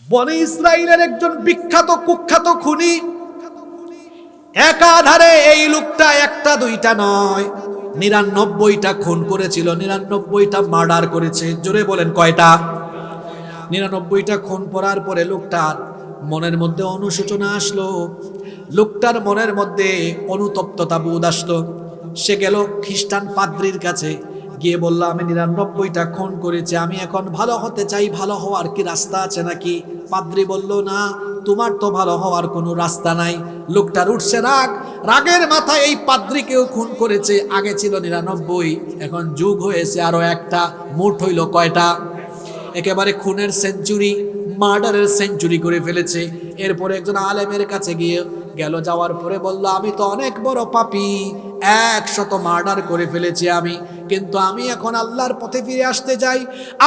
বনি ইসরাইলের একজন বিখ্যাত কুখ্যাত খুনি। একাধারে এই লোকটা একটা দুইটা নয়, 99টা খুন করেছিল, 99টা মার্ডার করেছে। জোরে বলেন কয়টা? 99টা খুন করার পরে লোকটার মনের মধ্যে অনুশোচনা আসলো, লোকটার মনের মধ্যে অনুতপ্ততা বোধ আসলো। সে গেল খ্রিস্টান পাদ্রির কাছে, গিয়ে বলল, আমি 99টা খুন করেছি, আমি এখন ভালো হতে চাই, ভালো হওয়ার কি রাস্তা আছে নাকি? পাদ্রি বলল, না, তোমার তো ভালো হওয়ার কোনো রাস্তা নাই। লোকটার উঠছে রাগ, রাগের মাথায় এই পাদ্রিকেও খুন করেছে। আগে ছিল 99, এখন যুগ হয়েছে আরো একটা, মোট হইল কয়টা? একেবারে খুনের সেঞ্চুরি, মার্ডারের সেঞ্চুরি করে ফেলেছে। এরপরে একজন আলেমের কাছে গেল, যাওয়ার পরে বলল, আমি তো অনেক বড় পাপী, 100 মার্ডার করে ফেলেছি আমি, কিন্তু আমি এখন আল্লাহর পথে ফিরে আসতে চাই,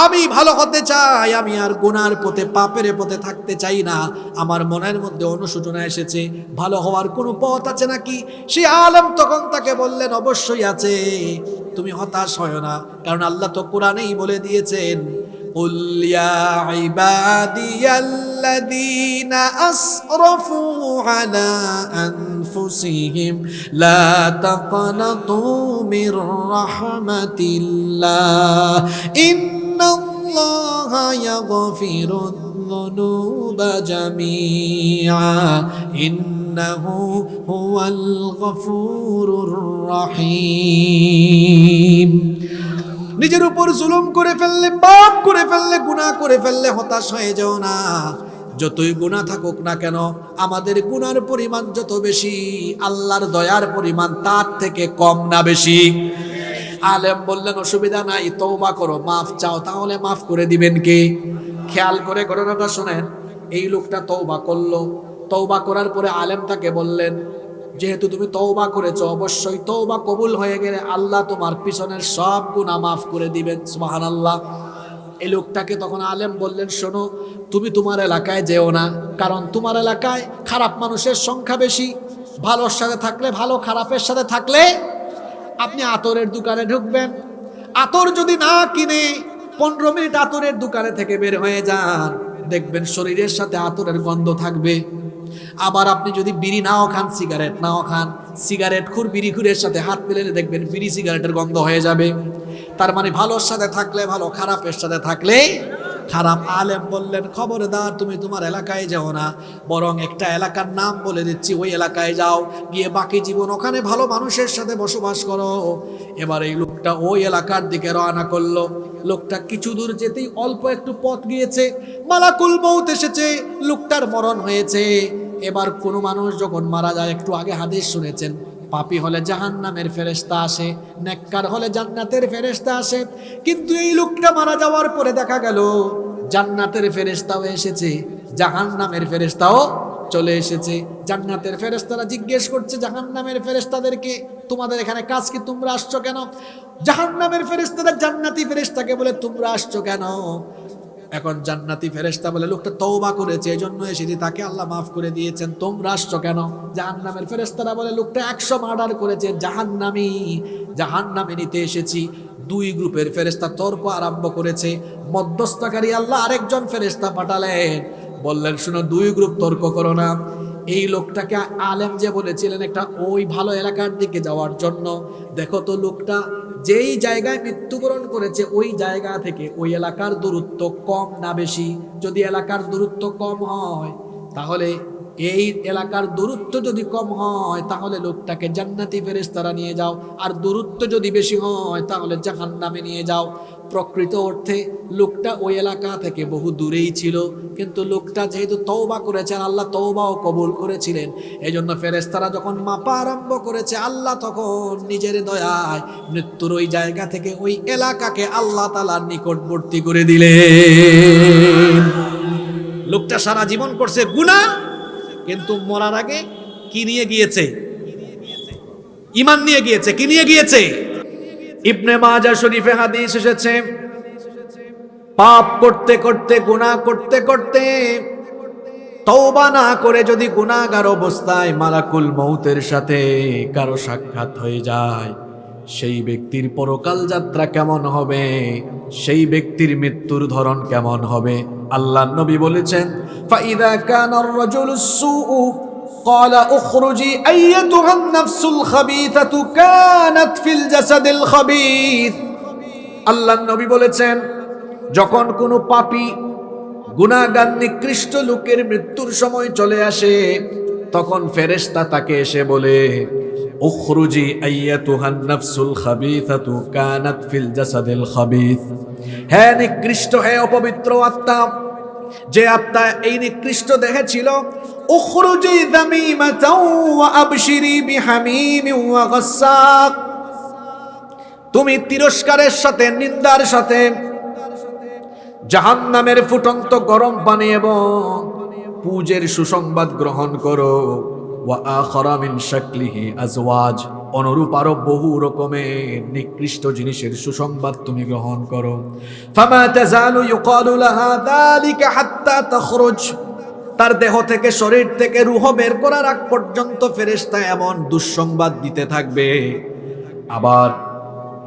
আমি ভালো হতে চাই, আমি আর গুনার পথে পাপের পথে থাকতে চাই না। আমার মনের মধ্যে অনুশোচনা এসেছে, ভালো হওয়ার কোনো পথ আছে নাকি? সেই আলেম তখন তাকে বললেন, অবশ্যই আছে, তুমি হতাশ হয় না, কারণ আল্লাহ তো কোরআনেই বলে দিয়েছেন, قل يا عبادي الذين أسرفوا على أنفسهم لا تقنطوا من رحمة الله إن الله يغفر الذنوب جميعا إنه هو الغفور الرحيم। নিজের উপর জুলুম করে ফেললে, পাপ করে ফেললে, গুনাহ করে ফেললে হতাশ হয়ে যাও না। যতই গুনাহ থাকুক না কেন, আমাদের গুনার পরিমাণ যত বেশি, আল্লাহর দয়ার পরিমাণ তার থেকে কম না বেশি? আলেম বললেন, অসুবিধা নাই, তওবা করো, মাফ চাও, তাহলে মাফ করে দিবেন কে? খেয়াল করে ঘটনাটা শোনেন। এই লোকটা তওবা করলো, তওবা করার পরে আলেম তাকে বললেন, যেহেতু তুমি তওবা করেছো, অবশ্যই তওবা কবুল হয়ে গেলে আল্লাহ তোমার পিছনের সব গুনাহ মাফ করে দিবেন। সুবহানাল্লাহ। এই লোকটাকে তখন আলেম বললেন, শোনো, তুমি তোমার এলাকায় যেও না, কারণ তোমার এলাকায় খারাপ মানুষের সংখ্যা বেশি। ভালোর সাথে থাকলে ভালো, খারাপের সাথে থাকলে, আপনি আতরের দোকানে ঢুকবেন, আতর যদি না কিনে 15 মিনিট আতরের দোকানে থেকে বের হয়ে যান, দেখবেন শরীরের সাথে আতরের গন্ধ থাকবে। আবার আপনি যদি বিড়ি নাও খান, সিগারেট নাও খান, সিগারেট খুর বিড়ি খুরের সাথে হাত মিলালে দেখবেন বিড়ি সিগারেটের গন্ধ হয়ে যাবে। তার মানে ভালোর সাথে থাকলে ভালো, খারাপের সাথে থাকলে খারাপ। আলেম বললেন, খবরদার, তুমি তোমার এলাকায় যাও না, বরং একটা এলাকার নাম বলে দিচ্ছি, ওই এলাকায় যাও, গিয়ে বাকি জীবন ওখানে ভালো মানুষের সাথে বসবাস করো। এবার এই লোকটা ওই এলাকার দিকে রওনা করলো। লোকটা কিছু দূর যেতেই, অল্প একটু পথ গিয়েছে, মালাকুল মউত এসেছে, লোকটার মরণ হয়েছে। এবার কোনো মানুষ যখন মারা যায়, একটু আগে হাদিস শুনেছেন, পাপী হলে জাহান্নামের ফেরেশতা আসে, নেককার হলে জান্নাতের ফেরেশতা আসে। কিন্তু এই লোকটা মারা যাওয়ার পরে দেখা গেল জান্নাতের ফেরেশতাও এসেছে, জাহান্নামের ফেরেশতাও চলে এসেছে। জান্নাতের ফেরেশতারা জিজ্ঞেস করছে জাহান্নামের ফেরেশতাদেরকে, তোমাদের এখানে কাজ কি, তোমরা আসছো কেন? জাহান্নামের ফেরেশতারা জান্নাতি ফেরেশতাকে বলে, তোমরা আসছো কেন? এখন জান্নাতি ফেরেশতা বলে, লোকটা তওবা করেছে, এজন্য এসেছি, তাকে আল্লাহ মাফ করে দিয়েছেন, তোমরা আসছো কেন? জাহান্নামের ফেরেশতারা বলে, লোকটা 100 মার্ডার করেছে, জাহান্নামে নিতে এসেছি। দুই গ্রুপের ফেরেশতা তর্ক আরম্ভ করেছে। মধ্যস্থকারী আল্লাহ আরেকজন ফেরেশতা পাঠালেন, বললেন, শুনো, দুই গ্রুপ তর্ক করো না। এই লোকটাকে আলেম যে বলেছিলেন একটা ওই ভালো এলাকার দিকে যাওয়ার জন্য, দেখো তো লোকটা যেই জায়গায় মৃত্যুবরণ করেছে, ওই জায়গা থেকে ওই এলাকার দূরত্ব কম না বেশি? যদি এলাকার দূরত্ব কম হয়, তাহলে এই এলাকার দূরত্ব যদি কম হয়, তাহলে লোকটাকে জান্নাতি ফেরেশতারা নিয়ে যাও, আর দূরত্ব যদি বেশি হয়, তাহলে জাহান্নামে নিয়ে যাও। প্রকৃত অর্থে লোকটা ওই এলাকা থেকে বহু দূরেই ছিল, কিন্তু লোকটা যেহেতু তওবা করেছেন, আল্লাহ তওবাও কবুল করেছিলেন, এই জন্য ফেরেশতারা যখন মাপা আরম্ভ করেছে, আল্লাহ তখন নিজের দয়ায় মৃত্যুর ওই জায়গা থেকে ওই এলাকাকে আল্লাহ তাআলার নিকটবর্তী করে দিলেন। লোকটা সারা জীবন করছে গুনাহ, কিন্তু মরার আগে কি নিয়ে গিয়েছে? ঈমান নিয়ে গিয়েছে। কি নিয়ে গিয়েছে? ইবনে মাজাহ শরীফে হাদিস এসেছে, পাপ করতে করতে, গুনাহ করতে করতে, তওবা না করে যদি গুনাহগার অবস্থায় মালাকুল মউতের সাথে কারো সাক্ষাৎ হয়ে যায়, সেই ব্যক্তির পরকাল যাত্রা কেমন হবে, সেই ব্যক্তির মৃত্যুর ধরন কেমন হবে, আল্লাহর নবী বলেছেন ফাইদা কানার রাজুলুস সুউ قال اخرجي ايتها النفس الخبيثة كانت في الجسد الخبيث আল্লাহর নবী বলেছেন যখন কোনো পাপী গুনাহগার নিকৃষ্ট লোকের মৃত্যুর সময় চলে আসে তখন ফেরেশতা তাকে এসে বলে উখরুজি আইয়াতুহান নাফসুল খাবিসাতু কানাত ফিল জাসাদিল খাবিস হে নিকৃষ্ট হে অপবিত্র আত্মা যে আত্মা এই নিকৃষ্ট দেহে ছিল উখরুজি দামিমাতাও ওয়া আবশিরি বিহামিমি ওয়া গাসসাক তুমি তিরস্কারের সাথে নিন্দার সাথে জাহান্নামের ফুটন্ত গরম পানি এবং পূজের সুসংবাদ গ্রহণ করো ওয়া আখারা মিন শাকলিহি আজওয়াজ অনুরূপ আরো বহু রকমের নিকৃষ্ট জিনিসের সুসংবাদ তুমি গ্রহণ করো ফামা তাজালু ইউকালু লাহা যালিকা হাত্তা তাখরুজ তার দেহ থেকে শরীর থেকে রূহ বের করার আগ পর্যন্ত ফেরেশতা এমন দুঃসংবাদ দিতে থাকবে। আবার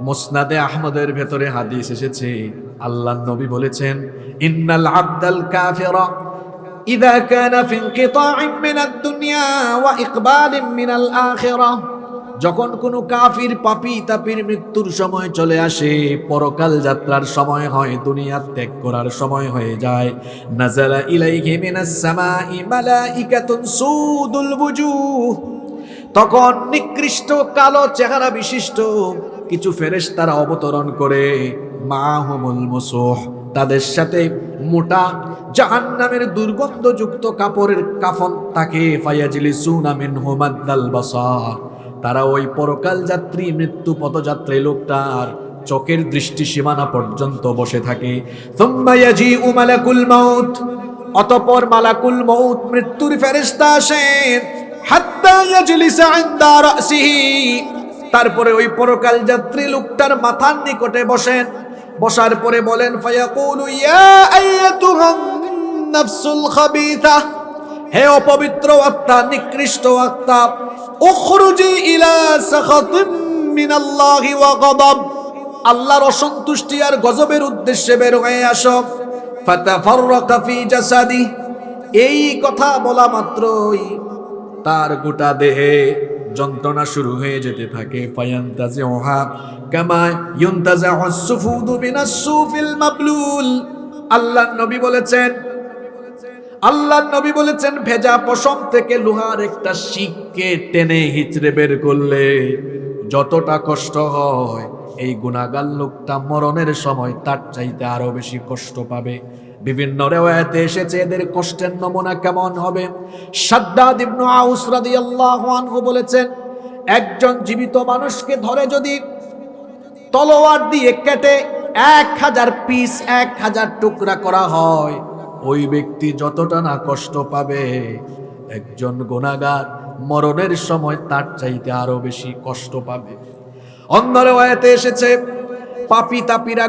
মুসনাদে আহমদের ভেতরে হাদিস এসেছে আল্লাহর নবী বলেছেন ইন্নাল আবদাল কাফিরা ইযা কানা ফি ইনকিতা'in মিনাদ দুনিয়া ওয়া ইকবালিন মিনাল আখিরাহ যখন কোনো কাফির পাপী তাপির মৃত্যুর সময় চলে আসে পরকাল যাত্রার সময় হয় দুনিয়া ত্যাগ করার সময় হয়ে যায় নাযালা ইলাইহি মিনাস সামাই মালাইকাতুন সুদুল বুজুহ তখন নিকৃষ্ট কালো চেহারা বিশিষ্ট কিছু ফেরেশতারা অবতরণ করে মাহুমুল মুসুহ তাদের সাথে মোটা জাহান্নামের দুর্গন্ধযুক্ত কাপড়ের কাফন থাকে ফায়াজলিসুনা মিনহু মাদ্দাল বাসার তারা ওই পরকাল যাত্রী মৃত্যু পথযাত্রী লোকটার চোখের দৃষ্টি সীমানা পর্যন্ত বসে থাকে সুম্মা ইয়াজিউ মালাকুল মাউত অতঃপর মালাকুল মাউত মৃত্যুর ফেরেশতা আসেন হাত্তা ইয়াজলিসা ইনদা রাসিহি তারপরে ওই পরকাল যাত্রী লোকটার মাথার নিকটে বসেন বসার পরে বলেন ফায়াকুলু ইয়া আইয়াতুহান নাফসুল খাবিথা হে অপবিত্র আত্মা নিকৃষ্ট আত্মা উখরুজি ইলা সাখাতিম মিনাল্লাহি ওয়া গাদাব আল্লাহর অসন্তুষ্টি আর গজবের উদ্দেশ্যে বের হয়ে আসো ফাতাফাররাকা ফি জাসাদি এই কথা বলা মাত্রই তার গোটা দেহে যন্ত্রণা শুরু হয়ে যেতে থাকে ফায়ান্তাজিউহা কামা ইউনতাজাউস সুফুদু মিনাস সুফিল মাবলুল আল্লাহর নবী বলেছেন ভেজা পশম থেকে লোহার একটা শিককে টেনে হিচড়ে বের করলে যতটা কষ্ট হয় এই গুনাহগার লোকটা মরণের সময় তার চাইতে আরো বেশি কষ্ট পাবে। বিভিন্ন রিওয়ায়াতে এসেছে এদের কষ্টের নমুনা কেমন হবে। শাদ্দাদ ইবনে আউস রাদিয়াল্লাহু আনহু বলেছেন একজন জীবিত মানুষকে ধরে যদি তলোয়ার দিয়ে কেটে 1000 পিস 1000 টুকরা করা হয় ওই ব্যক্তি যতটা না কষ্ট পাবে একজন গুনাহগার মরণের সময় তার চাইতে আরো বেশি কষ্ট পাবে। অন্য রিওয়ায়াতে এসেছে পাপী তাপীরা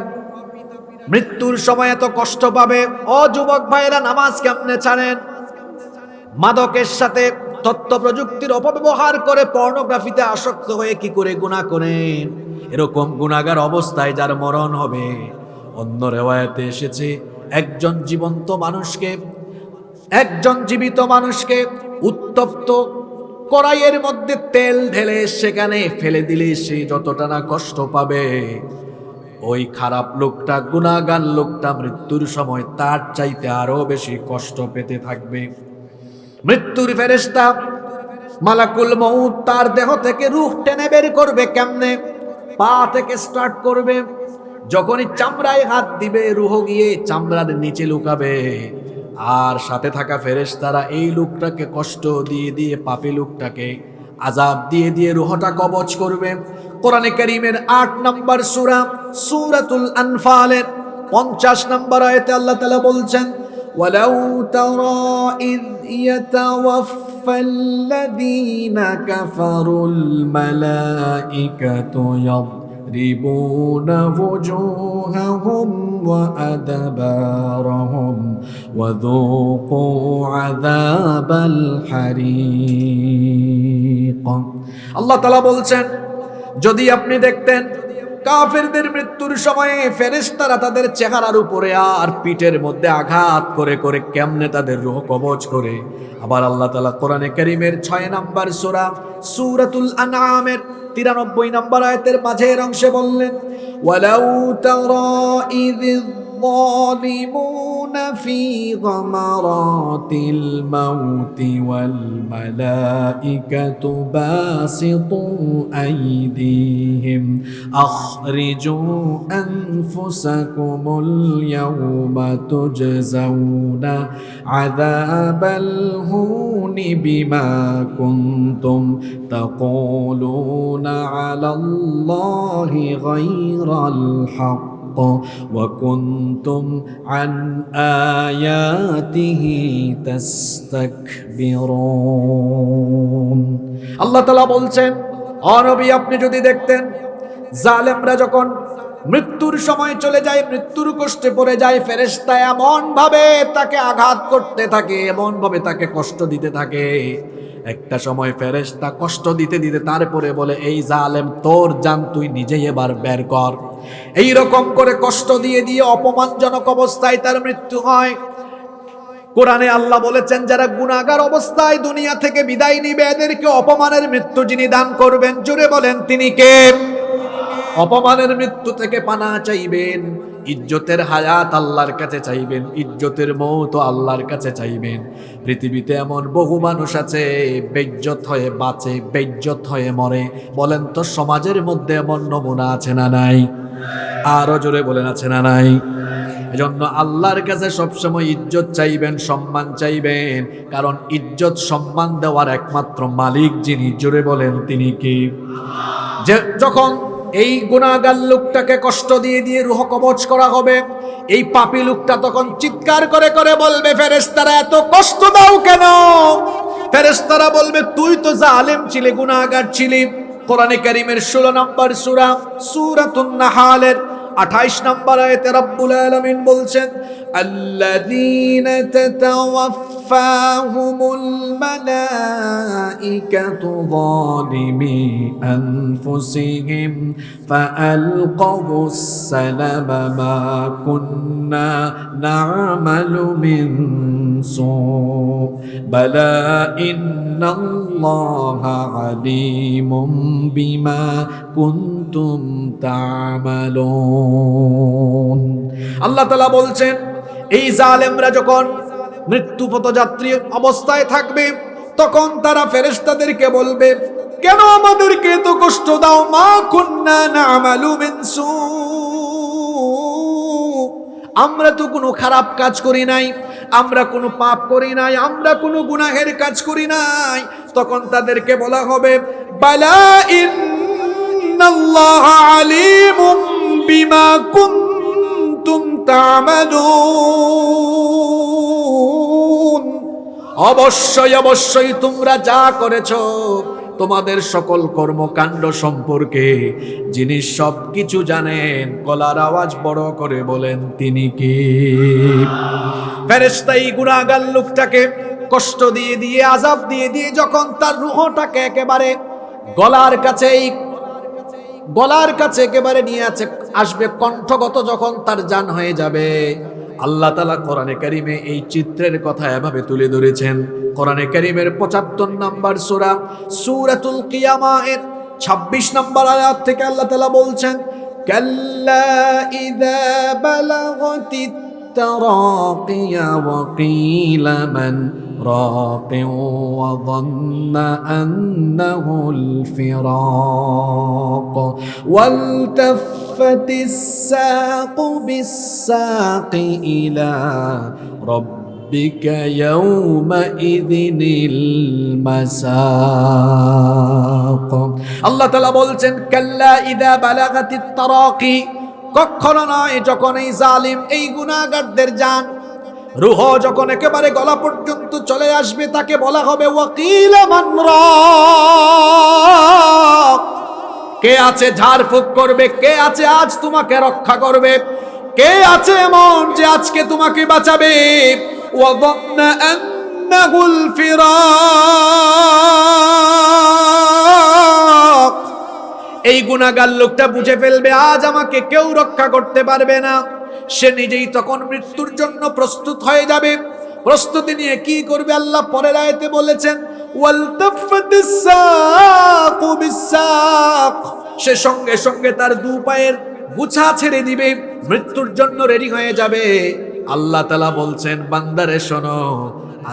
মৃত্যুর সময় এত কষ্ট পাবে ও যুবক ভাইরা নামাজ কেমনে ছাড়েন মাদকের সাথে তথ্য প্রযুক্তির অপব্যবহার করে পর্নোগ্রাফিতে আসক্ত হয়ে কি করে গুনাহ করেন এরকম গুনাহগার অবস্থায় যার মরণ হবে। অন্য রিওয়ায়াতে এসেছে একজন জীবিত মানুষকে উত্তপ্ত কড়াইয়ের মধ্যে তেল ঢেলে সেখানে ফেলে দিলে সে যতটা না কষ্ট পাবে ওই খারাপ লোকটা গুনাহগার লোকটা মৃত্যুর সময় তার চাইতে আরো বেশি কষ্ট পেতে থাকবে। মৃত্যুর ফেরেশতা মালাকুল মউত তার দেহ থেকে রূহ টেনে বের করবে কেমনে পা থেকে স্টার্ট করবে যখনই চামড়ায় হাত দিবে রূহ গিয়ে চামড়ার নিচে লুকাবে আর সাথে থাকা ফেরেশতারা এই লোকটাকে কষ্ট দিয়ে দিয়ে পাপী লোকটাকে আযাব দিয়ে দিয়ে রূহটা কবজ করবে। কোরআনে কারীমের 8 নম্বর সূরা সূরাতুল আনফালের 50 নম্বর আয়াতে আল্লাহ তাআলা বলছেন ওয়ালাউ তারা ইয ইয়াতাওয়াফফাল্লাযীনা কাফারুল মালাইকাতু ইয়াদরিবুনা ওয়ুজুহাহুম ওয়া আদবারহুম ওয়া যুকু আযাবাল হারিক। আল্লাহ তাআলা বলছেন যদি আপনি দেখতেন কাফেরদের মৃত্যুর সময়ে ফেরেশতারা তাদের চেহারার উপরে আর পিঠের মধ্যে আঘাত করে করে কেমনে তাদের রূহ কবজ করে। আবার আল্লাহ তাআলা কোরআনে কারীমের 6 নম্বর সূরা সূরাতুল আনআমের 93 নম্বর আয়াতের মাঝের অংশে বললেন, ওয়ালাউ তারা ইযিল الظالمون في غمرات الموت والملائكة باسطوا أيديهم أخرجوا أنفسكم اليوم تجزون عذاب الهون بما كنتم تقولون على الله غير الحق وكنتم عن آياته تستكبرون। আল্লাহ তাআলা বলছেন, ও নবী আপনি যদি দেখতেন জালেমরা যখন মৃত্যুর সময় চলে যায়, মৃত্যুর কষ্টে পড়ে যায়, ফেরেশতা এমন ভাবে তাকে আঘাত করতে থাকে, এমন ভাবে তাকে কষ্ট দিতে থাকে। একটা সময় ফেরেশতা কষ্ট দিতে দিতে তারপরে বলে, এই জালেম তোর জান তুই নিজেই এবার বের কর। এই রকম করে কষ্ট দিয়ে দিয়ে অপমানজনক অবস্থায় তার মৃত্যু হয়। কোরআনে আল্লাহ বলেছেন, যারা গুনাহগার অবস্থায় দুনিয়া থেকে বিদায় নিবে এদেরকে অপমানের মৃত্যু যিনি দান করবেন, জোরে বলেন তিনি কে? অপমানের মৃত্যু থেকে পানা চাইবেন, ইজ্জতের হায়াত আল্লাহর কাছে চাইবেন, ইজ্জতের মৌত আল্লাহর কাছে চাইবেন। পৃথিবীতে এমন বহু মানুষ আছে বেইজ্জত হয়ে বাঁচে, বেইজ্জত হয়ে মরে। বলেন তো সমাজের মধ্যে এমন নমুনা আছে না নাই? আরো জোরে বলেন আছে না নাই? এজন্য আল্লাহর কাছে সবসময় ইজ্জত চাইবেন, সম্মান চাইবেন, কারণ ইজ্জত সম্মান দেওয়ার একমাত্র মালিক যিনি, জোরে বলেন তিনি কি? যে যখন এই গুনাহগার লোকটাকে কষ্ট দিয়ে দিয়ে রূহ কবজ করা হবে, এই পাপী লোকটা তখন চিৎকার করে করে বলবে, ফেরেশতারা এত কষ্ট দাও কেন? ফেরেশতারা বলবে, তুই তো জালেম ছিলি, গুনাহগার ছিলি। কোরআনে কারীমের 16 নম্বর সূরা সূরাতুন নাহালের 28 নম্বর আয়াতে রব্বুল আলামিন বলছেন, আল্লাযীনা তাতাওয়াফাহুমুল মালাইকাতু যালিমি আনফুসিহিম ফাআলকাউস সালামা মা কুন্না না'মালু মিন সু বালা ইন্নাল্লাহা আলীমুম বিমা কুনতুম তা'মালুন। আল্লাহ তাআলা বলছেন, এই জালেমরা যখন মৃত্যুপথযাত্রী অবস্থায় থাকবে তখন তারা ফেরেশতাদেরকে বলবে, কেন আমাদেরকে এত কষ্ট দাও? মা কুন্না না'মালু মিন সু, আমরা তো কোনো খারাপ কাজ করি নাই, আমরা কোনো পাপ করি নাই, আমরা কোনো গুনাহের কাজ করি নাই। তখন তাদেরকে বলা হবে, বালা ইন্নাল্লাহা আলীমুম বিমা কুনতুম তা'মালুন, অবশ্যই অবশ্যই তোমরা যা করেছো তোমাদের সকল কর্মকাণ্ড সম্পর্কে যিনি সবকিছু জানেন। গলার আওয়াজ বড় করে বলেন তিনি কে? ফেরেশতা এই গুনাহগার লোকটাকে কষ্ট দিয়ে দিয়ে আযাব দিয়ে দিয়ে যখন তার রূহটাকে একেবারে গলার কাছে একেবারে নিয়ে আসবে, কণ্ঠগত যখন তার জান হয়ে যাবে, আল্লাহ তাআলা কোরআনে কারীমে এই চিত্রের কথা এভাবে তুলে ধরেছেন। কোরআনে কারীমের 75 নম্বর সূরা সূরাতুল কিয়ামা এর 26 নম্বর আয়াত থেকে আল্লাহ তাআলা বলছেন, কাল্লা ইযা বালাগাতিত তারাকিয়া ওয়া কিলা মান রাকিউ ওয়া যান্না আন্নাহুল ফিরাক ওয়ালতাফাতিস সাকু বিস-সাকি ইলা রাব্বিকা ইয়াওমাইযিনিল মাসাক। আল্লাহ তাআলা বলছেন, কাল্লা ইযা বালাগাতিত তারাকি, কখনো নয় যখন এই জালিম এই গুনাহগারদের জান রূহ যখন একেবারে গলা পর্যন্ত চলে আসবে, তাকে বলা হবে, ওয়াকিলা মান রাক, কে আছে ঝাড়ফুঁক করবে, কে আছে আজ তোমাকে রক্ষা করবে, কে আছে এমন যে আজকে তোমাকে বাঁচাবে। ওয়া যান্না আন্নাহুল ফিরাক, এই গুনাহগার লোকটা বুঝে ফেলবে আজ আমাকে কেউ রক্ষা করতে পারবে না। সে নিজেই তখন মৃত্যুর জন্য প্রস্তুত হয়ে যাবে। প্রস্তুতি নিয়ে কি করবে আল্লাহ পরের আয়াতে বলেছেন, ওয়ালতাফাতিস সাকু বিসাক, সে সঙ্গে সঙ্গে তার দু পায়ের গুছা ছেড়ে দিবে, মৃত্যুর জন্য রেডি হয়ে যাবে। আল্লাহ তাআলা বলছেন, বান্দারে শোনো,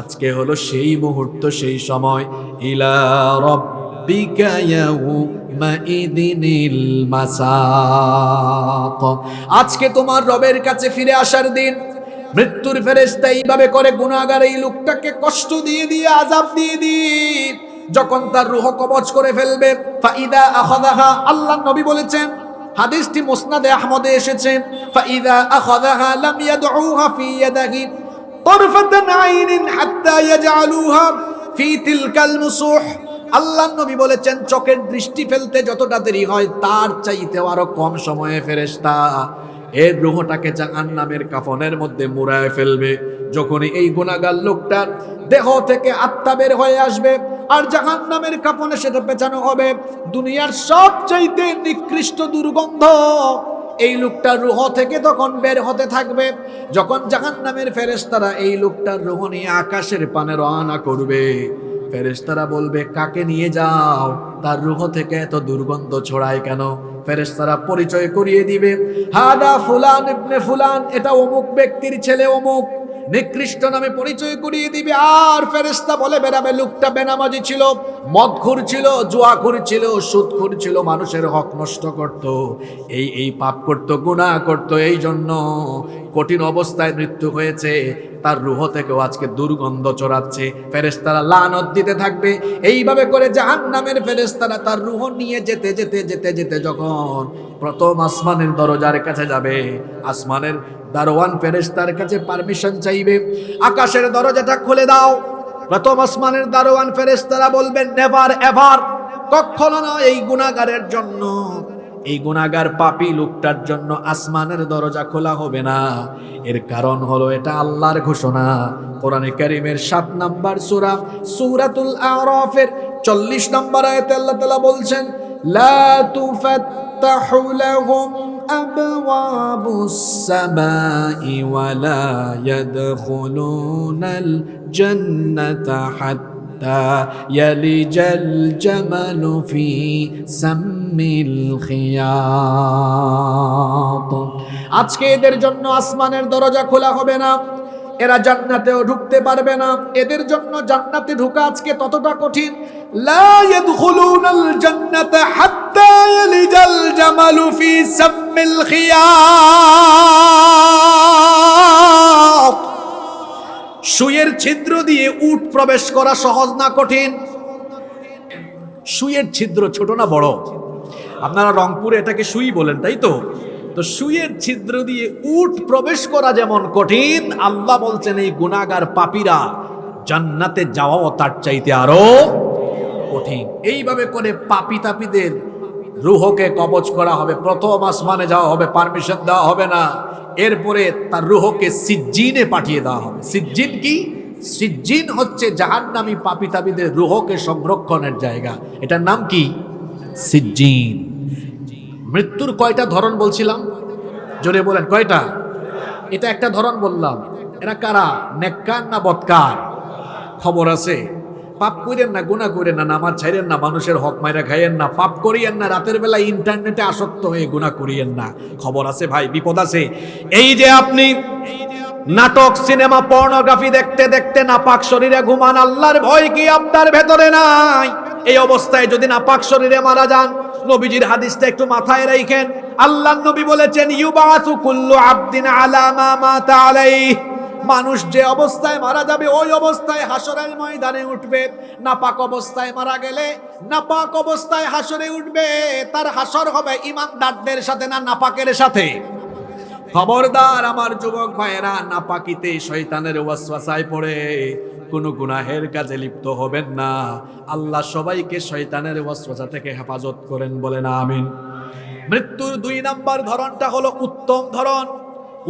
আজকে হলো সেই মুহূর্ত, সেই সময়। ইলা রাব্বিকা ইয়াউমাইদিনিল মাসাক, আজকে তোমার রবের কাছে ফিরে আসার দিন। মৃত্যুর ফেরেশতা এইভাবে করে গুনাহগার এই লোকটাকে কষ্ট দিয়ে দিয়ে আযাব দিয়ে দিয়ে যখন তার রূহ কবজ করে ফেলবে, ফাইদা আখাযাহা, আল্লাহ নবী বলেছেন, হাদিসটি মুসনাদে আহমদে এসেছে, ফাইদা আখাযাহা লাম ইয়াদউহা ফি ইয়াদিহি তারফাতান আইনিন হাত্তা ইয়াজআলুহা ফি তিলকাল মুসুহ। আল্লাহ নবী বলেছেন, চোখের দৃষ্টি ফেলতে যতটা দেরি হয় তার চাইতেও আরো কম সময়ে ফেরেশতা এর রূহটাকে জাহান্নামের কাফনের মধ্যে মুড়ায় ফেলবে। যখনই এই গুনাহগার লোকটার দেহ থেকে আত্মা বের হয়ে আসবে আর জাহান্নামের কাফনে সেটা পেঁচানো হবে, দুনিয়ার সবচাইতে নিকৃষ্ট দুর্গন্ধ এই লোকটার রূহ থেকে তখন বের হতে থাকবে। যখন জাহান্নামের ফেরেশতারা এই লোকটার রূহ নিয়ে আকাশের পানে রওনা করবে, ফেরেশতারা বলবে, কাকে নিয়ে যাও? তার রূহ থেকে এত দুর্গন্ধ ছড়ায় কেন? ফেরেশতারা পরিচয় করিয়ে দিবে, হাদা ফুলান ইবনে ফুলান, এটা অমুক ব্যক্তির ছেলে অমুক, নিকৃষ্ট নামে পরিচয় করিয়ে দিবে। আর ফেরেশতা বলে বেড়াবে, লোকটা বেনামাজি ছিল, মদখোর ছিল, জুয়াখোর ছিল, সুদখোর ছিল, মানুষের হক নষ্ট করত, এই পাপ করত, গুনাহ করত, এই জন্য কঠিন অবস্থায় মৃত্যু হয়েছে, তার রূহ থেকেও আজকে দুর্গন্ধ ছড়াচ্ছে। ফেরেশতারা লানত দিতে থাকবে। এইভাবে করে জাহান্নামের ফেরেশতারা তার রূহ নিয়ে যেতে যেতে যেতে যেতে যখন প্রথম আসমানের দরজার কাছে যাবে, আসমানের দারোয়ান ফেরেশতার কাছে পারমিশন চাইবে, আকাশের দরজাটা খুলে দাও। প্রথম আসমানের দারোয়ান ফেরেশতারা বলবেন, নেভার এভার, কখনো না, এই গুনাহগারের জন্য, এই গুনাহগার পাপী লোকটার জন্য আসমানের দরজা খোলা হবে না। এর কারণ হলো এটা আল্লাহর ঘোষণা। কোরআনে কারীমের 7 নম্বর সূরা সূরাতুল আরাফের 40 নম্বর আয়াতে আল্লাহ তাআলা বলছেন, লা তুফাত্তাহু লাহুম আবওয়াবুস সামাই ওয়া লা ইয়াদখুলুনাল জান্নাতা হাত্তা ইয়ালিজাল জামালু ফি সাম্মিল খিয়াত। আজকে এদের জন্য আসমানের দরজা খোলা হবে না, এরা জান্নাতেও ঢুকতে পারবে না। এদের জন্য জান্নাতে ঢোকা আজকে ততটা কঠিন, লা ইয়াদখুলুনাল জান্নাতা হাত্তা ইয়ালিজাল জামালু ফি সাম্মিল খিয়াত। সুইয়ের ছিদ্র দিয়ে উট প্রবেশ করা সহজ না কঠিন? সুইয়ের ছিদ্র ছোট না বড়? আপনারা রংপুরে এটাকে সুই বলেন, তাই তো? তো সুইয়ের ছিদ্র দিয়ে উট প্রবেশ করা যেমন কঠিন, আল্লাহ বলছেন এই গুনাহগার পাপীরা জান্নাতে যাওয়াও তার চাইতে আরো কঠিন। এইভাবে করে পাপী তাপীদের রূহকে কবজ করা হবে, প্রথম আসমানে যাওয়া হবে, পারমিশন দেওয়া হবে না। এরপরে তার রূহকে সিজ্জিনে পাঠিয়ে দেওয়া হবে। সিজ্জিন কি? সিজ্জিন হচ্ছে জাহান্নামী পাপী তাপীদের রূহকে সংরক্ষণের জায়গা। এটার নাম কি? সিজ্জিন। মৃত্যুর কয়টা ধরন বলছিলাম? জোরে বলেন, কয়টা? এটা একটা ধরন বললাম। এরা কারা? নেককার না বদকার? খবর আছে? পাপ করেন না, গুনাহ করেন না, নামাজ ছাইরেন না, মানুষের হক মাইরা খাইয়েন না, পাপ করিয়েন না, রাতের বেলা ইন্টারনেটে আসক্ত হয়ে গুনাহ করিয়েন না। খবর আছে ভাই, বিপদ আছে। এই যে আপনি নাটক, সিনেমা, পর্নোগ্রাফি দেখতে দেখতে নাপাক শরীরে ঘুমান, আল্লাহর ভয় কি আপনার ভেতরে নাই? এই অবস্থায় যদি নাপাক শরীরে মারা যান, নবীজির হাদিসটা একটু মাথায় রাখেন। আল্লাহর নবী বলেছেন, ইউবাসু কুল্লু আবদিন আলা মা মাতা আলাইহি, মানুষ যে অবস্থায় মারা যাবে ওই অবস্থায় হাসরের ময়দানে উঠবে। নাপাক অবস্থায় মারা গেলে নাপাক অবস্থায় হাসরে উঠবে। তার হাসর হবে ঈমানদারদের সাথে না নাপাকের সাথে? খবরদার আমার যুবক ভাইয়েরা, নাপাকিতে শয়তানের ওয়াসওয়াসায় পড়ে কোনো গুনাহের কাজে লিপ্ত হবেন না। আল্লাহ সবাইকে শয়তানের ওয়াসওয়াসা থেকে হেফাজত করেন, বলেন আমিন। মৃত্যুর 2 নম্বর ধরনটা হলো উত্তম ধরন,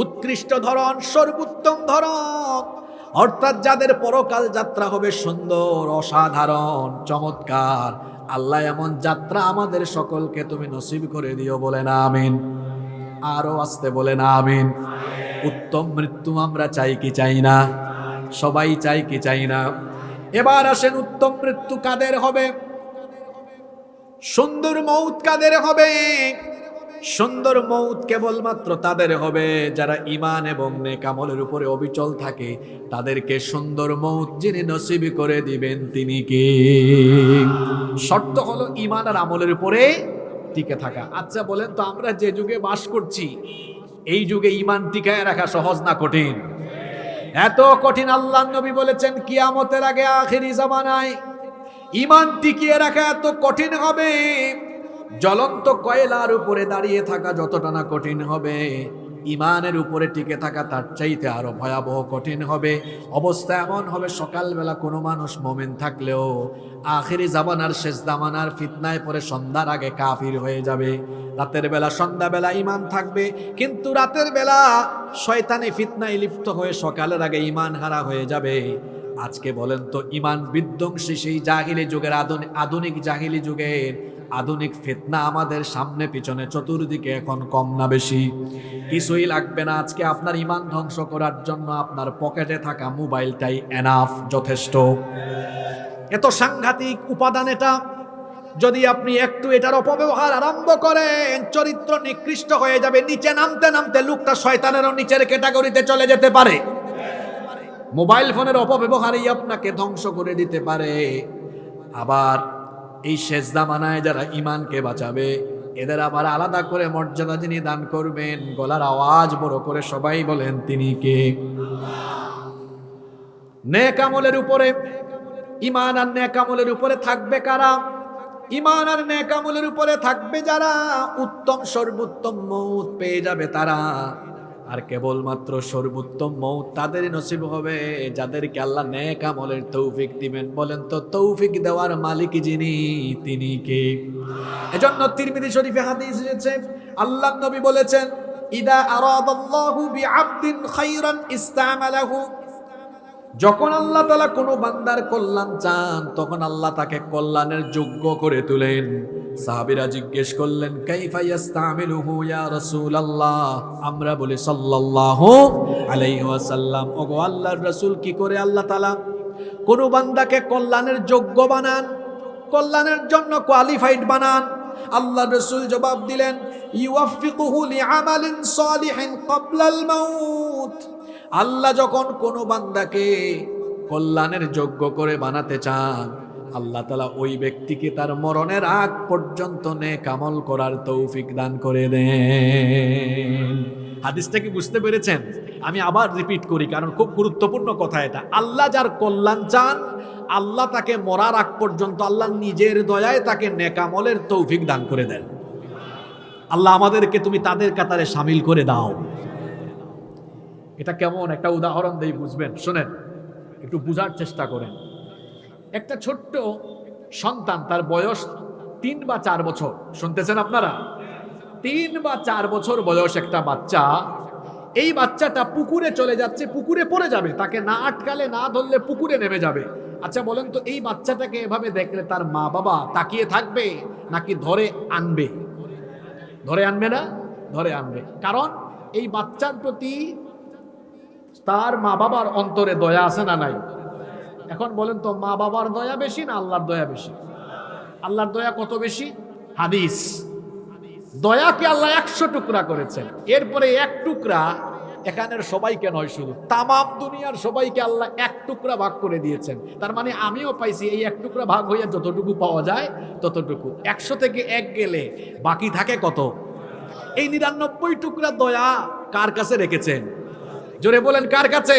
উৎকৃষ্ট ধরন, সর্বোত্তম ধরন। অর্থাৎ যাদের পরকাল যাত্রা হবে সুন্দর, অসাধারণ, চমৎকার। আল্লাহ এমন যাত্রা আমাদের সকলকে তুমি নসিব করে দিও, বলেন আমিন। আরো আস্তে বলেন আমিন। উত্তম মৃত্যু আমরা চাই কি চাই না? সবাই চাই কি চাই না? এবার আসেন, উত্তম মৃত্যু কাদের হবে? সুন্দর মৌত কাদের হবে? সুন্দর মৌত কেবলমাত্র তাদের হবে যারা ঈমান এবং নেক আমলের উপরে অবিচল থাকে। তাদেরকে সুন্দর মৌত যিনি নসিব করে দিবেন তিনি কে? শর্ত হলো ঈমান আর আমলের উপরে টিকে থাকা। আচ্ছা বলেন তো, আমরা যে যুগে বাস করছি এই যুগে ঈমান টিকায় রাখা সহজ না কঠিন? এত কঠিন। আল্লাহর নবী বলেছেন কিয়ামতের আগে আখিরি জামানায় ঈমান টিকিয়ে রাখা এত কঠিন হবে, জ্বলন্ত কয়লার উপরে দাঁড়িয়ে থাকা যতটা না কঠিন হবে, ঈমানের উপরে টিকে থাকা তার চাইতে আরো ভয়াবহ কঠিন হবে। অবস্থা এমন হবে, সকালবেলা কোনো মানুষ মুমিন থাকলেও আখিরি জামানার শেষ জামানার ফিতনায় পড়ে সন্ধ্যার আগে কাফির হয়ে যাবে। রাতের বেলা সন্ধ্যাবেলা ঈমান থাকবে, কিন্তু রাতের বেলা শয়তানি ফিতনায় লিপ্ত হয়ে সকালের আগে ঈমান হারা হয়ে যাবে। আজকে বলেন তো, ঈমান বিধ্বংসী সেই জাহিলি যুগের আধুনিক জাহিলি যুগের আধুনিক ফিতনা আমাদের সামনে পিছনে চতুর্দিকে এখন কম না বেশি? কিছুই লাগবে না আজকে আপনার ঈমান ধ্বংস করার জন্য, আপনার পকেটে থাকা মোবাইলটাই এনাফ, যথেষ্ট। এত সাংঘাতিক উপাদান এটা। যদি আপনি একটু এটার অপব্যবহার আরম্ভ করেন, চরিত্র নিকৃষ্ট হয়ে যাবে। নিচে নামতে নামতে লোকটা শয়তানেরও নিচের ক্যাটাগরিতে চলে যেতে পারে। মোবাইল ফোনের অপব্যবহারই আপনাকে ধ্বংস করে দিতে পারে। আবার এই শেষ জামানায় যারা ঈমানকে বাঁচাবে, এদের আবার আলাদা করে মর্যাদা যিনি দান করবেন, গলার আওয়াজ বড় করে সবাই বলেন তিনি কে? নেক আমলের উপরে, ঈমান আর নেক আমলের উপরে থাকবে কারা? ঈমান আর নেক আমলের উপরে থাকবে যারা, উত্তম সর্বোত্তম মৌত পেয়ে যাবে তারা। আর কেবলমাত্র সর্বোত্তম মৌত তাদের নসিব হবে যাদেরকে আল্লাহ নেক আমলের তৌফিক দিবেন। বলেন তো, তৌফিক দেওয়ার মালিক যিনি তিনি কে? এজন্য তিরমিজি শরীফে হাদিস এসেছে, আল্লাহর নবী বলেছেন, ইদা আরাদাল্লাহু বিআবদিন খায়রান ইস্তামালাহু। যখন আল্লাহ তাআলা কোনো বান্দার কল্যাণ চান, তখন আল্লাহ তাকে কল্যাণের যোগ্য করে তোলেন। সাহাবীরা জিজ্ঞেস করলেন, কাইফা ইস্তামিলুহু ইয়া রাসূলুল্লাহ? আমরা বলি সাল্লাল্লাহু আলাইহি ওয়াসাল্লাম, ওগো আল্লাহর রাসূল, কি করে আল্লাহ তাআলা কোনো বান্দাকে কল্যাণের যোগ্য বানান, কল্যাণের জন্য কোয়ালিফাইড বানান? আল্লাহর রাসূল জবাব দিলেন, ইউওয়াফিকুহু লিআমালিন সালিহিন ক্বাবলাল মাউত। আল্লাহ যখন কোনো বান্দাকে কল্যাণের যোগ্য করে বানাতে চান, আল্লাহ তাআলা ওই ব্যক্তিকে তার মরণের আগ পর্যন্ত নেক আমল করার তৌফিক দান করে দেন। হাদিসটা কি বুঝতে পেরেছেন? আমি আবার রিপিট করি, কারণ খুব গুরুত্বপূর্ণ কথা এটা। আল্লাহ যার কল্যাণ চান, আল্লাহ তাকে মরার আগ পর্যন্ত আল্লাহ নিজের দয়ায় তাকে নেক আমলের তৌফিক দান করে দেন। আল্লাহ আমাদেরকে তুমি তাদের কাতারে শামিল করে দাও। এটা কেমন একটা উদাহরণ দেই, বুঝবেন। শোনেন, একটু বুঝার চেষ্টা করেন। একটা ছোট্ট সন্তান, তার বয়স 3 বা 4 বছর। শুনতেছেন আপনারা? 3 বা 4 বছর বয়স একটা বাচ্চা। এই বাচ্চাটা পুকুরে চলে যাচ্ছে, পুকুরে পড়ে যাবে, তাকে না আটকালে না ধরলে পুকুরে নেমে যাবে। আচ্ছা বলেন তো, এই বাচ্চাটাকে এভাবে দেখলে তার মা বাবা তাকিয়ে থাকবে নাকি ধরে আনবে? ধরে আনবে না? ধরে আনবে। কারণ এই বাচ্চার প্রতি তার মা বাবার অন্তরে দয়া আছে না নাই? এখন বলেন তো, মা বাবার দয়া বেশি না আল্লাহর দয়া বেশি? আল্লাহর দয়া কত বেশি? হাদিস, দয়াকে আল্লাহ 100 টুকরা করেছেন। এরপরে 1 টুকরা এখানের সবাইকে নয়, শুধু তামাম দুনিয়ার সবাইকে আল্লাহ 1 টুকরা ভাগ করে দিয়েছেন। তার মানে আমিও পাইছি এই 1 টুকরা ভাগ হইয়া যতটুকু পাওয়া যায় ততটুকু। 100 থেকে 1 গেলে বাকি থাকে কত? এই 99 টুকরা দয়া কার কাছে রেখেছেন? জোরে বলেন, কার কাছে?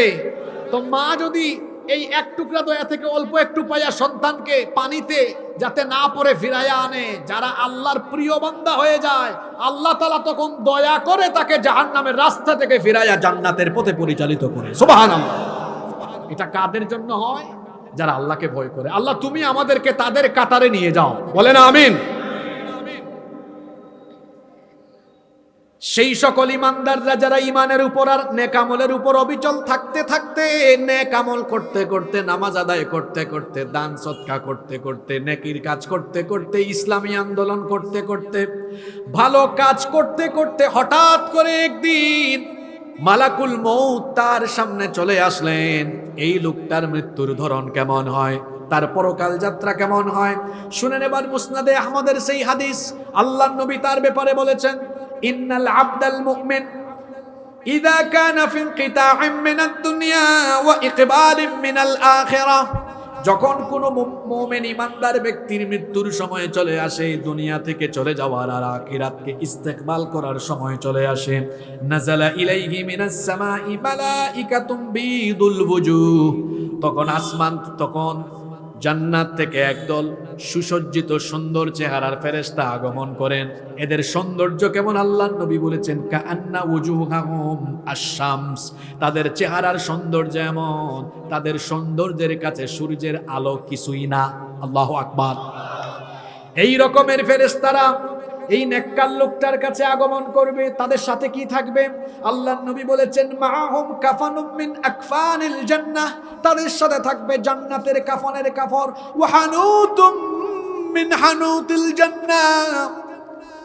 তো মা যদি এই 1 টুকরা দয়া থেকে অল্প একটু পাইয়া সন্তানকে পানিতে যাতে না পড়ে ফিরাইয়া আনে, যারা আল্লাহর প্রিয় বান্দা হয়ে যায়, আল্লাহ তাআলা তখন দয়া করে তাকে জাহান্নামের রাস্তা থেকে ফিরাইয়া জান্নাতের পথে পরিচালিত করে। সুবহানাল্লাহ। এটা কাদের জন্য হয়? যারা আল্লাহকে ভয় করে। আল্লাহ তুমি আমাদেরকে তাদের কাতারে নিয়ে যাও, বলেন আমিন। সেই সকল ইমানদাররা যারা ইমানের উপর আর নেক আমলের উপর অবিচল থাকতে থাকতে, নেক আমল করতে করতে, নামাজ আদায় করতে করতে, দান সদকা করতে করতে, নেকির কাজ করতে করতে, ইসলামী আন্দোলন করতে করতে, ভালো কাজ করতে করতে হঠাৎ করে একদিন মালাকুল মউত তার সামনে চলে আসলেন। এই লোকটার মৃত্যুর ধরন কেমন হয়, তার পরকাল যাত্রা কেমন হয় শুনেন এবার। মুসনাদে আহমদের সেই হাদিস, আল্লাহর নবী তার ব্যাপারে বলেছেন, ইন্নাল আবদাল মুমিন ইযা কানা ফি ইনকিতাইম মিনাদ দুনিয়া ওয়া ইকবালিম মিনাল আখিরাহ, যখন কোনো মুমিন ইমানদার ব্যক্তির মৃত্যুর সময় চলে আসে, দুনিয়া থেকে চলে যাওয়ার আর আখিরাতকে ইস্তেকবাল করার সময় চলে আসে, নাযালা ইলাইহি মিনাস সামাই মালাইকাতুম বিদুল ওয়ুজুহ, তখন আসমান, তখন জান্নাত থেকে একদল সুসজ্জিত সুন্দর চেহারার ফেরেশতা আগমন করেন। এদের সৌন্দর্য কেমন আল্লাহর নবী বলেছেন, কাআন্না ওয়ুজুহাহুম আশ-শামস, তাদের চেহারার সৌন্দর্য এমন, তাদের সৌন্দর্যের কাছে সূর্যের আলো কিছুই না। আল্লাহু আকবার। এই রকমের ফেরেশতারা এই নেককার লোকটার কাছে আগমন করবে। তাদের সাথে কি থাকবে? আল্লাহর নবী বলেছেন, মাআহুম কাফানুম মিন আকফানিল জান্নাহ, তাদের সাথে থাকবে জান্নাতের কাফনের কাপড়, ওয়া হানুতুম মিন হানুতিল জান্নাহ,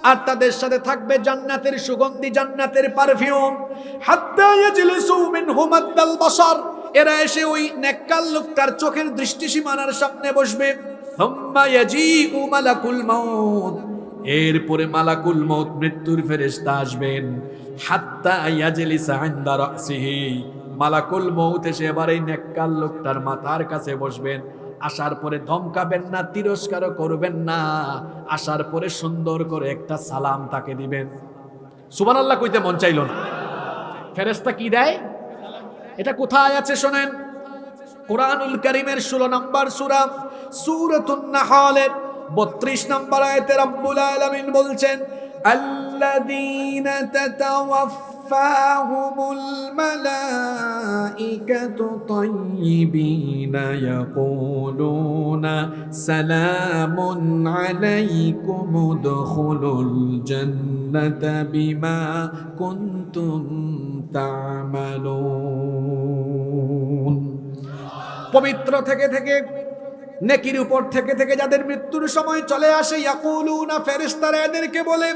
আর তাদের সাথে থাকবে জান্নাতের সুগন্ধি, জান্নাতের পারফিউম। হাত্তা ইয়াজলিসু মিনহু মাদ্দাল বাসার, এরা এসে ওই নেককার লোকটার চোখের দৃষ্টিসীমানার সামনে বসবে। সুম্মা ইয়াজিউ মালাকুল মাউত, এরপরে মালাকুল মউত মৃত্যুর ফেরেশতা আসবেন। হাত্তা ইয়াজলিসা ইনদা রাসিহি, মালাকুল মউত এসে এবার এই নেককার লোকটার মাথার কাছে বসবেন। আসার পরে ধমকাবেন না, তিরস্কার করবেন না, আসার পরে সুন্দর করে একটা সালাম তাকে দিবেন। সুবহানাল্লাহ কইতে মন চাইল না। ফেরেশতা কি দেয়? এটা কোথায় আছে শোনেন, কুরআনুল কারীমের 16 নম্বর সূরা সূরাতুন নাহলের 32 নম্বর আয়াতে রব্বুল আলামিন বলছেন, আল্লাযীনা তাতাওয়াফাহুমুল মালাইকাতু তাইয়্যিবিনা ইয়াকুলুনা সালামুন আলাইকুম উদখুলুল জান্নাতা বিমা কুনতুম তা'মালুন। পবিত্র থেকে থেকে, নেকির উপর থেকে থেকে যাদের মৃত্যুর সময় চলে আসে, ইয়াকুলুনা, ফেরেশতারা এদেরকে বলে,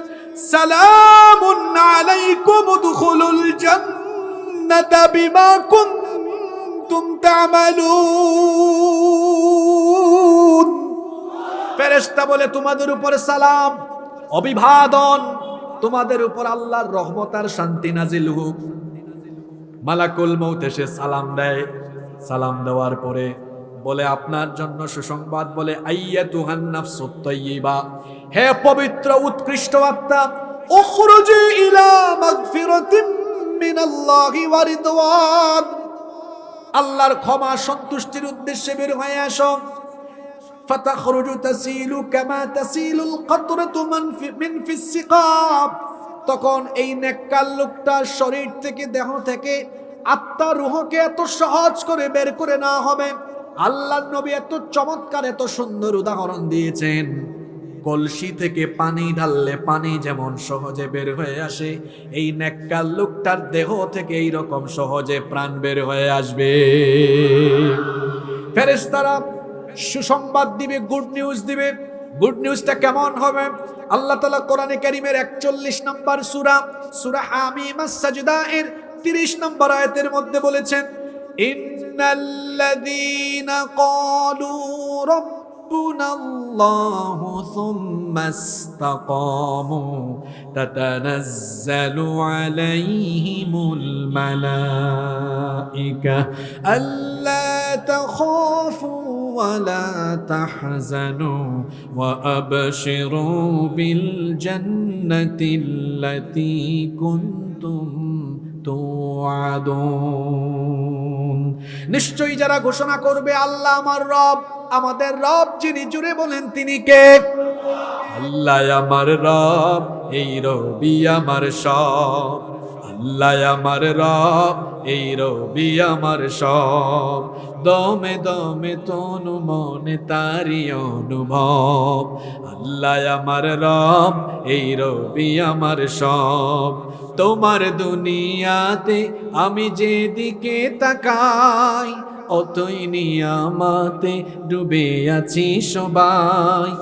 সালামুন আলাইকুম উদখুলুল জান্নাতা বিমা কুনতুম তা'মালুন। ফেরেশতা বলে, তোমাদের উপর সালাম, অভিবাদন, তোমাদের উপর আল্লাহর রহমত আর শান্তি নাজিল হোক। মালাকুল মউত এসে সালাম দেয়। সালাম দেওয়ার পরে বলে, আপনার জন্য সুসংবাদ, বলে, আইয়াতুহান নাফসুত তাইয়্যিবা, হে পবিত্র উৎকৃষ্ট আত্মা, উখরুজি ইলা মাগফিরাতিম মিনাল্লাহি ওয়া রিদওয়ান, আল্লাহর ক্ষমা সন্তুষ্টির উদ্দেশ্যে বের হয়ে আসো। ফাতাখরুজু তাসিলু কামা তাসিলুল কাতরাতু মিন ফিস সিকাব, তখন এই নেককার লোকটার শরীর থেকে, দেহ থেকে আত্মা রূহকে এত সহজ করে বের করে না হবে। আল্লাহর নবী এত চমৎকার, এত সুন্দর উদাহরণ দিয়েছেন, কলসি থেকে পানি ঢাললে পানি যেমন সহজে বের হয়ে আসে, এই নেককার লোকটার দেহ থেকে এই রকম সহজে প্রাণ বের হয়ে আসবে। ফেরেশতারা সুসংবাদ দিবে, গুড নিউজ দিবে। গুড নিউজটা কেমন হবে? আল্লাহ তাআলা কোরআনে কারীমের 41 নম্বর সূরা, সূরা হামিম আস-সাজদা এর 30 নম্বর আয়াতের মধ্যে বলেছেন, ইন্নাল্লাযীনা ক্বালু রাব্বুনাল্লাহু সুম্মা ইসতাকামু তাতানাজ্জালু আলাইহিমুল মালাইকা আল্লা তাখাফু ওয়া লা তাহজানু ওয়া আবশিরু বিল জান্নাতিল্লাতী কুনতুম তুআদুন। নিশ্চয়ই যারা ঘোষণা করবে, আল্লাহ আমার রব, আমাদের রব যিনি, জুড়ে বলেন তিনি কে? আল্লাহ আমার রব, এই রবি আমার সব। আল্লাহ আমার রব, এই রবি আমার সব। দমে দমে তনু মনে তারি অনুভব। আল্লাহ আমার রব, এই রবি আমার সব। তোমার দুনিয়াতে আমি যেদিকে তাকাই, অতই নিয়ামতে ডুবে আছি সবাই।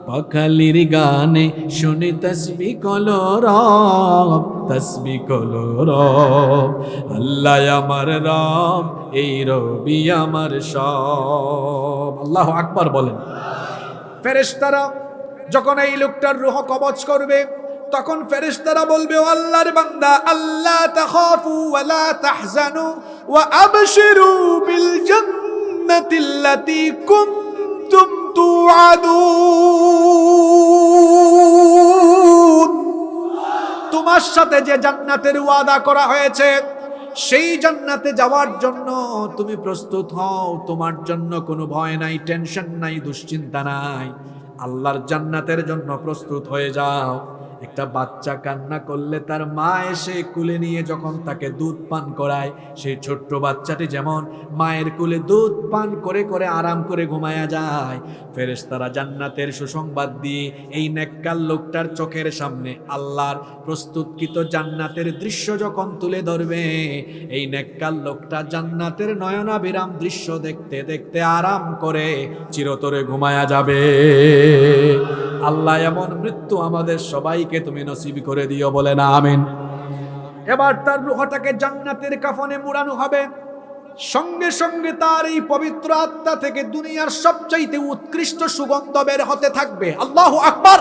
পাখালির গানে শুনি তসবি কলরব, তসবি কলরব। আল্লাহ আমার রব, এই রবি আমার সব। আল্লাহু আকবার বলেন। ফেরেশতারা যখন এই লোকটার রূহ কবজ করবে, তখন ফেরেশতারা বলবে, ও আল্লাহর বান্দা, আল্লাহ তাখাফু ওয়া লা তাহজানু ওয়া আবশিরু বিল জান্নাতিল্লাতী কুনতুম তুআদুন। তোমার সাথে যে জান্নাতের ওয়াদা করা হয়েছে, সেই জান্নাতে যাওয়ার জন্য তুমি প্রস্তুত হও। তোমার জন্য কোনো ভয় নাই, টেনশন নাই, দুশ্চিন্তা নাই। আল্লাহর জান্নাতের জন্য প্রস্তুত হয়ে যাও। একটা বাচ্চা কান্না করলে তার মা এসে কুলে নিয়ে যখন তাকে দুধ পান করায়, সেই ছোট্ট বাচ্চাটি যেমন মায়ের কুলে দুধ পান করে করে আরাম করে ঘুমায়া যায়, ফেরেশতারা জান্নাতের সুসংবাদ দিয়ে এই নেককার লোকটার চোখের সামনে আল্লাহর প্রস্তুতকৃত জান্নাতের দৃশ্য যখন তুলে ধরবে, এই নেককার লোকটা জান্নাতের নয়নাভিরাম দৃশ্য দেখতে দেখতে আরাম করে চিরতরে ঘুমায়া যাবে। আল্লাহ এমন মৃত্যু আমাদের সবাইকে তুমি নসিব করে দিও, বলে না আমিন। এবার তার রূহটাকে জান্নাতের কাফনে মুড়ানো হবে। সঙ্গে সঙ্গে তার এই পবিত্র আত্মা থেকে দুনিয়ার সবচাইতে উৎকৃষ্ট সুগন্ধ বের হতে থাকবে। আল্লাহু আকবার।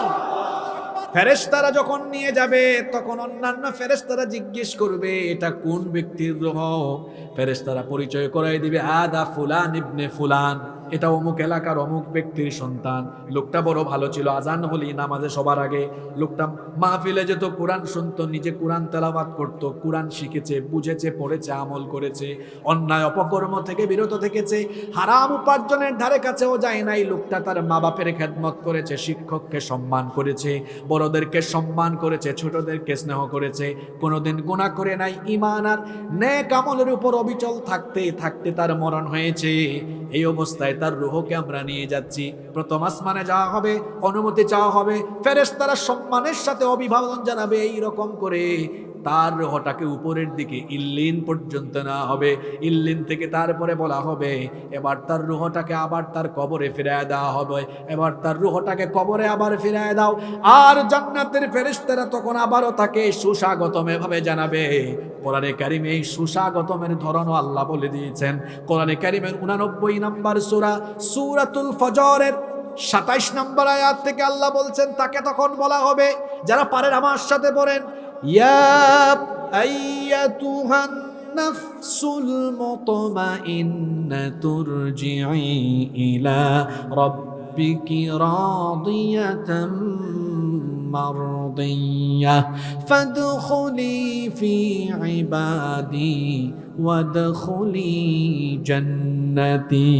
ফেরেশতারা যখন নিয়ে যাবে, তখন অন্যান্য ফেরেশতারা জিজ্ঞেস করবে, এটা কোন ব্যক্তির রূহ? ফেরেশতারা পরিচয় করাই দিবে, আদা ফুলান ইবনে ফুলান, এটা অমুক এলাকার অমুক ব্যক্তির সন্তান। লোকটা বড় ভালো ছিল, আজান হলি নামাজে সবার আগে লোকটা মাহফিলে যেত, কোরআন শুনতো, নিজে কোরআন তেলাওয়াত করত, কোরআন শিখেছে, বুঝেছে, পড়েছে, আমল করেছে, অন্যায় অপকর্ম থেকে বিরত থেকেছে, হারাম উপার্জনের ধারে কাছেও যায় নাই। লোকটা তার মা বাপের খেদমত করেছে, শিক্ষককে সম্মান করেছে, বড়দেরকে সম্মান করেছে, ছোটদেরকে স্নেহ করেছে, কোনোদিন গুনাহ করে নাই। ঈমান আর নেক আমলের উপর অবিচল থাকতে থাকতে তার মরণ হয়েছে। এই অবস্থায় তার রূহকে আমরা নিয়ে যাচ্ছি, প্রথম আসমানে যাওয়া হবে, অনুমতি চাওয়া হবে, ফেরেশতারা সম্মানের সাথে অভিবাদন জানাবে। এই রকম করে তার রূহটাকে উপরের দিকে ইল্লিন পর্যন্ত নেওয়া হবে। ইল্লিন থেকে তারপরে বলা হবে, এবার তার রূহটাকে আবার তার কবরে ফিরায় দেওয়া হবে। এবার তার রূহটাকে কবরে আবার ফিরায় দাও। আর জান্নাতের ফেরেশতারা তখন আবারও তাকে সুস্বাগতম এভাবে জানাবে। কোরআনে কারিমে এই সুস্বাগতমের ধরনও আল্লাহ বলে দিয়েছেন। কোরআনে কারিমের 89 নম্বর সূরা সূরাতুল ফজরের 27 নম্বর আয়াত থেকে আল্লাহ বলছেন, তাকে তখন বলা হবে, যারা পারেন আমার সাথে পড়েন, ইয়া আইয়াতুহান নাফসুল মুতমাইন্নাতু রজিই ইলা রাব্বিকি রাদিয়াতাম মারদিয়াহ ফাদখুলি ফি ইবাদি ওয়াদখুলি জান্নাতি।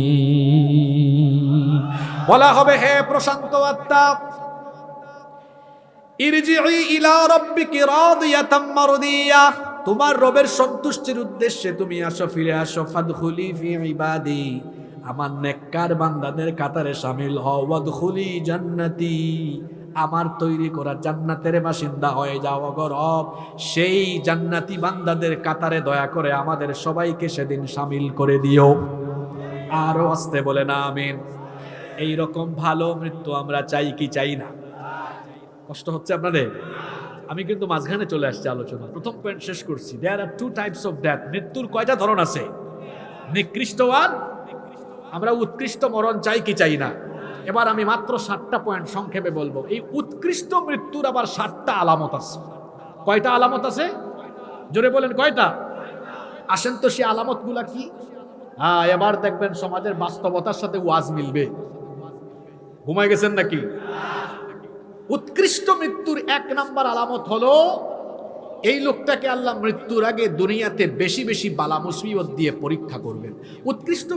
বলা হবে, হে প্রশান্ত আত্মা, ইরজিই ইলা রাব্বিকি রাদিয়াতাম মারদিয়াহ, তোমার রবের সন্তুষ্টির উদ্দেশ্যে তুমি আসো, ফিরে আসো। ফাদখুলি ফি ইবাদি, আমার নেককার বান্দাদের কাতারে শামিল হও। ওয়াদখুলি জান্নাতি, আমার তৈরি করা জান্নাতের বাসিন্দা হয়ে যাও। রব, সেই জান্নাতি বান্দাদের কাতারে দয়া করে আমাদের সবাইকে সেদিন শামিল করে দিও। আরো আসতে বলে না আমিন। এই রকম ভালো মৃত্যু আমরা চাই কি চাই না? কষ্ট হচ্ছে আপনাদের? আমি কিন্তু মাঝখানে চলে আসছি আলোচনা, প্রথম পয়েন্ট শেষ করছি। দেয়ার আর 2 টাইপস অফ ডেথ। মৃত্যুর কয়টা ধরন আছে? নিকৃষ্ট আর আমরা উৎকৃষ্ট মরণ চাই কি চাই না? এবার আমি মাত্র 7টা পয়েন্ট সংক্ষেপে বলবো। এই উৎকৃষ্ট মৃত্যুর আবার 7টা আলামত আছে। কয়টা আলামত আছে? জোরে বলেন, কয়টা? আসেন তো সেই আলামতগুলা কি? এবার দেখবেন সমাজের বাস্তবতার সাথে ওয়াজ মিলবে। ঘুমায় গেছেন নাকি? উৎকৃষ্ট মৃত্যুর 1 নাম্বার আলামত হলো, এই লোকটাকে আল্লাহ মৃত্যুর আগে দুনিয়াতে বেশি বেশি বালা মুসিবত দিয়ে পরীক্ষা করবেন। উৎকৃষ্ট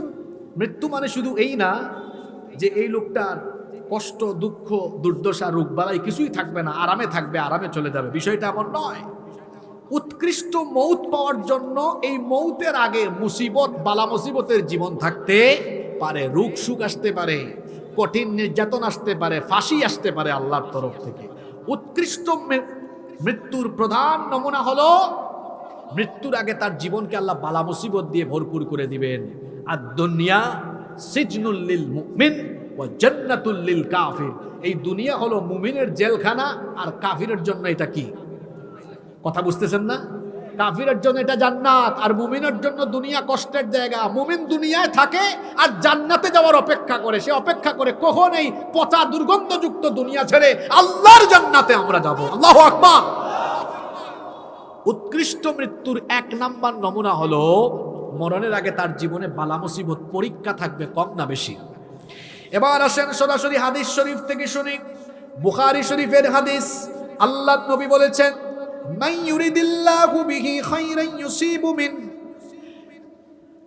মৃত্যু মানে শুধু এই না যে এই লোকটার কষ্ট, দুঃখ, দুর্দশা, রোগ বালাই কিছুই থাকবে না, আরামে থাকবে, আরামে চলে যাবে, বিষয়টা এমন নয়। উৎকৃষ্ট মৌত পাওয়ার জন্য এই মৌতের আগে মুসিবত বালা মুসিবতের জীবন থাকতে পারে, রোগ সুখ আসতে পারে, কঠিন নির্যাতন আসতে পারে, ফাঁসি আসতে পারে আল্লাহর তরফ থেকে। উৎকৃষ্ট মৃত্যুর প্রধান নমুনা হলো মৃত্যুর আগে তার জীবনকে আল্লাহ বালা মুসিবত দিয়ে ভরপুর করে দিবেন। আর দুনিয়া সিজনুল লিল মুমিন ওয়া জান্নাতুল লিল কাফির। এই দুনিয়া হলো মুমিনের জেলখানা, আর কাফিরের জন্য এটা কি? কথা বুঝতেছেন না? কাফিরের জন্য এটা জান্নাত, আর মুমিনের জন্য দুনিয়া কষ্টের জায়গা। মুমিন দুনিয়ায় থাকে আর জান্নাতে যাওয়ার অপেক্ষা করে। সে অপেক্ষা করে কখন এই পচা দুর্গন্ধযুক্ত দুনিয়া ছেড়ে আল্লাহর জান্নাতে আমরা যাব। আল্লাহু আকবার। উৎকৃষ্ট মৃত্যুর এক নাম্বার নমুনা হলো মরণের আগে তার জীবনে বালা মুসিবত পরীক্ষা থাকবে, কম না বেশি। এবার আসেন সরাসরি হাদিস শরীফ থেকে শুনি। বুখারী শরীফের হাদিস, আল্লাহর নবী বলেছেন, মান ইউরিদিল্লাহু বিহি খায়রান ইউসিবু মিন।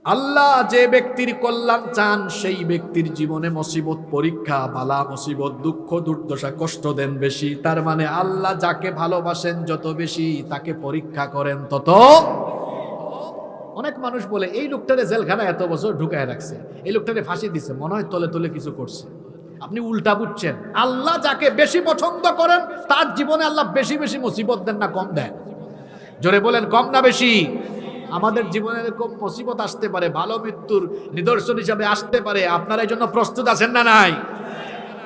আল্লাহ যে ব্যক্তির কল্যাণ চান সেই ব্যক্তির জীবনে মুসিবত, পরীক্ষা, বালা মুসিবত, দুঃখ দুর্দশা, কষ্ট দেন বেশি। তার মানে আল্লাহ যাকে ভালোবাসেন যত বেশি তাকে পরীক্ষা করেন তত। অনেক মানুষ বলে এই লোকটারে জেলখানায় এত বছর ঢুকায় রাখছে, এই লোকটারে ফাঁসি দিছে, মনে হয় তলে তলে কিছু করছে। আপনি উল্টা বুঝছেন। আল্লাহ যাকে বেশি পছন্দ করেন তার জীবনে আল্লাহ বেশি বেশি মুসিবত দেন না কম দেন? জোরে বলেন, কম না বেশি? আমাদের জীবনে এরকম মুসিবত আসতে পারে, ভালো মৃত্যুর নিদর্শন হিসাবে আসতে পারে। আপনারা এই জন্য প্রস্তুত আছেন না নাই?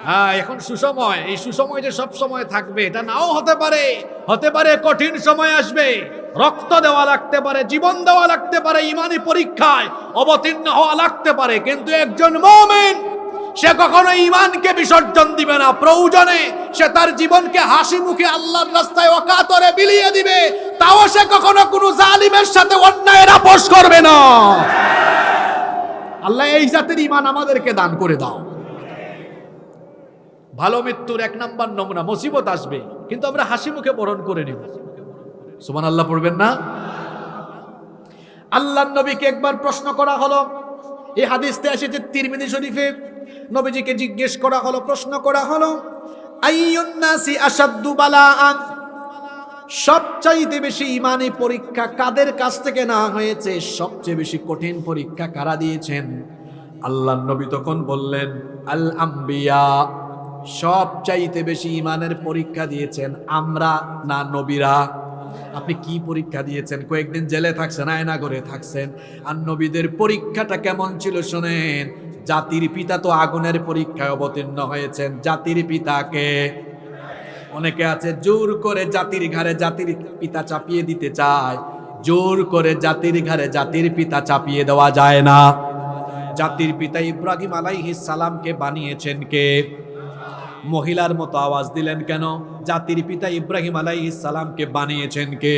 হ্যাঁ, এখন সুসময়। এই সুসময় যে সব সময় থাকবে এটা নাও হতে পারে। হতে পারে কঠিন সময় আসবে, রক্ত দেওয়া লাগতে পারে, জীবন দেওয়া লাগতে পারে, ইমানি পরীক্ষায় অবতীর্ণ হওয়া লাগতে পারে। কিন্তু একজন মুমিন সে কখনো ঈমানকে বিসর্জন দিবে না। প্রয়োজনে সে তার জীবনকে হাসি মুখে আল্লাহর রাস্তায় অকাতরে বিলিয়ে দিবে, তাও সে কখনো কোনো জালিমের সাথে অন্যায়ের আপোষ করবে না। আল্লাহ এই জাতের ঈমান আমাদেরকে দান করে দাও। ভালো মৃত্যুর এক নাম্বার নমুনা, মুসিবত আসবে কিন্তু আমরা হাসি মুখে বরণ করে নিব। সুবহানাল্লাহ পড়বেন না? আল্লাহর নবীকে একবার প্রশ্ন করা হলো, এই হাদিসতে এসেছে তিরমিজি শরীফে। নবীজিকে জিজ্ঞেস করা হলো, প্রশ্ন করা হলো, আইয়ুন নাসি আশাদ্দু বালাআন, সবচাইতে বেশি ইমানি পরীক্ষা কাদের কাছ থেকে না হয়েছে? সবচেয়ে বেশি কঠিন পরীক্ষা কারা দিয়েছেন? আল্লাহর নবী তখন বললেন, আল আম্বিয়া, সবচাইতে বেশি ইমানের পরীক্ষা দিয়েছেন আমরা না নবীরা? আপনি কি পরীক্ষা দিয়েছেন? কয়েকদিন জেলে থাকছেন, আয়না করে থাকছেন। আর নবীদের পরীক্ষাটা কেমন ছিল শোনেন। জাতির পিতা তো আগুনের পরীক্ষায় অবতীর্ণ হয়েছেন। জাতির পিতাকে অনেকে আছে জোর করে জাতির ঘাড়ে জাতির পিতা চাপিয়ে দিতে চায়। জোর করে জাতির ঘাড়ে জাতির পিতা চাপিয়ে দেওয়া যায় না। জাতির পিতা ইব্রাহিম আলাইহিস সালামকে বানিয়েছেন কে? মহিলার মতো আওয়াজ দিলেন কেন? জাতির পিতা ইব্রাহিম আলাইহিস সালামকে বানিয়েছেন কে?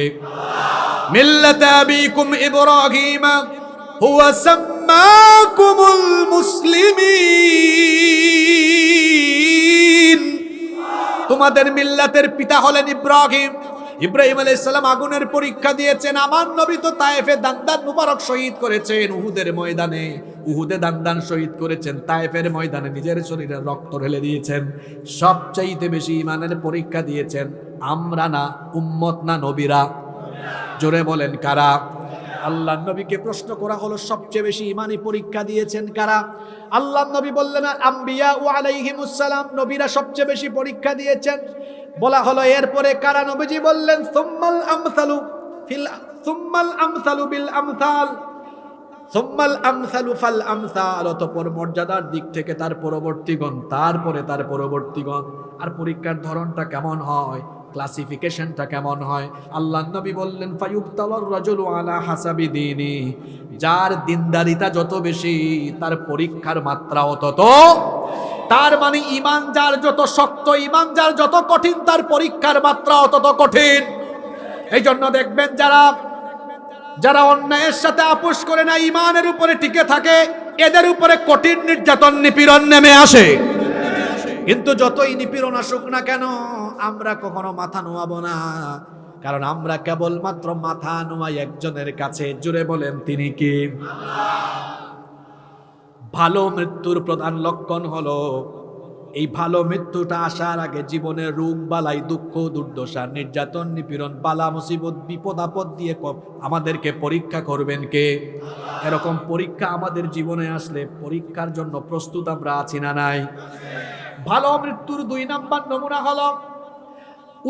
মিল্লাত আবিকুম ইব্রাহিম হুয়া সাম্মাকুমুল মুসলিমিন। তোমাদের মিল্লাতের পিতা হলেন ইব্রাহিম। ইব্রাহিম আলাইহিস সালাম আগুনের পরীক্ষা দিয়েছেন। আমার নবী তো তায়েফে দান্দান মুবারক শহীদ করেছেন, উহুদের ময়দানে। উহুদে দান্দান শহীদ করেছেন, তায়েফের ময়দানে নিজের শরীরের রক্ত ঢেলে দিয়েছেন। সবচাইতে বেশি ইমানের পরীক্ষা দিয়েছেন আমরা না উম্মত না নবীরা? জোরে বলেন কারা? আল্লাহর নবীকে প্রশ্ন করা হলো, সবচেয়ে বেশি ইমানি পরীক্ষা দিয়েছেন কারা? আল্লাহর নবী বললেন, আম্বিয়া ওয়া আলাইহিমুস সালাম, নবীরা সবচেয়ে বেশি পরীক্ষা দিয়েছেন। বলা হলো এরপরে কারা? নবীজি বললেন, সুম্মাল আমসালু বিল আমসাল, সুম্মাল আমসালু ফাল আমসাল। অতঃপর মর্যাদার দিক থেকে তার পরবর্তীগণ, তারপরে তার পরবর্তীগণ। আর পরীক্ষার ধরনটা কেমন হয়, ক্লাসিফিকেশনটা কেমন হয়? আল্লাহর নবী বললেন, ফায়ুবতালার রাজুলু আলা হাসাবি দীনি, যার দিনদারিতা যত বেশি তার পরীক্ষার মাত্রাও তত। তার মানে ঈমান যার যত শক্ত, ঈমান যার যত কঠিন, তার পরীক্ষার মাত্রাও তত কঠিন। এই জন্য দেখবেন যারা অন্যায়ের সাথে আপোষ করে না, ঈমানের উপরে টিকে থাকে, এদের উপরে কঠিন নির্যাতন নিপীড়ন নেমে আসে। কিন্তু যতই নিপীড়ন আসুক না কেন, আমরা কখনো মাথা নোয়াবো না, কারণ আমরা কেবলমাত্র মাথা নোয়াই একজনের কাছে। জুড়ে বলেন তিনি কি? ভালো মৃত্যুর প্রধান লক্ষণ হলো এই ভালো মৃত্যুটা আসার আগে জীবনের রোগ বালাই দুঃখ দুর্দশা নির্যাতন নিপীড়ন বালা মুসিবত বিপদ আপদ দিয়ে আমাদেরকে পরীক্ষা করবেন কে? এরকম পরীক্ষা আমাদের জীবনে আসলে পরীক্ষার জন্য প্রস্তুত আমরা আছি না নাই? ভালো মৃত্যুর 2 নাম্বার নমুনা হলো,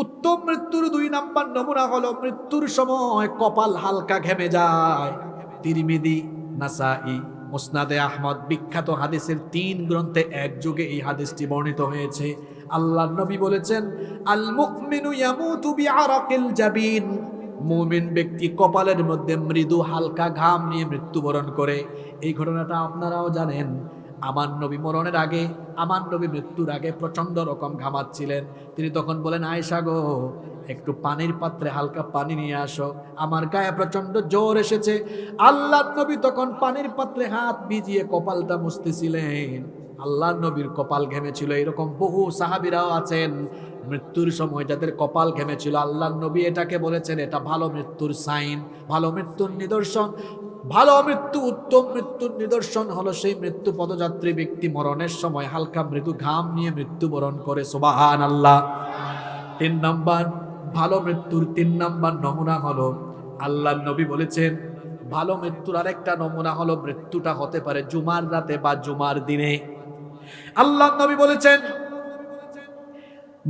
উত্তম মৃত্যুর 2 নাম্বার নমুনা হলো মৃত্যুর সময় কপাল হালকা ঘেমে যায়। তিরমিজি, নাসাই, মুসনাদে আহমদ বিখ্যাত হাদিসের 3 গ্রন্থে একযোগে এই হাদিসটি বর্ণিত হয়েছে। আল্লাহর নবী বলেছেন, আল মুমিনু ইয়ামুতু বিআরাকিল জাবিন, মুমিন ব্যক্তি কপালের মধ্যে মৃদু হালকা ঘাম নিয়ে মৃত্যুবরণ করে। এই ঘটনাটা আপনারাও জানেন। আমার নবী মরণের আগে, আমার নবী মৃত্যুর আগে প্রচন্ড রকম ঘামাচ্ছিলেন। তিনি তখন বলেন, আয়েশা গো, একটু পানির পাত্রে হালকা পানি নিয়ে আসো, আমার গায়ে প্রচন্ড জ্বর এসেছে। আল্লাহর নবী তখন পানির পাত্রে হাত ভিজিয়ে কপালটা মুছতেছিলেন। আল্লাহর নবীর কপাল ঘেমেছিল। এরকম বহু সাহাবীরাও আছেন মৃত্যুর সময় যাদের কপাল ঘেমেছিল। আল্লাহর নবী এটাকে বলেছেন এটা ভালো মৃত্যুর সাইন, ভালো মৃত্যুর নিদর্শন। ভালো মৃত্যু, উত্তম মৃত্যুর নিদর্শন হলো সেই মৃত্যু পদযাত্রী ব্যক্তি মরণের সময় হালকা মৃদু ঘাম নিয়ে মৃত্যুবরণ করে। সুবহানাল্লাহ। 3 নাম্বার ভালো মৃত্যুর 3 নাম্বার নমুনা হলো, আল্লাহর নবী বলেছেন ভালো মৃত্যুর আরেকটা নমুনা হলো মৃত্যুটা হতে পারে জুমার রাতে বা জুমার দিনে। আল্লাহর নবী বলেছেন,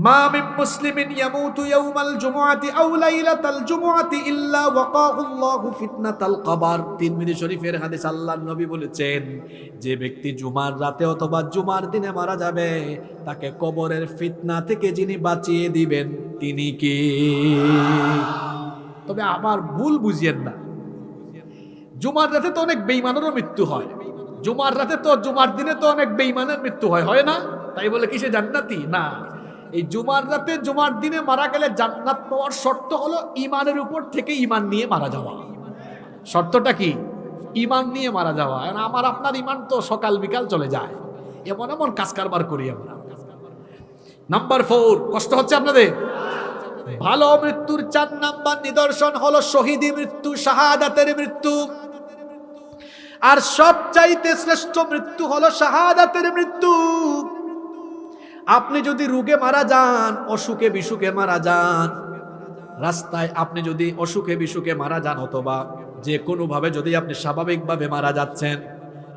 মা মিন মুসলিমিন ইয়ামুতু ইয়াওমাল জুমআতি আও লাইলাতাল জুমআতি ইল্লা ওয়াকাহুল্লাহু ফিতনাতাল কবর। তিরমিজি শরীফের হাদিস। আল্লাহর নবী বলেছেন, যে ব্যক্তি জুমার রাতে অথবা জুমার দিনে মারা যাবে তাকে কবরের ফিতনা থেকে যিনি বাঁচিয়ে দিবেন তিনি কে? তবে আবার ভুল বুঝিয়েন না, জুমার রাতে তো অনেক বেঈমানেরও মৃত্যু হয়। জুমার রাতে তো, জুমার দিনে তো অনেক বেঈমানের মৃত্যু হয়, হয় না? তাই বলে কি সে জান্নাতি? না। এই জুমার রাতে জুমার দিনে মারা গেলে জান্নাত পাওয়ার শর্ত হলো ঈমানের উপর থেকে ঈমান নিয়ে মারা যাওয়া। শর্তটা কি? ঈমান নিয়ে মারা যাওয়া। আমার আপনার ঈমান তো সকাল বিকাল চলে যায়, এমন এমন কাজ কারবার করি আমরা। নাম্বার 4, কষ্ট হচ্ছে আপনাদের? ভালো মৃত্যুর 4 নাম্বার নিদর্শন হলো শহীদি মৃত্যু, শাহাদাতের মৃত্যু। আর সবচাইতে শ্রেষ্ঠ মৃত্যু হলো শাহাদাতের মৃত্যু। আপনি যদি রোগে মারা যান, অসুখে বিসুখে মারা যান, রাস্তায় আপনি যদি অসুখে বিসুখে মারা যান, অথবা যে কোনোভাবে যদি আপনি স্বাভাবিকভাবে মারা যাচ্ছেন,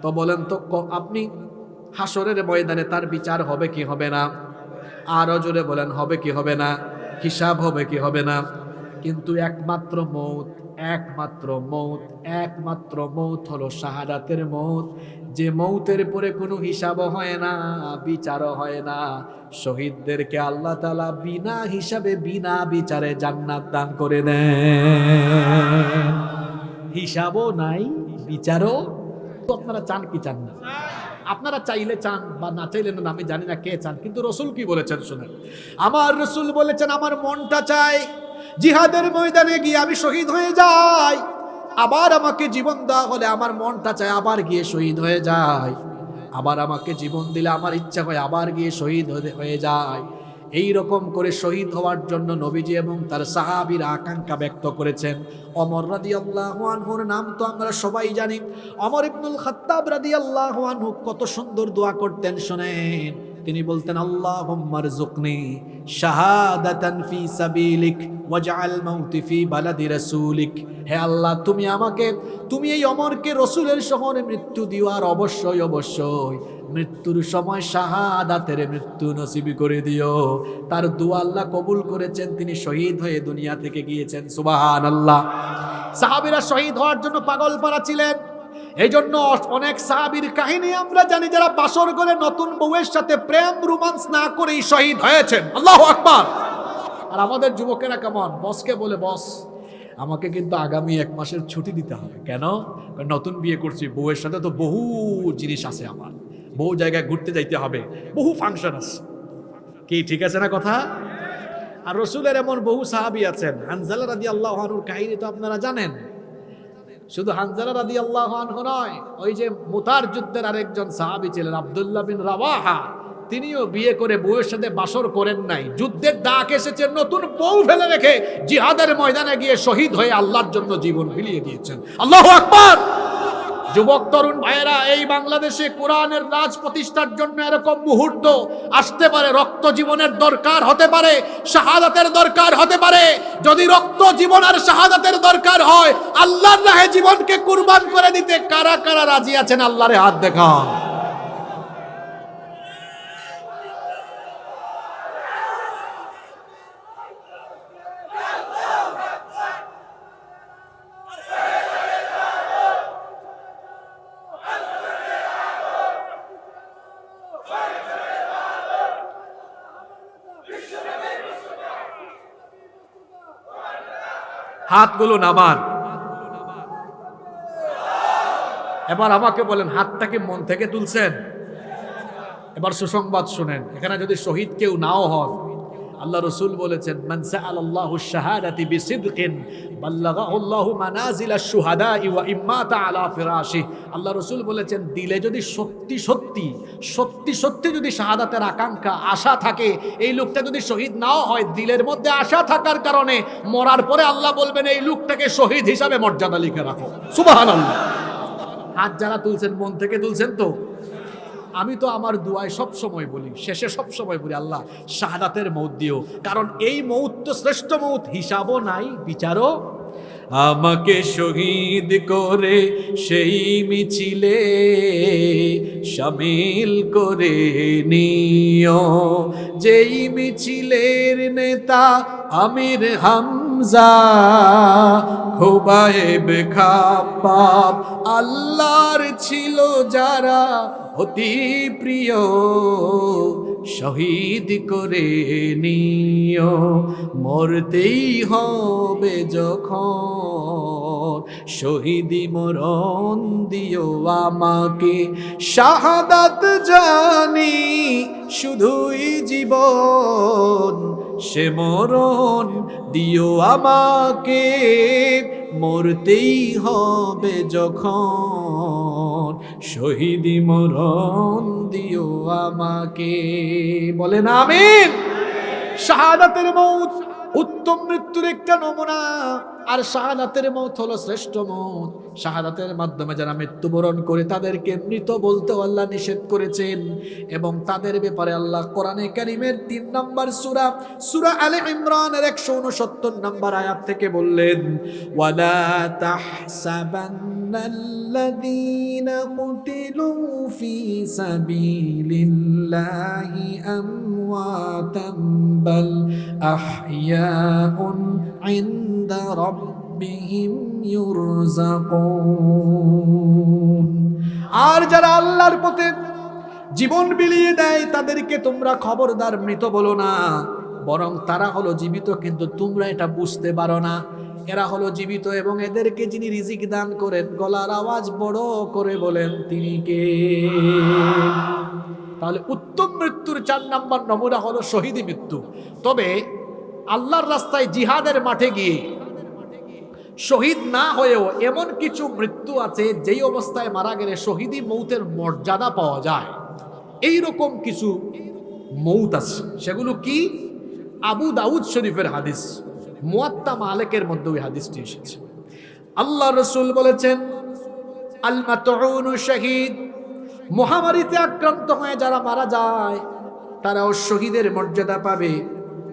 তো বলেন তো আপনি হাসরের ময়দানে তার বিচার হবে কি হবে না? আরো জোরে বলেন, হবে কি হবে না? হিসাব হবে কি হবে না? কিন্তু একমাত্র মৌত, একমাত্র মৌত, একমাত্র মৌত হলো শাহাদাতের মৌত, যে মৌতের পরে কোনো হিসাবও হয় না, বিচারও হয় না। শহীদদেরকে আল্লাহ তাআলা বিনা হিসাবে বিনা বিচারে জান্নাত দান করে দেন। হিসাবও নাই, বিচারও। তো আপনারা চান কি চান না? আপনারা চাইলে চান বা না চাইলে না, আমি জানি না কে চান, কিন্তু রাসূল কি বলেছেন শুনেন। আমার রাসূল বলেছেন, আমার মনটা চায় জিহাদের ময়দানে গিয়ে আমি শহীদ হয়ে যাই, আবার আমাকে জীবন দেওয়া হলে আমার মনটা চায় আবার গিয়ে শহীদ হয়ে যায়, আবার আমাকে জীবন দিলে আমার ইচ্ছা হয় আবার গিয়ে শহীদ হয়ে যায়। এই রকম করে শহীদ হওয়ার জন্য নবীজি এবং তার সাহাবীরা আকাঙ্ক্ষা ব্যক্ত করেছেন। ওমর রাদিয়াল্লাহু আনহুর নাম তো আমরা সবাই জানি। ওমর ইবনুল খাত্তাব রাদিয়াল্লাহু আনহু কত সুন্দর দোয়া করতেন শুনেন। তিনি বলতেন, আল্লাহুম্মা রযুকনি শাহাদাতান ফি সাবিলিক ওয়াজআল মাউতি ফি বালাদি রাসূলিক। হে আল্লাহ, তুমি এই ওমরকে রাসূলের শহরে মৃত্যু দিও, আর অবশ্যই অবশ্যই মৃত্যুর সময় শাহাদাতের মৃত্যু নসিব করে দিও। তার দোয়া আল্লাহ কবুল করেছেন, তিনি শহীদ হয়ে দুনিয়া থেকে গিয়েছেন। সুবহানাল্লাহ। সাহাবীরা শহীদ হওয়ার জন্য পাগল পারা ছিলেন। এই জন্য অনেক সাহাবীর কাহিনী আমরা জানি, যারা বাসর করে নতুন বউয়ের সাথে প্রেম রোমান্স না করেই শহীদ হয়েছেন। আল্লাহু আকবার। আর আমাদের যুবকেরা কেমন? বসকে বলে, বস আমাকে কিন্তু আগামী 1 মাসের ছুটি দিতে হবে। কেন? নতুন বিয়ে করছি, বউয়ের সাথে তো বহু জিনিস আছে, আমার বহু জায়গায় ঘুরতে যাইতে হবে, বহু ফাংশন আছে। কি ঠিক আছে না কথা? আর রাসূলের এমন বহু সাহাবী আছেন। হানজালা রাদিয়াল্লাহু আনহুর কাহিনী তো আপনারা জানেন। শুধু হানজালা রাদিয়াল্লাহু আনহু নয়, ওই যে মুতার যুদ্ধের আরেকজন সাহাবী ছিলেন আব্দুল্লাহ বিন রাওয়াহা, তিনিও বিয়ে করে বউয়ের সাথে বাসর করেন নাই। যুদ্ধের ডাক এসেছে, নতুন বউ ফেলে রেখে জিহাদের ময়দানে গিয়ে শহীদ হয়ে আল্লাহর জন্য জীবন বিলিয়ে দিয়েছেন। আল্লাহু আকবার। যুবক তরুণ ভাইয়েরা, এই বাংলাদেশে কোরআনের রাজ প্রতিষ্ঠার জন্য এরকম মুহূর্ত আসতে পারে, রক্ত জীবনের দরকার হতে পারে, শাহাদাতের দরকার হতে পারে। যদি রক্ত জীবন আর শাহাদাতের দরকার হয়, আল্লাহর রাহে জীবনকে কুরবান করে দিতে কারা কারা রাজি আছেন? আল্লাহরে হাত দেখান। হাতগুলো নামান। এবার আমাকে বলেন, হাতটা কি মন থেকে তুলছেন? এবার সুসংবাদ শুনেন, এখানে যদি শহীদ কেউ নাও হন, আল্লাহ রাসূল বলেছেন, মান সাআলাল্লাহু শাহাদাতি বিসিদকিন বাল্লাগাহুল্লাহু মানাজিলাশ শুহাদাই ওয়া ইম্মাতা আলা ফিরাশিহি। আল্লাহ রাসূল বলেছেন, দিলে যদি সত্যি সত্যি যদি শাহাদাতের আকাঙ্ক্ষা, আশা থাকে, এই লোকটা যদি শহীদ নাও হয়, দিলের মধ্যে আশা থাকার কারণে মরার পরে আল্লাহ বলবেন, এই লোকটাকে শহীদ হিসাবে মর্যাদা লিখে রাখো। সুবহানাল্লাহ। হাত যারা তুলছেন, মন থেকে তুলছেন তো? আমি তো আমার দুয়ায় সব সময় বলি, শেষে সব সময় বলি, আল্লাহ শাহাদাতের মউত দিও, কারণ এই মউত তো শ্রেষ্ঠ মউত, হিসাবও নাই, বিচারও। আমাকে শহীদ করে সেই মিছিলে শামিল করে নিও, যেই মিছিলের নেতা আমির হামজা, খোবায়েব খাপ্পাব আল্লাহর ছিল যারা অতি প্রিয়, শহীদ করে নিও, মরতেই হবে যখন, শহীদি মরণ দিও আমাকে, শাহাদাত জানি শুধুই জীবন, সে মরণ দিও আমাকে, মরতেই হবে যখন, শহীদি মরণ দিও আমাকে। বলেন আমিন। শাহাদাতের মউত উত্তম মৃত্যুর একটা নমুনা, আর শাহাদাতের মউত হলো শ্রেষ্ঠ মউত। শাহাদাতের মাধ্যমে যারা মৃত্যুবরণ করে তাদেরকে মৃত বলতে আল্লাহ নিষেধ করেছেন, এবং তাদের ব্যাপারে আল্লাহ কোরআনে কারীমের 3 নম্বর সূরা আলে ইমরানের 169 নম্বর আয়াত থেকে বললেন, ওয়ালা তাহসাবান্নাল্লাযীনা কুতিলু ফী সাবিলিল্লাহি আমওয়াতাম বাল আহইয়াউন ইনদা রাব্বিহিম ইউরযাকুন। আর যারা আল্লাহর পথে জীবন বিলিয়ে দেয়, তাদেরকে তোমরা খবরদার মৃত বলো না, বরং তারা হলো জীবিত, কিন্তু তোমরা এটা বুঝতে পারো না। এরা হলো জীবিত, এবং এদেরকে যিনি রিজিক দান করেন, গলার আওয়াজ বড় করে বলেন, তিনি কে? তাহলে উত্তম মৃত্যুর 4 নম্বর নমুনা হলো শহীদি মৃত্যু। তবে আল্লাহর রাস্তায় জিহাদের মাঠে গিয়ে শহীদ না হয়েও এমন কিছু মৃত্যু আছে, যেই অবস্থায় মারা গেলে শহীদি মৌতের মর্যাদা পাওয়া যায়। এই রকম কিছু মৌত আছে, সেগুলো কি? আবু দাউদ শরীফের হাদিস, মুয়াত্তা মালিকের মধ্যে ওই হাদিসটি এসেছে। আল্লাহ রাসূল বলেছেন, আল মাতউনু শাহীদ, মহামারীতে আক্রান্ত হয়ে যারা মারা যায় তারাও শহীদের মর্যাদা পাবে।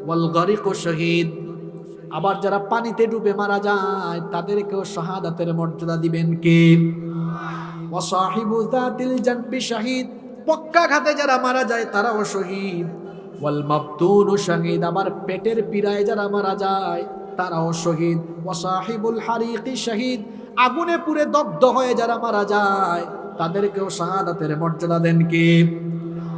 ওয়াল গারিকু শাহীদ, আবার যারা পানিতে ডুবে মারা যায় তাদেরকেও শাহাদাতের মর্যাদা দিবেন কে? ওয়া সাহিবু যাতিল জানবি শাহীদ, পক্ষাঘাতে যারা মারা যায় তারাও শহীদ। ওয়াল মাবতুনু শাহীদ, আবার পেটের পীড়ায় যারা মারা যায় তারাও শহীদ। ওয়া সাহিবুল হারিকি শাহীদ, আগুনে পুড়ে দগ্ধ হয়ে যারা মারা যায় তাদেরকেও শাহাদাতের মর্যাদা দেন কে?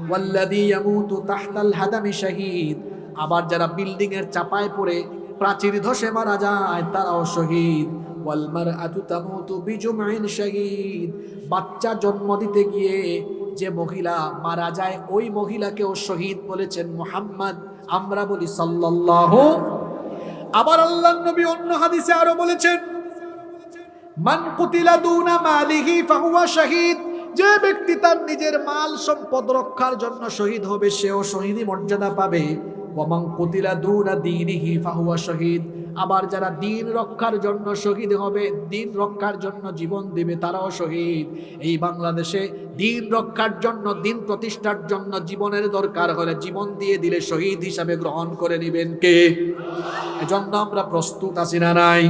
ওয়াল্লাযী ইয়ামুতু তাহতাল হাদামি শাহীদ, আবার যারা বিল্ডিং এর চাপায় পড়ে প্রাচীর ধসে মারা যায় তারাও শহীদ। ওয়াল মারআতু তামুতু বিজুমইন শাহীদ, বাচ্চা জন্ম দিতে গিয়ে যে মহিলা মারা যায় ওই মহিলাকেও শহীদ বলেছেন মুহাম্মদ, আমরা বলি সাল্লাল্লাহু। আবার আল্লাহর নবী অন্য হাদিসে আরো বলেছেন, মান কুতিলা দুনা মালিহি ফাহুয়া শাহীদ, যে ব্যক্তি তার নিজের মাল সম্পদ রক্ষার জন্য শহীদ হবে সেও শহীদি মর্যাদা পাবে। ওয়ামান কুতিলা দুনা দীনিহি ফাহুয়া শহীদ। আবার যারা দিন রক্ষার জন্য শহীদ হবে, দিন রক্ষার জন্য জীবন দিবে, তারাও শহীদ। এই বাংলাদেশে দিন রক্ষার জন্য, দিন প্রতিষ্ঠার জন্য জীবনের দরকার হলে জীবন দিয়ে দিলে শহীদ হিসাবে গ্রহণ করে নেবেন কে? এজন্য আমরা প্রস্তুত আছি না নাই?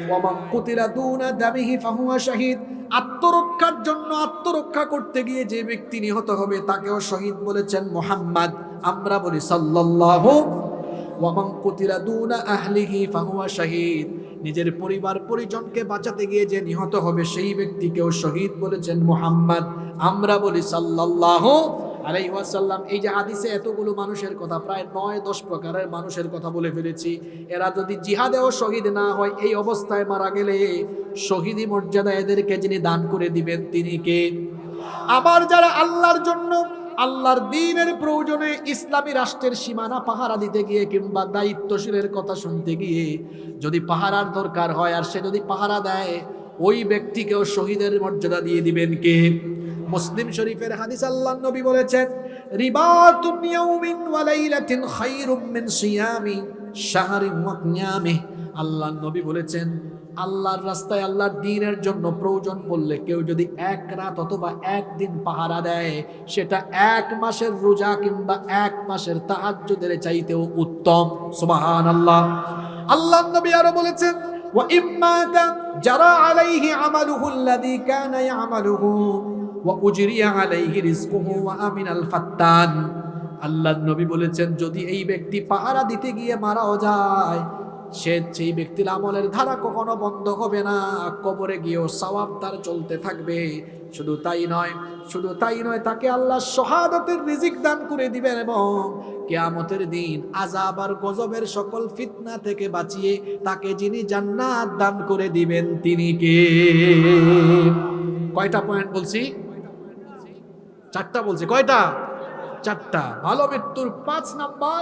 ওয়ামান কুতিলা দুনা দামিহি ফাহুয়া শহীদ। আত্মরক্ষার জন্য, আত্মরক্ষা করতে গিয়ে যে ব্যক্তি নিহত হবে তাকেও শহীদ বলেছেন মুহাম্মদ। আমরা বলি সাল্লাল্লাহু। ওয়ামান কুতিলা দুনা আহলিহি ফাহুয়া শহীদ। নিজের পরিবার পরিজনকে বাঁচাতে গিয়ে যে নিহত হবে সেই ব্যক্তিকেও শহীদ বলেছেন মুহাম্মদ। আমরা বলি সাল্লাল্লাহু আলাইহি ওয়াসাল্লাম। এই যে হাদিসে এতগুলো মানুষের কথা, প্রায় 9-10 প্রকারের মানুষের কথা বলে ফেলেছি। এরা যদি জিহাদেও শহীদ না হয়, এই অবস্থায় মারা গেলে শহীদি মর্যাদা এদেরকে যিনি দান করে দিবেন তিনি কে? আবার যারা আল্লাহর জন্য, আল্লাহর দ্বীনের প্রয়োজনে ইসলামী রাষ্ট্রের সীমানা পাহারা দিতে গিয়ে কিংবা দায়িত্বশীলের কথা শুনতে গিয়ে যদি পাহারার দরকার হয় আর সে যদি পাহারা দেয়, ওই ব্যক্তিকেও শহীদের মর্যাদা দিয়ে দিবেন কে? মুসলিম শরীফের হাদিস, আল্লাহর নবী বলেছেন রিবাতুন ইয়াউমিন ওয়া লাইলাতিন খায়রুম মিন সিয়ামি শাহরিন ওয়া কিয়ামিহি। আল্লাহর নবী বলেছেন আল্লাহর রাস্তায়, আল্লাহর দ্বীনের জন্য প্রয়োজন পড়লে কেউ যদি এক রাত অথবা একদিন পাহারা দেয়, সেটা 1 মাসের রোজা কিংবা 1 মাসের তাহাজ্জুদের চাইতেও উত্তম। সুবহানাল্লাহ। আল্লাহর নবী আরো বলেছেন ওয়া ইম্মাতা জারা আলাইহি আমালুহু আল্লাযী কানা ইয়ামালুহু ওয়া উজরিয়া আলাইহি রিজকুহু ওয়া আমিনাল ফাত্তান। আল্লাহর নবী বলেছেন যদি এই ব্যক্তি পাহারা দিতে গিয়ে মারাও যায়, সেই ব্যক্তির আমলের ধারা কখনো বন্ধ হবে না, কবরে গিয়েও সওয়াব তার চলতে থাকবে। শুধু তাই নয়, তাকে আল্লাহ শাহাদাতের রিজিক দান করে দিবেন এবং কিয়ামতের দিন আযাব আর গজবের সকল ফিতনা থেকে বাঁচিয়ে তাকে যিনি জান্নাত দান করে দিবেন তিনি কে? কয়টা পয়েন্ট বলছি? 4টা বলছি। কয়টা? 4টা। ভালো মৃত্যুর 5 নাম্বার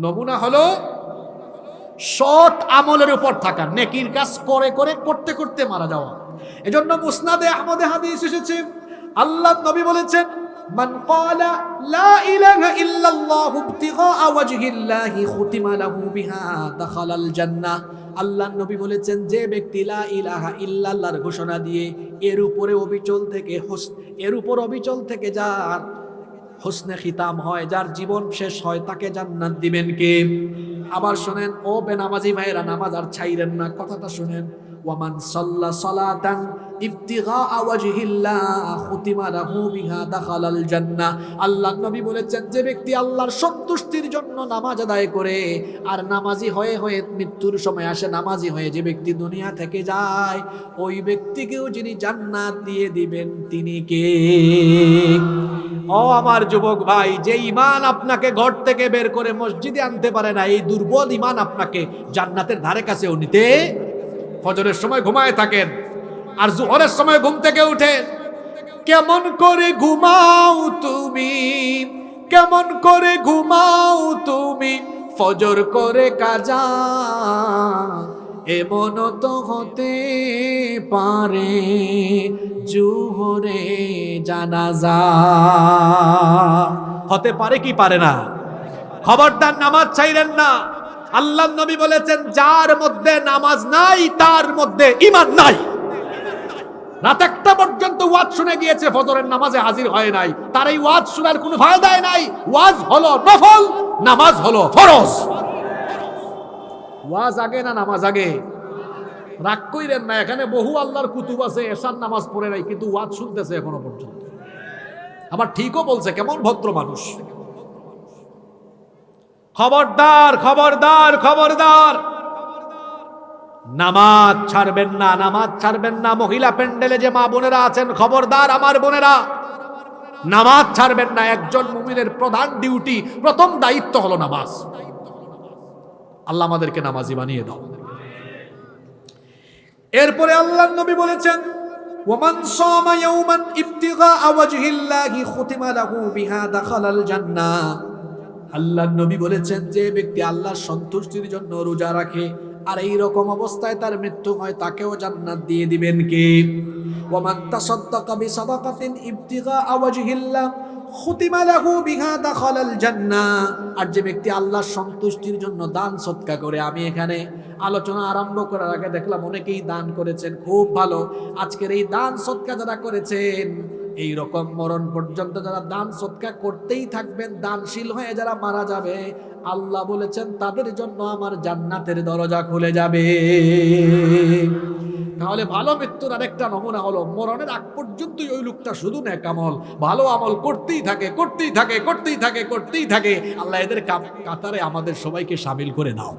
নমুনা হলো সৎ আমলের উপর থাকা, নেকির কাজ করতে করতে মারা যাওয়া। এজন্য মুসনাদে আহমদে হাদিস এসেছে, আল্লাহর নবী বলেছেন মান ক্বালা লা ইলাহা ইল্লাল্লাহু ইবতিগা ওয়াজহিল্লাহি খুতিমা লাহু বিহা দাখালাল জান্নাহ। আল্লাহর নবী বলেছেন যে ব্যক্তি লা ইলাহা ইল্লাল্লাহর ঘোষণা দিয়ে এর উপর অবিচল থেকে যার হুসনে খিতাম হয়, যার জীবন শেষ হয়, তাকে জান্নাত দিবেন কে? আবার শুনেন ও বেনামাজি ভাইরা, নামাজ আর ছাইরেন না, কথাটা শুনেন। ওয়ামান সাল্লা সালাতান ইবতিগা ওয়াজহিল্লাহ খুতিমা লাহু বিহা দাখালাল জান্নাহ। আল্লাহর নবী বলেছেন যে ব্যক্তি আল্লাহর সন্তুষ্টির জন্য নামাজ আদায় করে আর নামাজি হয়ে মৃত্যুর সময় আসে নামাজি হয়ে যে ব্যক্তি দুনিয়া থেকে যায়, ওই ব্যক্তিকেও যিনি জান্নাত দিয়ে দিবেন তিনি কে? ও আমার যুবক ভাই, যে ঈমান আপনাকে ঘর থেকে বের করে মসজিদে আনতে পারে না, এই দুর্বল ঈমান আপনাকে জান্নাতের ধারে কাছেও নিতে। ফজরের সময় ঘুমায় থাকেন আর জোহরের সময় ঘুম থেকে উঠেন, কেমন করে ঘুমাও তুমি, কেমন করে ঘুমাও তুমি ফজর করে কাজা, এমন তো হতে পারে জোহরে জানাজা। হতে পারে কি পারে না? খবরদার নামাজ ছাইরেন না। আল্লাহর নবী বলেছেন যার মধ্যে নামাজ নাই তার মধ্যে ঈমান নাই। রাত 1টা পর্যন্ত ওয়াজ শুনে গিয়েছে, ফজরের নামাজে হাজির হয় নাই, তার এই ওয়াজ শোনার কোনো ফায়দাই নাই। ওয়াজ হলো নফল, নামাজ হলো ফরজ। ওয়াজ আগে না নামাজ আগে? রাগ কইরেন না, এখানে বহু আল্লাহর কুতুব আছে এশার নামাজ পড়ে নাই কিন্তু ওয়াজ শুনতেছে এখনো পর্যন্ত। আবার ঠিকও বলছে, কেমন ভদ্র মানুষ। খবরদার খবরদার খবরদার, নামাজ ছাড়বেন না, নামাজ ছাড়বেন না। মহিলা প্যান্ডেলে যে মা বোনেরা আছেন, খবরদার আমার বোনেরা, নামাজ ছাড়বেন না। একজন মুমিনের প্রধান ডিউটি, প্রথম দায়িত্ব হলো নামাজ। আল্লাহ আমাদেরকে নামাজি বানিয়ে দাও। এরপরে আল্লাহর নবী বলেছেন ওয়ামান সামা ইয়াওমান ইবতিগা ওয়াজহিল্লাহি খুতিমা লাহু বিহা দাখালাল জান্নাহ। আল্লাহর নবী বলেছেন যে ব্যক্তি আল্লাহর সন্তুষ্টির জন্য রোজা রাখে আর এই রকম অবস্থায় তার মৃত্যু হয়, তাকেও জান্নাত দিয়ে দিবেন কে? ওয়ামান তাসাদ্দাকা বিসাদাকাতিন ইবতিগাআ ওয়াজহিল্লাহ খুতিমা লাহু বিহা দাখালাল জান্নাহ। আর যে ব্যক্তি আল্লাহর সন্তুষ্টির জন্য দান সদকা করে, আমি এখানে আলোচনা আরম্ভ করার আগে দেখলাম অনেকেই দান করেছেন, খুব ভালো। আজকের এই দান সদকা যারা করেছেন, এই রকম মরণ পর্যন্ত যারা দান সদকা করতেই থাকবেন, দানশীল হয়ে যারা মারা যাবে, আল্লাহ বলেছেন তাদের জন্য আমার জান্নাতের দরজা খুলে যাবে। তাহলে ভালো মৃত্যুর আরেকটা নমুনা হলো, মরণের আগ পর্যন্তই ওই লোকটা শুধু নেক আমল, ভালো আমল করতেই থাকে, করতেই থাকে, করতেই থাকে, করতেই থাকে। আল্লাহ এদের কাতারে আমাদের সবাইকে শামিল করে নাও।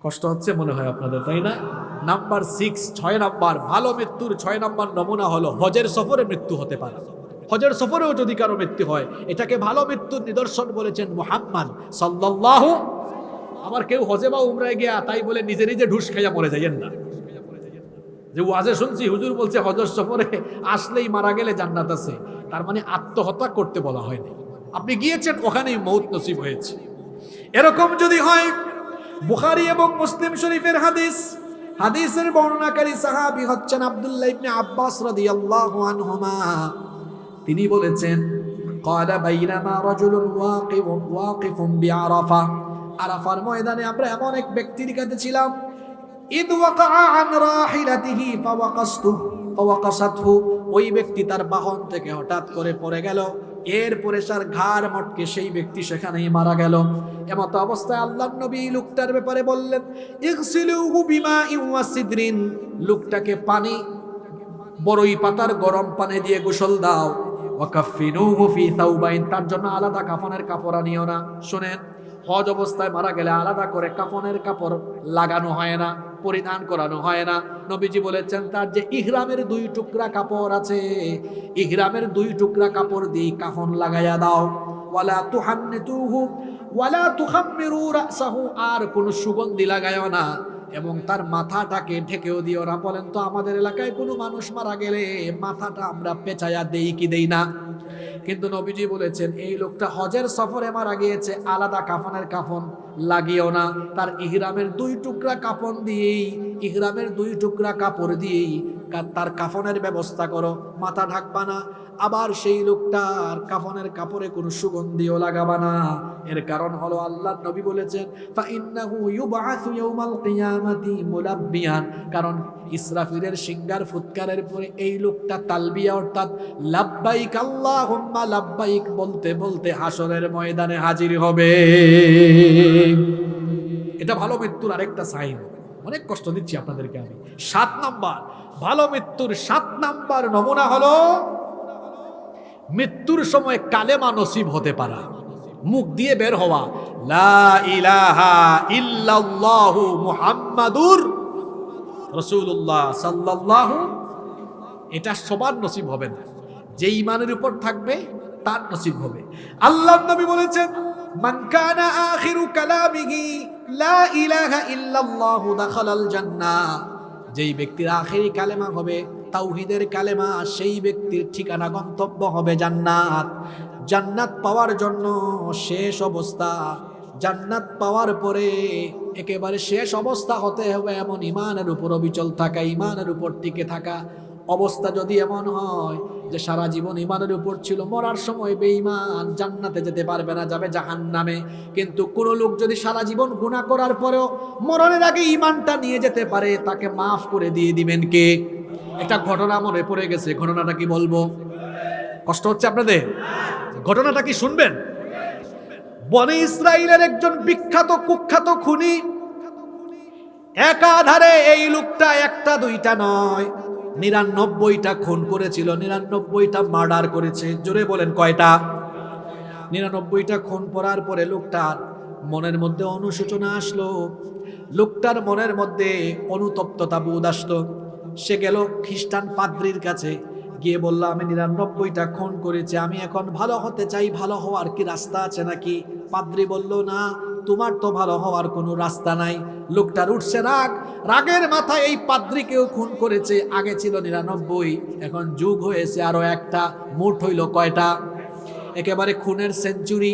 কষ্ট হচ্ছে মনে হয় আপনাদের, তাই না? নাম্বার 6, 6 নাম্বার ভালো মৃত্যুর 6 নাম্বার নমুনা হলো হজের সফরে মৃত্যু হতে পারে। হজের সফরেও যদি কারো মৃত্যু হয়, এটাকে ভালো মৃত্যুর নিদর্শন বলেছেন মুহাম্মদ সাল্লাল্লাহু। আবার কেউ হজে বা উমরায় গিয়া তাই বলে নিজে নিজে ঢুস খাইয়া মরে যাইয়েন না। যে ওয়াজে শুনছি হুজুর বলছে হজের সফরে আসলেই মারা গেলে জান্নাত আছে, তার মানে আত্মহত্যা করতে বলা হয়নি। আপনি গিয়েছেন, ওখানেই মৌত নসিব হয়েছে। এরকম যদি হয়, বুখারী এবং মুসলিম শরীফের হাদিস, হাদিসের বর্ণনাকারী সাহাবী হচ্ছেন আব্দুল্লাহ ইবনে আব্বাস রাদিয়াল্লাহু আনহুমা। তিনি বলেছেন, ক্বালা বাইনামা রাজুলুন ওয়াকিফুন বিআরাফা। আরাফার ময়দানে আমরা এমন এক ব্যক্তির কাছে ছিলাম, ইদ ওয়াকাআ আন রাহিলাতিহি ফাওয়াকাসাতহু। ওই ব্যক্তি তার বাহন থেকে হঠাৎ করে পড়ে গেল, এরপরে তার ঘাড় মটকে সেই ব্যক্তি সেখানেই মারা গেল। এমত অবস্থায় আল্লাহর নবী লোকটার ব্যাপারে বললেন, ইগসিলুহু বিমাইন ওয়া সিদরিন। লোকটাকে পানি, বড়ই পাতার গরম পানি দিয়ে গোসল দাও। ওয়া কাফিনুহু ফি সাওবাইন। তার জন্য আলাদা কাফনের কাপড় আনিও না। শুনেন, হজ অবস্থায় মারা গেলে আলাদা করে কাফনের কাপড় লাগানো হয় না, পরিধান করানো হয় না। নবীজি বলেছেন তার যে ইহরামের 2 টুকরা কাপড় আছে, ইহরামের 2 টুকরা কাপড় দিয়ে কাফন লাগাইয়া দাও। ওয়ালা তুহান্নিতুহু ওয়ালা তুখাম্মিরু রাসাহু। আর কোনো সুগন্ধি লাগায়ও না, এবং তার মাথাটাকে ঢেকেও দিও না। বলেন তো, আমাদের এলাকায় কোনো মানুষ মারা গেলে মাথাটা আমরা পেঁচাইয়া দেই কি দেই না? কিন্তু নবীজি বলেছেন এই লোকটা হজের সফরে মারা গিয়েছে, আলাদা কাফনের কাফন লাগিও না। তার ইহরামের 2 টুকরা কাফন দিয়েই, ইহরামের 2 টুকরা কাপড় দিয়েই তার কাফনের ব্যবস্থা করো, মাথা ঢাকবা না। আবার সেই লোকটার কাফনের কাপড়ে কোনো সুগন্ধিও লাগাবা না। এর কারণ হলো আল্লাহর নবী বলেছেন, ফাইন্নাহু ইউবআসু ইয়াউমাল কিয়ামাতি মুলাব্বিয়ান। কারণ ইসরাফিলের সিঙ্গার ফুৎকারের পরে এই লোকটা তালবিয়া অর্থাৎ লাব্বাইক আল্লাহুম্মা লাব্বাইক বলতে বলতে হাসরের ময়দানে হাজির হবে। এটা ভালো মৃত্যুর আরেকটা সাইন। অনেক কষ্ট দিচ্ছি আপনাদেরকে আমি। 7 নাম্বার ভালো মৃত্যুর 7 নাম্বার নমুনা হলো মৃত্যুর সময় কালেমা নসিব হতে পারা, মুখ দিয়ে বের হওয়া, লা ইলাহা ইল্লাল্লাহু মুহাম্মাদুর রাসূলুল্লাহ সাল্লাল্লাহু। এটা সবার নসিব হবে না, যে ঈমানের উপর থাকবে তার নসিব হবে। আল্লাহর নবী বলেছেন, মান কানা আখিরু কালামিহি লা ইলাহা ইল্লাল্লাহু দাখালাল জান্নাহ। যেই ব্যক্তির আখেরি কালেমা হবে তাওহীদের কালেমা, সেই ব্যক্তির ঠিকানা গন্তব্য হবে জান্নাত। জান্নাত পাওয়ার জন্য শেষ অবস্থা, জান্নাত পাওয়ার পরে একেবারে শেষ অবস্থা হতে হবে এমন ঈমানের উপর অবিচল থাকা, ঈমানের উপর টিকে থাকা। অবস্থা যদি এমন হয় যে সারা জীবন ঈমানের উপর ছিল, মরার সময় বেঈমান, জান্নাতে যেতে পারবে না, যাবে জাহান্নামে। কিন্তু কোন লোক যদি সারা জীবন গুনাহ করার পরেও মরণের আগে ঈমানটা নিয়ে যেতে পারে, তাকে মাফ করে দিয়ে দিবেন কে? একটা ঘটনা মনে পড়ে গেছে, ঘটনাটা কি বলবো? কষ্ট হচ্ছে আপনাদের? ঘটনাটা কি শুনবেন? বনি ইসরাইলের একজন বিখ্যাত কুখ্যাত খুনি, একাধারে এই লোকটা একটা দুইটা নয়, 99টা খুন করেছিল, 99টা মার্ডার করেছে। জোরে বলেন কয়টা? 99টা খুন করার পরে লোকটার মনের মধ্যে অনুশোচনা আসলো, লোকটার মনের মধ্যে অনুতপ্ততা বোধ আসলো। সে গেল খ্রিস্টান পাদ্রির কাছে, গিয়ে বলল, আমি 99টা খুন করেছি, আমি এখন ভালো হতে চাই, ভালো হওয়ার কি রাস্তা আছে নাকি? পাদ্রি বলল, না, তোমার তো ভালো হওয়ার কোনো রাস্তা নাই। লোকটার উঠছে রাগ, রাগের মাথায় এই পাদ্রিকেও খুন করেছে। আগে ছিল 99, এখন যুগ হয়েছে আরো একটা, মোট হইল কয়টা? একেবারে খুনের সেঞ্চুরি,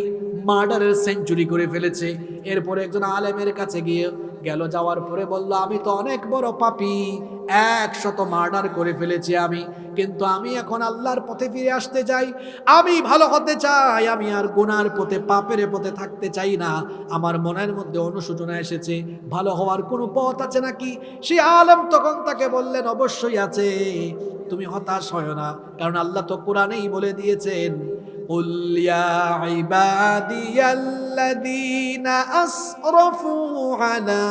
মার্ডারের সেঞ্চুরি করে ফেলেছে। এরপরে একজন আলেমের কাছে গিয়ে গেল, যাওয়ার পরে বলল, আমি তো অনেক বড় পাপী, 100 মার্ডার করে ফেলেছি আমি, কিন্তু আমি এখন আল্লাহর পথে ফিরে আসতে চাই, আমি ভালো হতে চাই, আমি আর গুনার পথে পাপের পথে থাকতে চাই না। আমার মনের মধ্যে অনুশোচনা এসেছে, ভালো হওয়ার কোনো পথ আছে নাকি? সেই আলেম তখন তাকে বললেন, অবশ্যই আছে, তুমি হতাশ হয় না, কারণ আল্লাহ তো কোরআনেই বলে দিয়েছেন, قل يا عبادي الذين أسرفوا على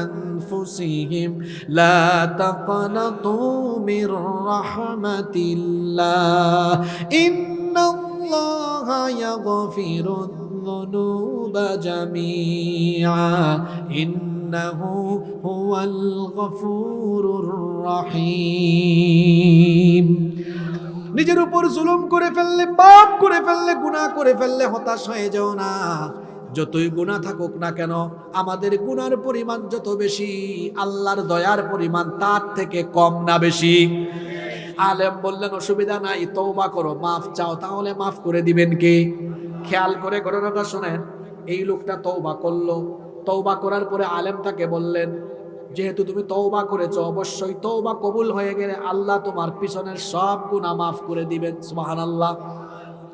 أنفسهم لا تقنطوا من رحمة الله إن الله يغفر الذنوب جميعا إنه هو الغفور الرحيم। নিজের উপর জুলুম করে ফেললে, পাপ করে ফেললে, গুনাহ করে ফেললে হতাশ হয়ে যাও না। যতই গুনাহ থাকুক না কেন, আমাদের গুনার পরিমাণ যত বেশি, আল্লাহর দয়ার পরিমাণ তার থেকে কম না বেশি? আলেম বললেন, অসুবিধা নাই, তওবা করো, মাফ চাও, তাহলে মাফ করে দিবেন কে? খেয়াল করে ঘটনাটা শোনেন। এই লোকটা তওবা করলো, তওবা করার পরে আলেম তাকে বললেন, যেহেতু তুমি তওবা করেছো, অবশ্যই তওবা কবুল হয়ে গেলে আল্লাহ তোমার পিছনের সব গুনাহ মাফ করে দিবেন। সুবহানাল্লাহ।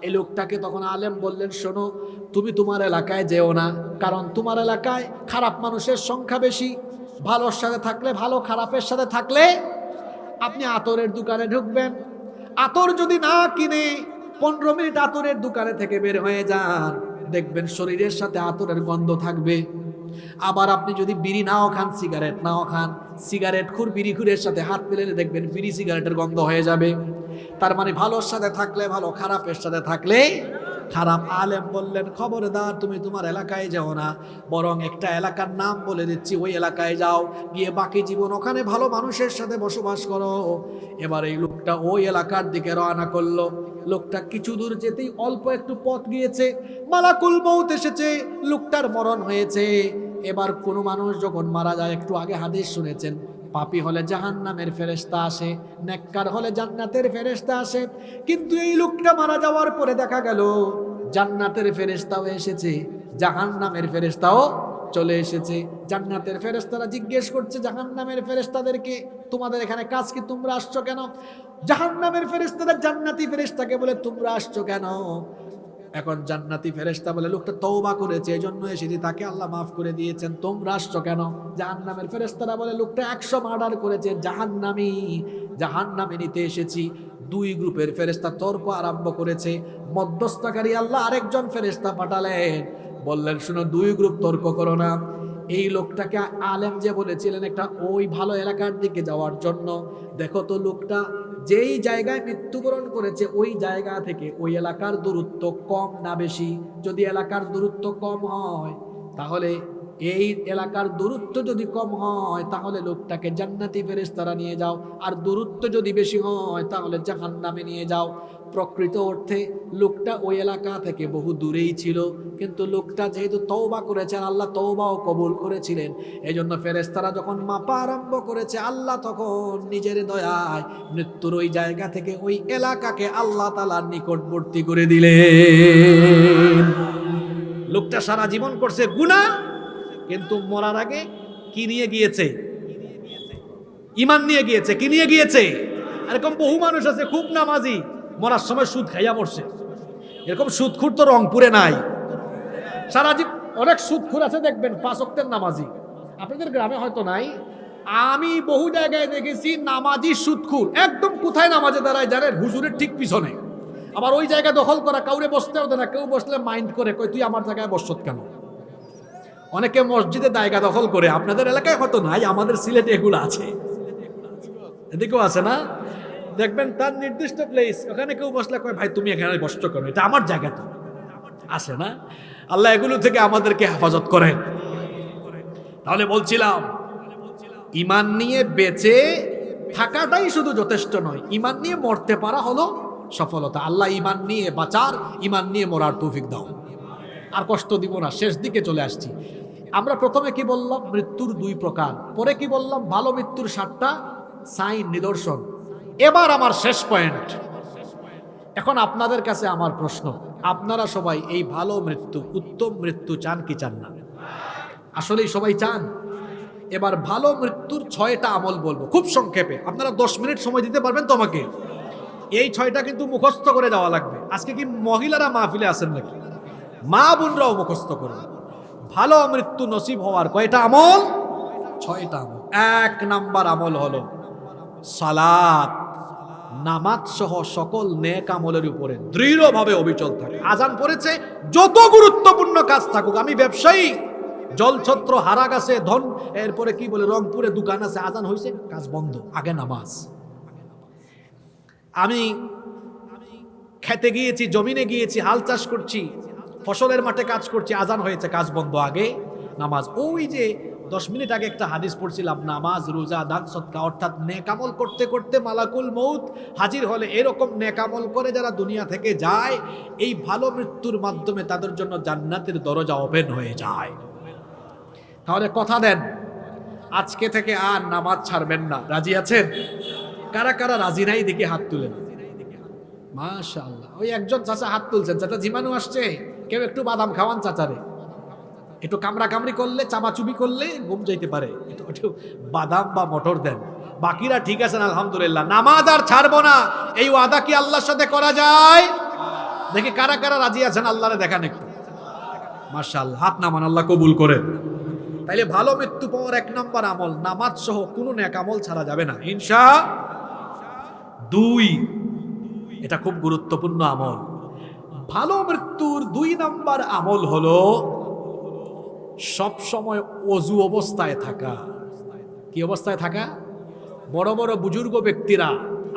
এই লোকটাকে তখন আলেম বললেন, শোনো, তুমি তোমার এলাকায় যেও না, কারণ তোমার এলাকায় খারাপ মানুষের সংখ্যা বেশি। ভালোর সাথে থাকলে ভালো, খারাপের সাথে থাকলে আপনি আতরের দোকানে ঢুকবেন, আতর যদি না কিনে 15 মিনিট আতরের দোকানে থেকে বের হয়ে যান, দেখবেন শরীরের সাথে আতরের গন্ধ থাকবে। আবার আপনি যদি বিড়ি নাও খান, সিগারেট নাও খান, সিগারেট খুর বিড়ি খুরের সাথে হাত মিলালে দেখবেন বিড়ি সিগারেটের গন্ধ হয়ে যাবে। তার মানে ভালোর সাথে থাকলে ভালো, খারাপের সাথে থাকলে খারাপ। আলেম বললেন, খবরদার, তুমি তোমার এলাকায় যাও না, বরং একটা এলাকার নাম বলে দিচ্ছি, ওই এলাকায় যাও, গিয়ে বাকি জীবন ওখানে ভালো মানুষের সাথে বসবাস করো। এবার এই লোকটা ওই এলাকার দিকে রওনা করলো। লোকটা কিছু দূর যেতেই, অল্প একটু পথ গিয়েছে, মালাকুল মউত এসেছে, লোকটার মরণ হয়েছে। এবার কোনো মানুষ যখন মারা যায়, একটু আগে হাদিস শুনেছেন, পাপী হলে জাহান্নামের ফেরেশতা আসে, নেককার হলে জান্নাতের ফেরেশতা আসে। কিন্তু এই লোকটা মারা যাওয়ার পরে দেখা গেল জান্নাতের ফেরেশতাও এসেছে, জাহান্নামের ফেরেশতাও চলে এসেছে। জান্নাতের ফেরেশতারা জিজ্ঞেস করছে জাহান্নামের ফেরেশতাদেরকে, তোমাদের এখানে কাজ কি, তোমরা আসছো কেন? জাহান্নামের ফেরেশতারা জান্নাতি ফেরেশতাকে বলে, তোমরা আসছো কেন? এখন জান্নাতি ফেরেশতা বলে, লোকটা তওবা করেছে, এজন্য এসেছি, তাকে আল্লাহ মাফ করে দিয়েছেন, তোমরা আসছো কেন? জাহান্নামের ফেরেশতারা বলে, লোকটা 100 মার্ডার করেছে, জাহান্নামে নিতে এসেছি। দুই গ্রুপের ফেরেশতা তর্ক আরম্ভ করেছে। মধ্যস্থকারী আল্লাহ আরেকজন ফেরেশতা পাঠালেন, বললেন, শুনো, দুই গ্রুপ তর্ক করো না। এই লোকটাকে আলেম যে বলেছিলেন একটা ওই ভালো এলাকার দিকে যাওয়ার জন্য, দেখো তো লোকটা যেই জায়গায় মৃত্যুবরণ করেছে ওই জায়গা থেকে ওই এলাকার দূরত্ব কম না বেশি? যদি এলাকার দূরত্ব কম হয়, তাহলে এই এলাকার দূরত্ব যদি কম হয়, তাহলে লোকটাকে জান্নাতি ফেরেশতারা নিয়ে যাও, আর দূরত্ব যদি বেশি হয়, তাহলে জাহান্নামে নিয়ে যাও। প্রকৃত অর্থে লোকটা ওই এলাকা থেকে বহু দূরেই ছিল, কিন্তু লোকটা যেহেতু তওবা করেছেন, আল্লাহ তওবাও কবুল করেছিলেন, এই জন্য ফেরেশতারা যখন মাপা আরম্ভ করেছে, আল্লাহ তখন নিজের দয়ায় মৃত্যুর ওই জায়গা থেকে ওই এলাকাকে আল্লাহ তাআলার নিকটবর্তী করে দিলেন। লোকটা সারা জীবন করছে গুনাহ, কিন্তু মরার আগে কি নিয়ে গিয়েছে? ঈমান নিয়ে গিয়েছে। কি নিয়ে গিয়েছে? এরকম বহু মানুষ আছে খুব নামাজি, মরার সময় সুদ খাইয়া মরছে। এরকম সুদখুর তো রংপুরে নাই, সারা জীবন। অনেক সুদখুর আছে দেখবেন 5 ওয়াক্তের নামাজি, আপনাদের গ্রামে হয়তো নাই। আমি বহু জায়গায় দেখেছি নামাজি সুদখুর, একদম কোথায় নামাজে দাঁড়ায় জানেন? হুজুরের ঠিক পিছনে। আবার ওই জায়গা দখল করা, কাউরে বসতেও দেয় না, কেউ বসলে মাইন্ড করে, কই তুই আমার জায়গায় বসত কেন? অনেকে মসজিদে জায়গা দখল করে, আপনাদের এলাকায় হয়তো নাই, আমাদের সিলেটে এগুলো আছে, এদিকেও আছে না? দেখবেন তার নির্দিষ্ট প্লেস, ওখানে কেউ বসলে কয়, ভাই তুমি এখানে বসছো কেন, এটা আমার জায়গা তো। আসে না? আল্লাহ এগুলো থেকে আমাদেরকে হেফাজত করেন। তাহলে বলছিলাম, ঈমান নিয়ে বেঁচে থাকাটাই শুধু যথেষ্ট নয়, ঈমান নিয়ে মরতে পারা হলো সফলতা। আল্লাহ ঈমান নিয়ে বাঁচার, ঈমান নিয়ে মরার তৌফিক দাও। আর কষ্ট দিব না, শেষ দিকে চলে আসছি। আমরা প্রথমে কি বললাম? মৃত্যুর 2 প্রকার। পরে কি বললাম? ভালো মৃত্যুর 7টা সাইন, নিদর্শন। এবার আমার শেষ পয়েন্ট। এখন আপনাদের কাছে আমার প্রশ্ন, আপনারা সবাই এই ভালো মৃত্যু, উত্তম মৃত্যু চান কি চান না? আসলেই সবাই চান? এবার ভালো মৃত্যুর 6টা আমল বলবো খুব সংক্ষেপে। আপনারা 10 মিনিট সময় দিতে পারবেন তো আমাকে? এই 6টা কিন্তু মুখস্থ করে যাওয়া লাগবে। আজকে কি মহিলারা মাহফিলে আছেন নাকি? মা বোনরাও মুখস্থ করবে। ভালো মৃত্যু নসিব হওয়ার কয়টা আমল? 6টা আমল। 1 নাম্বার আমল হলো সালাত, নামাজ সহ সকল নেক আমলের উপরে দৃঢ়ভাবে অবিচল থাকে। আজান পড়েছে, যত গুরুত্বপূর্ণ কাজ থাকুক, আমি ব্যবসায়ী, জলছত্র হারা গেছে, ধন, এরপরে কি বলে রংপুরে দোকান আছে, আজান হয়েছে, কাজ বন্ধ, আগে নামাজ। আমি খেতে গিয়েছি, জমিনে গিয়েছি, হাল চাষ করছি, ফসলের মাঠে কাজ করছি, আজান হয়েছে, কাজ বন্ধ, আগে নামাজ। ওই যে 10 মিনিট আগে একটা হাদিস পড়ছিলাম, নামাজ, রোজা, দান, সদকা, অর্থাৎ নেকামল করতে করতে মালাকুল মউত হাজির হলে এরকম নেকামল করে যারা দুনিয়া থেকে যায়, এই ভালো মৃত্যুর মাধ্যমে তাদের জন্য জান্নাতের দরজা ওপেন হয়ে যায়। তাহলে কথা দেন, আজকে থেকে আর নামাজ ছাড়বেন না। রাজি আছেন? কারা কারা রাজি নাই দেখি হাত তুলেন। মাশাআল্লাহ, ওই একজন চাচা হাত তুলছেন। চাচা জীবাণু আসছে, কেউ একটু বাদাম খাওয়ান চাচারে। একটু কামড়া কামড়ি করলে, চামাচুবি করলে ঘুম যাইতে পারে, একটু বাদাম বা মটর দেন। বাকিরা ঠিক আছেন আলহামদুলিল্লাহ। নামাজ আর ছাড়বো না, এই ওয়াদা কি আল্লাহর সাথে করা যায়? দেখি কারা কারা রাজি আছেন, আল্লাহরে দেখান একটু। মাশাআল্লাহ, হাত নামান, আল্লাহ কবুল করেন। তাইলে ভালো মৃত্যু পাওয়ার 1 নাম্বার আমল, নামাজ সহ কোনো নেক আমল ছাড়া যাবে না ইনশাআল্লাহ। 2, এটা খুব গুরুত্বপূর্ণ আমল। ভালো মৃত্যুর 2 নাম্বার আমল হলো সব সময় ওযু অবস্থায় থাকা। কি অবস্থায় থাকা? বড় বড় বুজুর্গ ব্যক্তিরা,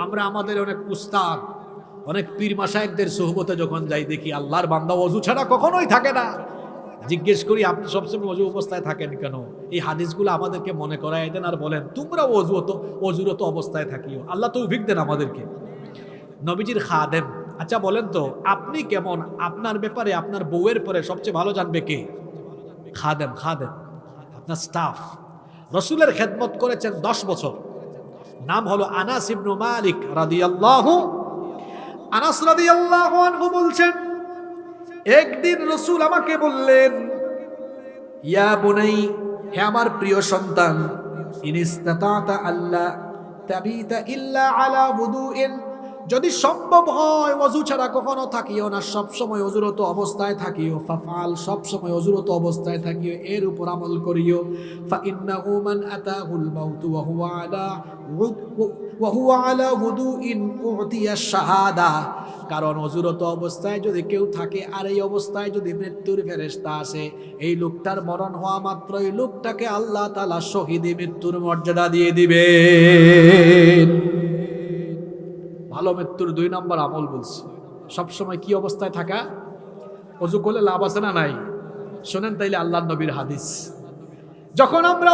আমরা আমাদের অনেক উস্তাদ, অনেক পীর মাশায়েখদের সুহবতে যখন যাই, দেখি আল্লাহর বান্দা ওযু ছাড়া কখনোই থাকে না। জিজ্ঞেস করি, আপনি সবসময় ওযু অবস্থায় থাকেন কেন? এই হাদিসগুলো আমাদেরকে মনে করায় দেন আর বলেন, তোমরা ওযুরত অবস্থায় থাকিও। আল্লাহ তৌফিক দেন আমাদেরকে। নবীজির খাদেম। আচ্ছা বলেন তো, আপনি কেমন? আপনার ব্যাপারে আপনার বউয়ের পরে সবচেয়ে ভালো জানবে কে? খাদেম। খাদেম আপনার স্টাফ। রাসূলের খেদমত করেছেন 10 বছর। নাম হলো আনাস ইবনে মালিক রাদিয়াল্লাহু। আনাস রাদিয়াল্লাহু আনহু বলছেন, একদিন রাসূল আমাকে বললেন, ইয়া বুনাই, হে আমার প্রিয় সন্তান, ইনিস্তাতাতা আল্লাহ তাবিতা ইল্লা আলা wudu'in, যদি সম্ভব হয় ওযু ছাড়া কখনো থাকিও না, সব সময় ওযুরত অবস্থায় থাকিও। ফাফআল, সব সময় ওযুরত অবস্থায় থাকিও, এর উপর আমল করিও। ফা ইন্নাহু মান আতাহুল মাউত ওয়া হুয়া আলা wudu'in উতিয়া শাহাদা, কারণ ওযুরত অবস্থায় যদি কেউ থাকে আর এই অবস্থায় যদি মৃত্যুর ফেরেশতা আসে, এই লোকটার মরণ হওয়া মাত্রই লোকটাকে আল্লাহ তাআলা শহীদি মৃত্যুর মর্যাদা দিয়ে দিবেন। ভালো মৃত্যুর 2 নম্বর আমল বলছি, সবসময় কি অবস্থায় থাকা? ওযু করলে লাভ আছে না নাই? শোনেন তাইলে আল্লাহর নবীর হাদিস। যখন আমরা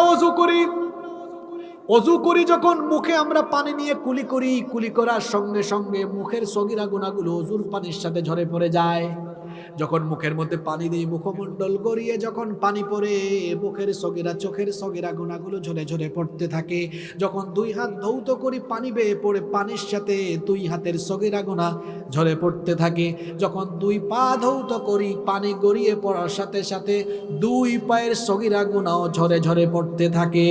ওযু করি যখন মুখে আমরা পানি নিয়ে কুলি করি, কুলি করার সঙ্গে সঙ্গে মুখের সগীরা গুনাহগুলো ওযুর পানির সাথে ঝরে পড়ে যায়। যখন মুখের মধ্যে পানি দিই, মুখমণ্ডল গড়িয়ে যখন পানি পড়ে, মুখের সগীরা, চোখের সগীরা গুনাহগুলো ঝরে ঝরে পড়তে থাকে। যখন 2 হাত ধৌত করি, পানি বেয়ে পড়ে, পানির সাথে 2 হাতের সগীরা গুনাহ ঝরে পড়তে থাকে। যখন 2 পা ধৌত করি, পানি গড়িয়ে পড়ার সাথে সাথে 2 পায়ের সগীরা গুনাহ ঝরে ঝরে পড়তে থাকে।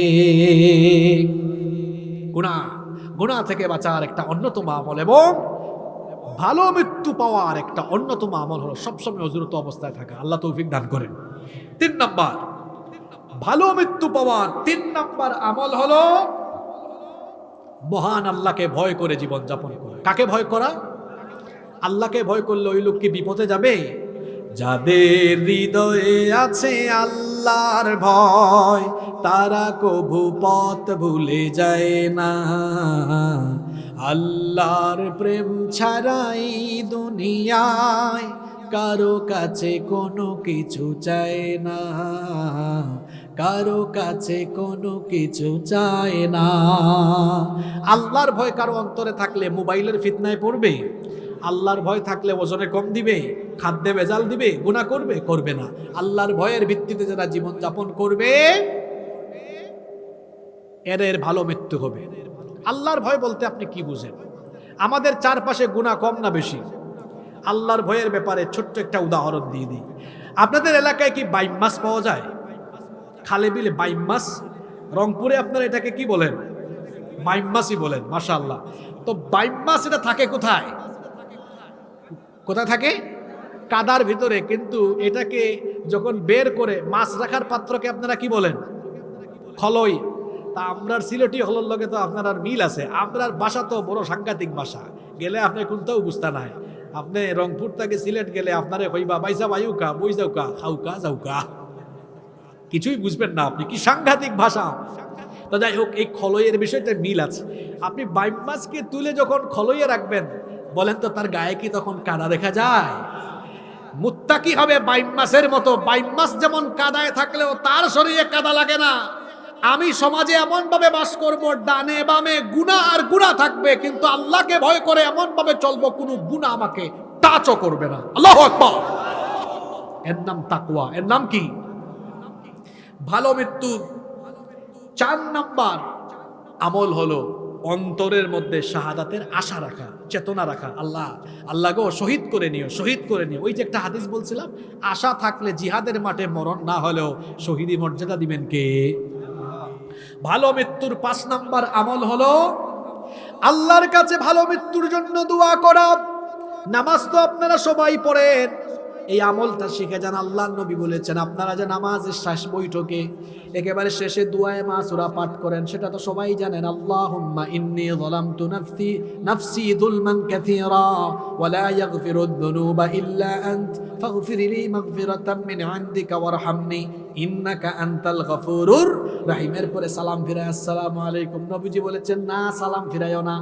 গুনাহ থেকে বাঁচার একটা অন্যতম আমল এবং ভালো মৃত্যু পাওয়ার একটা অন্যতম আমল হলো সবসময় ওযুরত অবস্থায় থাকা। আল্লাহ তৌফিক দান করেন। 3 নাম্বার ভালো মৃত্যু পাওয়ার 3 নাম্বার আমল হলো মহান আল্লাহকে ভয় করে জীবন যাপন করা। কাকে ভয় করা? আল্লাহকে ভয় করলে ওই লোক কি বিপদে যাবে? যাদের হৃদয়ে আছে আল্লাহর ভয়, তারা কভু পথ ভুলে যায় না। আল্লাহর প্রেম ছাড়াই দুনিয়ায় কারো কাছে কোনো কিছু চায় না, কারো কাছে কোনো কিছু চায় না। আল্লাহর ভয় কারো অন্তরে থাকলে মোবাইলের ফিতনায় পড়বে? আল্লাহর ভয় থাকলে ওজনে কম দিবে, খাদ্যে ভেজাল দিবে, গুনাহ করবে? করবে না। আল্লাহর ভয়ের ভিত্তিতে যারা জীবন যাপন করবে, এদের ভালো মৃত্যু হবে। আল্লাহর ভয় বলতে আপনি কি বুঝেন? আমাদের চারপাশে গুনাহ কম না বেশি? আল্লাহর ভয়ের ব্যাপারে ছোট্ট একটা উদাহরণ দিয়ে দিই। আপনাদের এলাকায় কি বাইম মাছ পাওয়া যায়? খালে বিলে বাইম মাছ, রংপুরে আপনারা এটাকে কি বলেন? বাইম মাছই বলেন, মাশাআল্লাহ। তো বাইম মাছ এটা থাকে কোথায়? কোথায় থাকে? কাদার ভিতরে। কিন্তু এটাকে যখন বের করে মাছ রাখার পাত্রকে আপনারা কি বলেন? খলই। তা আমরার সিলেটি হলর লগে তো আপনার আর মিল আছে। আমরার ভাষা তো বড় সাংঘাতিক ভাষা, গেলে আপনি কোনটাও বুঝতে নাই। আপনি রংপুর থেকে সিলেট গেলে আপনারে কইবা বাইসা বায়ুকা বই যাউকা খাউকা যাউকা, কিছুই বুঝবেন না আপনি, কি সাংঘাতিক ভাষা। তো যাই হোক, এই খলইয়ের বিষয়টা মিল আছে। আপনি বাইম মাছকে তুলে যখন খলইয়ে রাখবেন, বলেন তো তার গায়ে কি তখন কাদা দেখা যায়? মুত্তাকি হবে বাইম মাছের মতো। বাইম মাছ যেমন কাদায় থাকলেও তার শরীরে কাদা লাগে না। আমি সমাজে এমন ভাবে বাস করব, ডানে বামে গুনাহ আর গুনাহ থাকবে, কিন্তু আল্লাহকে ভয় করে এমন ভাবে চলবো কোনো গুনাহ আমাকে টাচও করবে না। আল্লাহু আকবার। এর নাম তাকওয়া। এর নাম কি? ভালো মৃত্যু। 4 নাম্বার আমল হলো অন্তরের মধ্যে শাহাদাতের আশা রাখা, চেতনা রাখা। আল্লাহ আল্লাহ গো শহীদ করে নিও, শহীদ করে নিও। ওই যে একটা হাদিস বলছিলাম, আশা থাকলে জিহাদের মাঠে মরণ না হলেও শহীদি মর্যাদা দিবেন কে? ভালো মৃত্যুর 5 নাম্বার আমল হলো আল্লাহর কাছে ভালো মৃত্যুর জন্য দোয়া করা। নামাজ তো আপনারা সবাই পড়েন, এই আমলটা শিখে যান। আল্লাহর নবী বলেছেন, আপনারা যে নামাজের শেষ বৈঠকে একেবারে শেষে দুআয়ে মাসুরা পাঠ করেন, সেটা তো সবাই জানেন। আল্লাহুম্মা ইন্নী যালামতু নাফসি যুলমান কাসীরা ওয়া লা ইয়াগফিরুদ যুনুবা ইল্লা আনত ফাগফিরলি মাগফিরাতাম মিন ইনদিকা ওয়ারহামনি ইন্নাকা আনতাল গফুরুর রহিমের পরে সালাম ফিরায় আসসালামু আলাইকুম। নবীজি বলেছেন, না সালাম ফিরাইও না,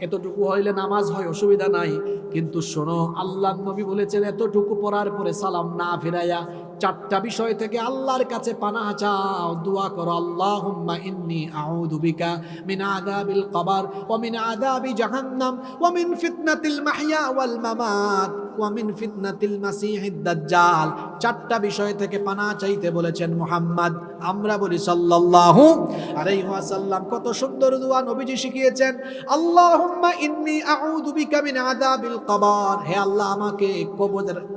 এতটুকু হইলে নামাজ হয়, অসুবিধা নাই। কিন্তু শোনো, আল্লাহর নবী বলেছেন এতটুকু পড়ার পরে সালাম না ফিরাইয়া 4টা বিষয় থেকে আল্লাহর কাছে পানাহ চাও, দোয়া করো। আল্লাহুম্মা ইন্নী আউযু বিকা মিন আযাবিল কবর ওয়া মিন আযাবি জাহান্নাম ওয়া মিন ফিতনাতিল মাহইয়া ওয়াল মামাত ওয়া মিন ফিতনাতিল মাসিহিদ দাজ্জাল। 4টা বিষয় থেকে পানাহ চাইতে বলেছেন মুহাম্মদ। আমরা বলি সাল্লাল্লাহু আলাইহি ওয়াসাল্লাম। কত সুন্দর দোয়া নবীজি শিখিয়েছেন। আল্লাহুম্মা ইন্নী আউযু বিকা মিন আযাবিল কবর, হে আল্লাহ আমাকে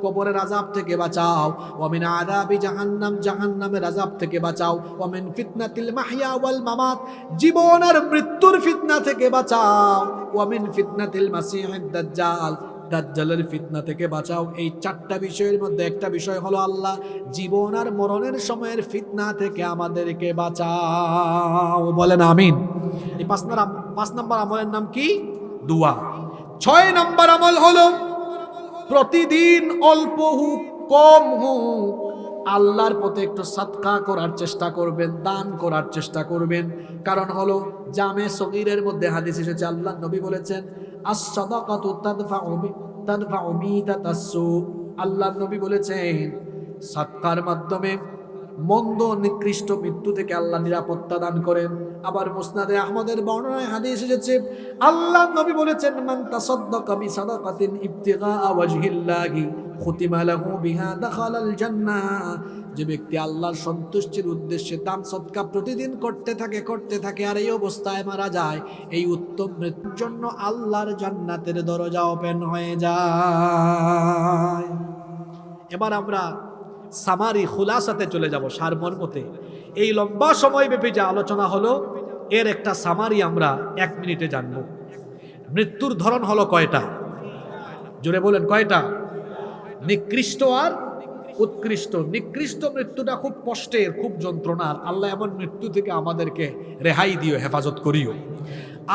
কবরের আযাব থেকে বাঁচাও। ওয়া মিন আযাবি জাহান্নাম, জাহান্নামের আযাব থেকে বাঁচাও। ওয়া মিন ফিতনাতিল মাহইয়া ওয়াল মামাত, জীবন আর মৃত্যুর ফিতনা থেকে বাঁচাও। ওয়া মিন ফিতনাতিল মাসিহিদ দাজ্জাল, দাজ্জালের ফিতনা থেকে বাঁচাও। এই 4টা বিষয়ের মধ্যে একটা বিষয় হলো আল্লাহ জীবন আর মরণের সময়ের ফিতনা থেকে আমাদেরকে বাঁচাও। বলেন আমিন। এই 5 নাম্বার আমলের নাম কি? দোয়া। 6 নাম্বার আমল হলো প্রতিদিন অল্প হোক কম হোক আল্লাহর পথে একটু সাদকা করার চেষ্টা করবেন, দান করার চেষ্টা করবেন। কারণ হলো জামে সগীরের মধ্যে হাদিস এসেছে, আল্লাহর নবী বলেছেন আস-সাদাকাতু তাদফাউ মিতাতাসসু। আল্লাহর নবী বলেছেন সাদকার মাধ্যমে মন্দ নিকৃষ্ট মৃত্যু থেকে আল্লাহ নিরাপত্তা দান করেন। আবার মুসনাদে আহমদের বর্ণনায় হাদিস এসেছে, আল্লাহর নবী বলেছেন মান তাসাদদাকা বিসাদাকাতিন ইবতিগা ওয়াজহিল্লাহি খুতিমা লাহু বিহা দাখালাল জান্নাহ। যে ব্যক্তি আল্লাহর সন্তুষ্টির উদ্দেশ্যে দান সদকা প্রতিদিন করতে থাকে আর এই অবস্থায় মারা যায়, এই উত্তম মৃত্যুর জন্য আল্লাহর জান্নাতের দরজা ওপেন হয়ে যায়। এবার আমরা সামারি খুলাসাতে চলে যাব, সারমর্মতে। এই লম্বা সময় ব্যাপী যে আলোচনা হলো, এর একটা সামারি আমরা 1 মিনিটে জানব। মৃত্যুর ধরন হলো কয়টা? জোরে বলেন কয়টা? নিকৃষ্ট আর উৎকৃষ্ট। নিকৃষ্ট মৃত্যুটা খুব কষ্টের, খুব যন্ত্রণার। আল্লাহ এমন মৃত্যু থেকে আমাদেরকে রেহাই দিও, হেফাজত করিও।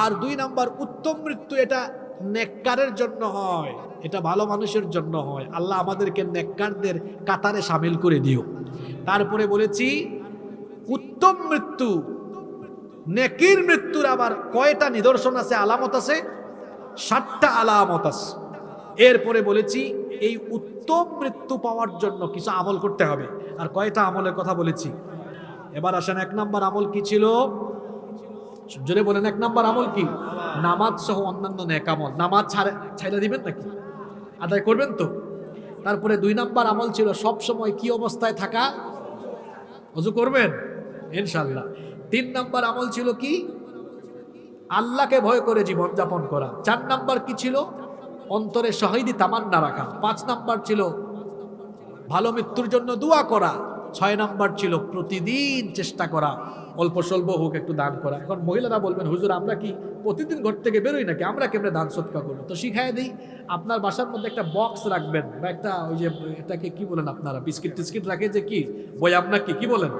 আর 2 নাম্বার উত্তম মৃত্যু, এটা নেককারের জন্য হয়, এটা ভালো মানুষের জন্য হয়। আল্লাহ আমাদেরকে নেককারদের কাতারে শামিল করে দিও। তারপরে বলেছি উত্তম মৃত্যু, নেকির মৃত্যুর আবার কয়টা নিদর্শন আছে, আলামত আছে? 7টা আলামত আছে। এরপরে বলেছি এই উত্তম মৃত্যু পাওয়ার জন্য কিছু আমল করতে হবে। আর কয়টা আমলের কথা বলেছি? এবার আসেন 1 নাম্বার আমল কি ছিল? জোরে বলেন 1 নাম্বার আমল কি? নামাজ সহ অন্যান্য নেক আমল। নামাজ ছাইড়া দিবেন নাকি? আদায় করবেন তো? তারপরে 2 নাম্বার আমল ছিল সব সময় কি অবস্থায় থাকা? ওযু করবেন ইনশাআল্লাহ। 3 নাম্বার আমল ছিল কি? আল্লাহকে ভয় করে জীবন যাপন করা। 4 নাম্বার কি ছিল? অন্তরে শহীদি তামান্না রাখা। 5 নাম্বার ছিল ভালো মৃত্যুর জন্য দোয়া করা। 6 নাম্বার ছিল প্রতিদিন চেষ্টা করা অল্প স্বল্প হোক একটু দান করা। এখন মহিলারা বলবেন, হুজুর আমরা কি প্রতিদিন ঘর থেকে বেরোই নাকি, আমরা কেমনে দান সৎকা করবো? তো শিখাই দিই, আপনার বাসার মধ্যে একটা বক্স রাখবেন, বা একটা ওই যে এটাকে কি বলেন আপনারা, বিস্কিট টিস্কিট রাখে যে কি বয়াম নাকি কি বলেন,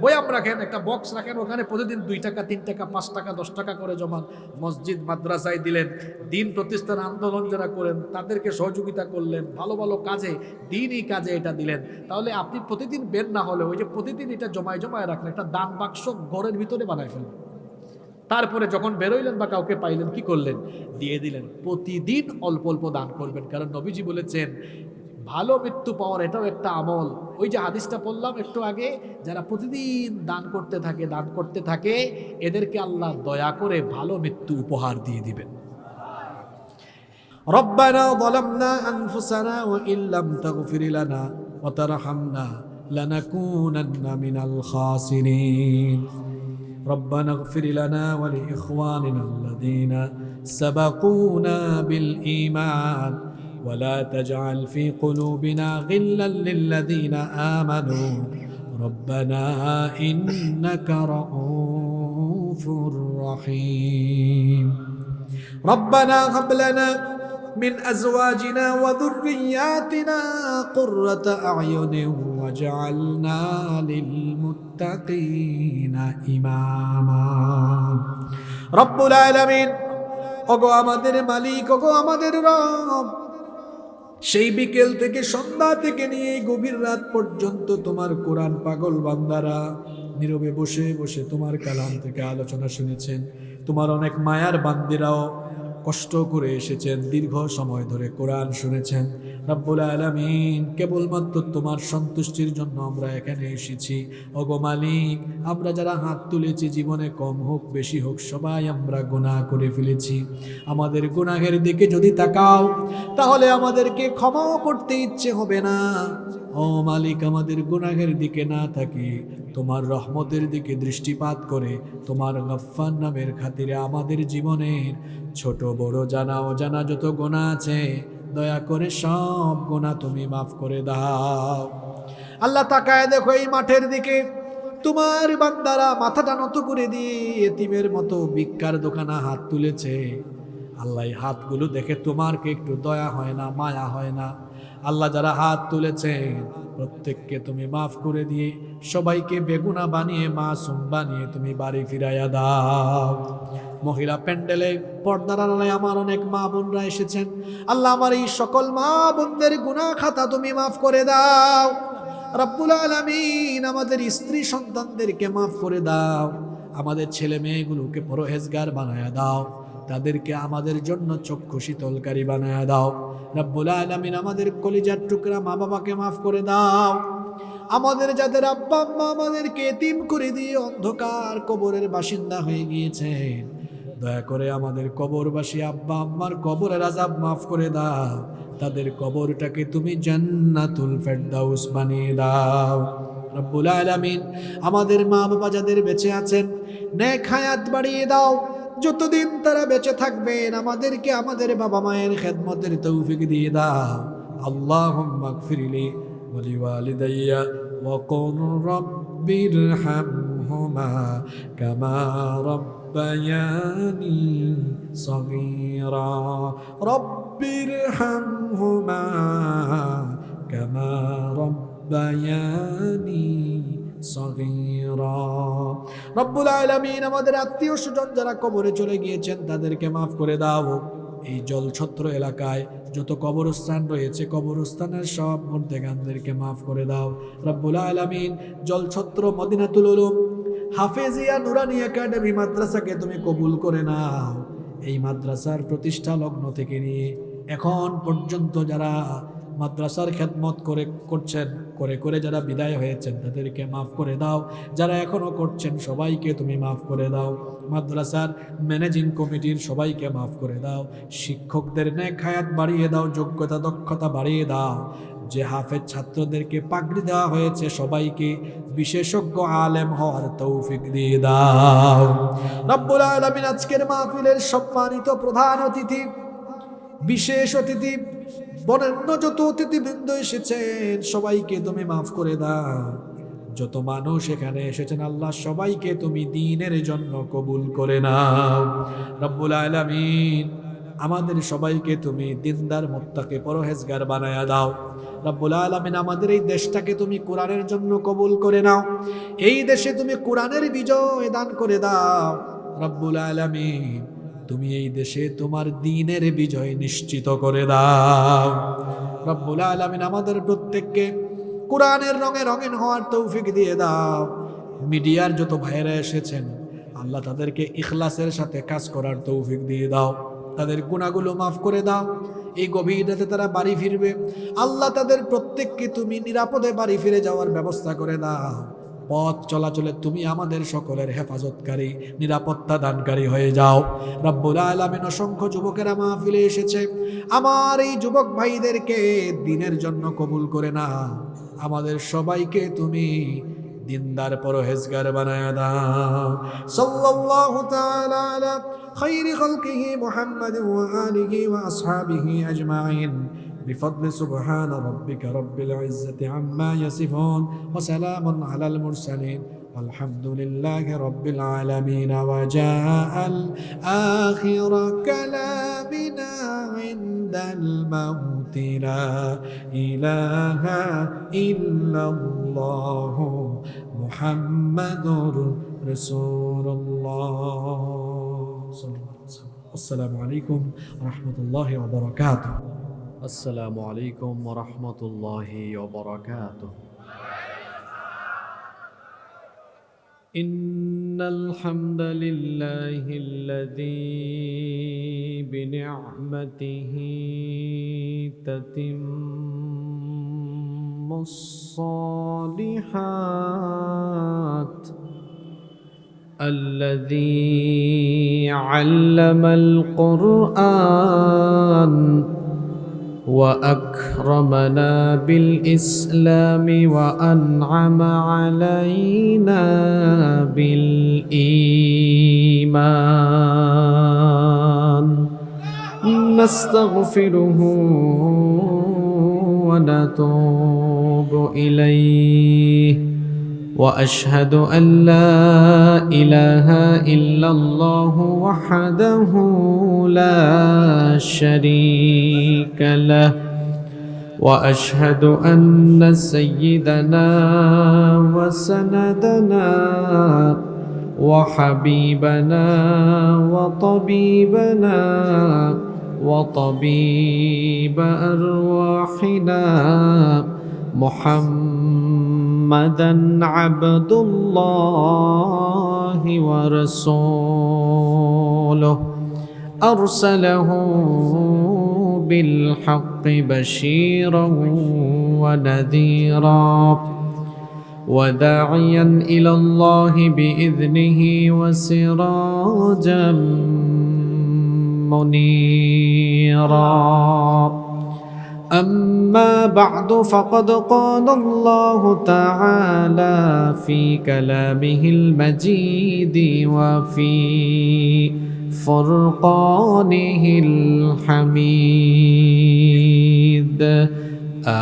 বয়াম রাখেন, একটা বক্স রাখেন, ওখানে প্রতিদিন 2 টাকা 3 টাকা 5 টাকা 10 টাকা করে জমান, মসজিদ মাদ্রাসায় দিলেন, দিন প্রতিষ্ঠান আন্দোলন যারা করেন তাদেরকে সহযোগিতা করলেন, ভালো ভালো কাজে দিনই কাজে এটা দিলেন। তাহলে আপনি প্রতিদিন বের না হলে ওই যে প্রতিদিন এটা জমায় জমায় রাখলেন, একটা দান বাক্স ঘরের ভিতরে বানায় ফেললেন, তারপরে যখন বেরোইলেন বা কাউকে পাইলেন কি করলেন, দিয়ে দিলেন। প্রতিদিন অল্প অল্প দান করবেন, কারণ নবীজি বলেছেন ভালো মৃত্যু পাওয়ার এটাও একটা আমল। ওই যে হাদিসটা বললাম একটু আগে, যারা প্রতিদিন দান করতে থাকে এদেরকে আল্লাহ দয়া করে ভালো মৃত্যু উপহার দিয়ে দিবেন। রব্বানা যালামনা আনফুসানা ওয়া ইল্লাম তাগফির লানা ওয়া তারহামনা লানাকুনান্না মিনাল খাসিরিন। ربنا اغفر لنا ولإخواننا الذين سبقونا بالإيمان ولا تجعل في قلوبنا غلا للذين آمنوا ربنا إنك رؤوف رحيم. ربنا هب لنا من أزواجنا وذرياتنا قرة أعين واجعلنا للمتقين إماما. رب العالمين ওগো আমাদের মালিক, ওগো আমাদের রব, সেই বিকেল থেকে সন্ধ্যা থেকে নিয়ে গভীর রাত পর্যন্ত তোমার কোরআন পাগল বান্দারা নীরবে বসে বসে তোমার কালাম থেকে আলোচনা শুনেছেন। তোমার অনেক মায়ার বান্দিরাও কষ্ট করে এসেছেন, দীর্ঘ সময় ধরে কোরআন শুনেছেন। রব্বুল আলামিন, কেবলমাত্র তোমার সন্তুষ্টির জন্য আমরা এখানে এসেছি। ওগো মালিক, আমরা যারা হাত তুলেছি, জীবনে কম হোক বেশি হোক সবাই আমরা গুনাহ করে ফেলেছি। আমাদের গুনাহের দিকে যদি তাকাও তাহলে আমাদেরকে ক্ষমাও করতে ইচ্ছে হবে না। ও মালিক, আমাদের গুনাহের দিকে না থাকে তোমার রহমতের দিকে দৃষ্টিপাত করে তোমার গফফার নামের খাতিরে আমাদের জীবনের ছোট বড় জানা অজানা যত গুনাহ আছে দয়া করে সব গুনাহ তুমি মাফ করে দাও। আল্লাহ তাকায় দেখো এই মাঠের দিকে, তোমার বান্দারা মাথাটা নত করে দিয়ে এতিমের মতো ভিক্ষার দোকানে হাত তুলেছে। আল্লাহ এই হাতগুলো দেখে তোমার কি একটু দয়া হয় না, মায়া হয় না? আল্লাহ যারা হাত তুলেছেন প্রত্যেককে তুমি মাফ করে দিয়ে সবাইকে বেগুনা বানিয়ে মাসুম বানিয়ে তুমি বাড়ি ফিরাইয়া দাও। মহিলা প্যান্ডেলে পর্দার আড়ালে আমার অনেক মা বোনরা এসেছেন। আল্লাহ আমার এই সকল মা বোনদের গুনাহ খাতা তুমি মাফ করে দাও। রব্বুল আলামিন, আমাদের স্ত্রী সন্তানদেরকে মাফ করে দাও। আমাদের ছেলে মেয়েগুলোকে পরহেজগার বানায়া দাও, তাদেরকে আমাদের জন্য চক্ষু শীতলকারী বানায়া দাও। রব্বুল আলামিন, আমাদের কলিজার টুকরা মা বাবাকে মাফ করে দাও। আমাদের যাদের আব্বা আম্মা আমাদেরকে এতিম করে দিয়ে অন্ধকার কবরের বাসিন্দা হয়ে গিয়েছেন, দয়া করে আমাদের কবরবাসী আব্বা আম্মার কবরের আযাব মাফ করে দাও। তাদের কবরটাকে তুমি জান্নাতুল ফেরদাউস বানিয়ে দাও। রব্বুল আলামিন, আমাদের মা বাবা যাদের বেঁচে আছেন নেক হায়াত বাড়িয়ে দাও। যতদিন তারা বেঁচে থাকবেন আমাদেরকে আমাদের বাবা মায়ের খেদমতের তৌফিক দিয়ে দাও। আল্লাহুম্মা গফিরলি ওয়া লিওয়ালিদাইয়া ওয়া কুর রাব্বিরহামহুমা কামা রাব্বায়ানি সগীরা। রাব্বিরহামহুমা কামা রাব্বায়ানি সগীরা। রব্বুল আলামিন, আমাদের আত্মীয় স্বজন যারা কবরে চলে গিয়েছেন তাদেরকে মাফ করে দাও। এই জলছত্র এলাকায় যত কবরস্থান রয়েছে কবরস্থানের সব মুর্দেগানদেরকে মাফ করে দাও। রব্বুল আলামিন, জলছত্র মদিনাতুল উলুম হাফেজিয়া নুরানি একাডেমি মাদ্রাসাকে তুমি কবুল করে নাও। এই মাদ্রাসার প্রতিষ্ঠা লগ্ন থেকে নিয়ে এখন পর্যন্ত যারা মাদ্রাসার খেদমত করে যারা বিদায় হয়েছেন তাদেরকে মাফ করে দাও। যারা এখনো করছেন সবাইকে তুমি মাফ করে দাও। মাদ্রাসার ম্যানেজিং কমিটির সবাইকে মাফ করে দাও। শিক্ষকদের নেক হায়াত বাড়িয়ে দাও, যোগ্যতা দক্ষতা বাড়িয়ে দাও। যে হাফেজ ছাত্রদেরকে পাগড়ি দেওয়া হয়েছে সবাইকে বিশেষজ্ঞ আলেম হওয়ার তৌফিক দিয়ে দাও। রব্বুল আলামিন, আজকের মাহফিলের সম্মানিত প্রধান অতিথি, বিশেষ অতিথি, বরেণ্য যত অতিথিবৃন্দ এসেছেন সবাইকে তুমি মাফ করে দাও। যত মানুষ এখানে এসেছেন আল্লাহ সবাইকে তুমি দ্বীনের জন্য কবুল করে নাও রব্বুল আলামিন। আমাদের সবাইকে তুমি দিনদার মুত্তাকি পরহেজগার বানায়া দাও রব্বুল আলামিন। আমাদের এই দেশটাকে তুমি কোরআনের জন্য কবুল করে নাও, এই দেশে তুমি কোরআনের বিজয় দান করে দাও রব্বুল আলামিন। তুমি এই দেশে তোমার দ্বীনের বিজয় নিশ্চিত করে দাও রব্বুল আলামিন। আমাদের প্রত্যেককে কোরআনের রঙে রঙিন হওয়ার তৌফিক দিয়ে দাও। মিডিয়ার যত ভাইরা এসেছেন আল্লাহ তাদেরকে ইখলাসের সাথে কাজ করার তৌফিক দিয়ে দাও, তাদের গুনাহগুলো মাফ করে দাও। এই গভীর রাতে তারা বাড়ি ফিরবে আল্লাহ তাদের প্রত্যেককে তুমি নিরাপদে বাড়ি ফিরে যাওয়ার ব্যবস্থা করে দাও। পথ চলাচলে তুমি আমাদের সকলের হেফাজতকারী নিরাপত্তা দানকারী হয়ে যাও রব্বুল আলামিন। অসংখ্য যুবকেরা মাহফিলে এসেছে, আমার এই যুবক ভাইদেরকে দ্বীনের জন্য কবুল করে নাও। আমাদের সবাইকে তুমি দিনদার পরহেজগার বানায়া দাও। সাল্লাল্লাহু তাআলা আলা খায়রি খালকিহি মুহাম্মাদিন ওয়া আলিহি ওয়া আসহাবিহি আজমাইন بفضل سبحان ربك رب العزة عما يصفون وسلام على المرسلين والحمد لله رب العالمين. وجاء الآخر كلامنا عند الموت لا إله إلا الله محمد رسول الله. السلام عليكم ورحمة الله وبركاته. السلام عليكم ورحمة الله وبركاته. إن الحمد لله الذي بنعمته تتم الصالحات، الذي علم القرآن وأكرمنا بالإسلام وأنعم علينا بالإيمان. نستغفره ونتوب إليه، وأشهد أن لا إله إلا الله وحده لا شريك له، وأشهد أن سيدنا وسندنا وحبيبنا وطبيبنا وطبيب أرواحنا محمدًا عبد الله ورسوله، أرسله بالحق بشيرا ونذيرا وداعيا إلى الله بإذنه وسراجا منيرا. أما بعد فقد قال الله تعالى في كلامه المجيد وفي فرقانه الحميد.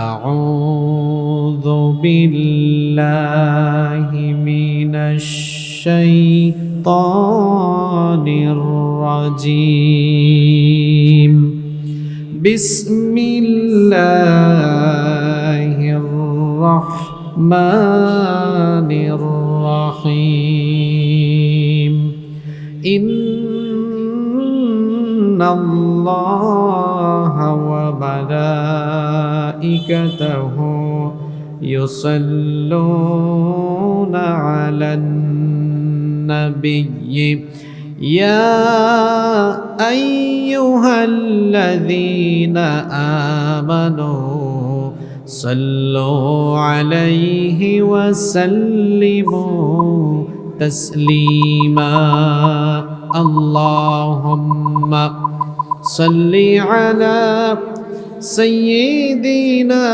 أعوذ بالله من الشيطان الرجيم. بسم الله الرحمن الرحيم. إن الله وملائكته يصلون على النبي يا أيها الذين آمنوا صلوا عليه وسلموا تسليما. اللهم صل على سيدنا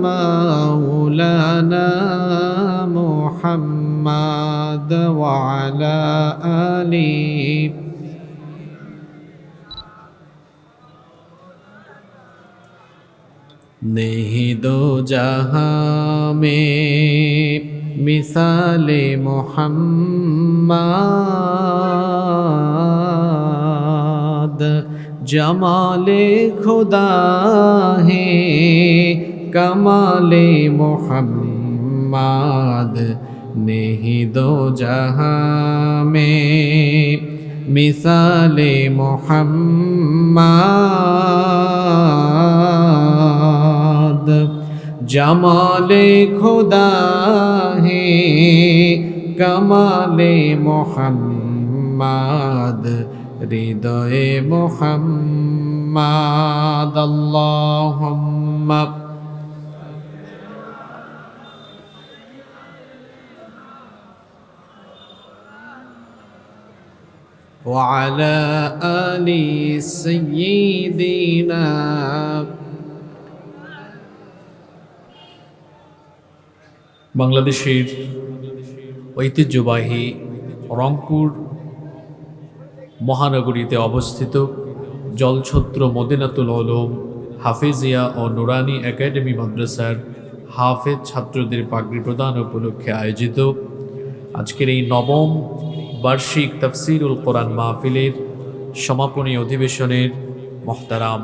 مولانا محمد وعلى آله नहीं दो जहां में मिसाले मोहम्मद जमाले खुदा है कमाले मोहम्मद नहीं दो जहां में मिसाले मोहम्मद जमाले खुदा है कमाले मोहम्मद हृदय मोहम्मद अल्लाहुम्मा وعلى آل سيدنا বাংলাদেশের ঐতিহ্যবাহী রংপুর মহানগরীতে অবস্থিত জলছত্র মদিনাতুল উলুম হাফেজিয়া ও নুরানি একাডেমি মাদ্রাসার হাফেজ ছাত্রদের পাগড়ি প্রদান উপলক্ষে আয়োজিত আজকের এই নবম বার্ষিক তাফসিরুল কোরআন মাহফিলের সমাপনী অধিবেশনের মোহতারাম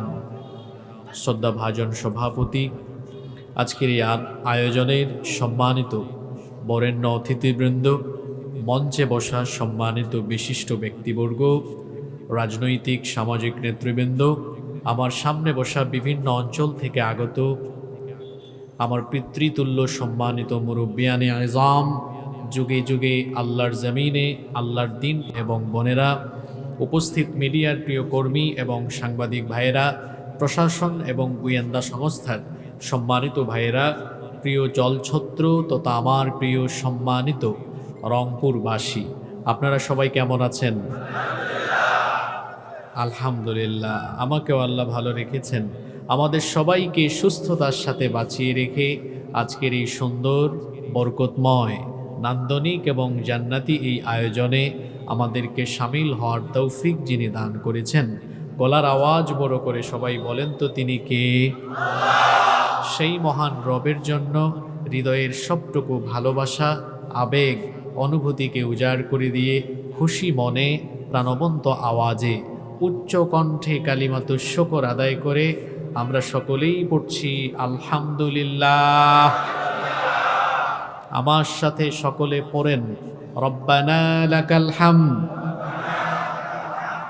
শ্রদ্ধাভাজন সভাপতি, আজকের এই আয়োজনের সম্মানিত বরেণ্য অতিথিবৃন্দ, মঞ্চে বসা সম্মানিত বিশিষ্ট ব্যক্তিবর্গ, রাজনৈতিক সামাজিক নেতৃবৃন্দ, আমার সামনে বসা বিভিন্ন অঞ্চল থেকে আগত আমার পিতৃতুল্য সম্মানিত মুরব্বিয়ানে আযম, যুগে যুগে আল্লাহর জমিনে আল্লাহর দিন এবং বোনেরা, উপস্থিত মিডিয়ার প্রিয় কর্মী এবং সাংবাদিক ভাইয়েরা, প্রশাসন এবং গোয়েন্দা সংস্থার সম্মানিত ভাইয়েরা, প্রিয় জলছত্র তথা আমার প্রিয় সম্মানিত রংপুরবাসী, আপনারা সবাই কেমন আছেন? আলহামদুলিল্লাহ, আমাকেও আল্লাহ ভালো রেখেছেন। আমাদের সবাইকে সুস্থতার সাথে বাঁচিয়ে রেখে আজকের এই সুন্দর বরকতময় নান্দনিক এবং জান্নাতি এই আয়োজনে আমাদেরকে সামিল হওয়ার তৌফিক যিনি দান করেছেন, গলার আওয়াজ বড় করে সবাই বলেন তো তিনি কে? সেই মহান রবের জন্য হৃদয়ের সবটুকু ভালোবাসা, আবেগ, অনুভূতিকে উজাড় করে দিয়ে খুশি মনে প্রাণবন্ত আওয়াজে উচ্চ কণ্ঠে কালিমাতুশ শুকর আদায় করে আমরা সকলেই পড়ছি আলহামদুলিল্লাহ। আমার সাথে সকলে পড়েন রব্বানা লাকাল হামদ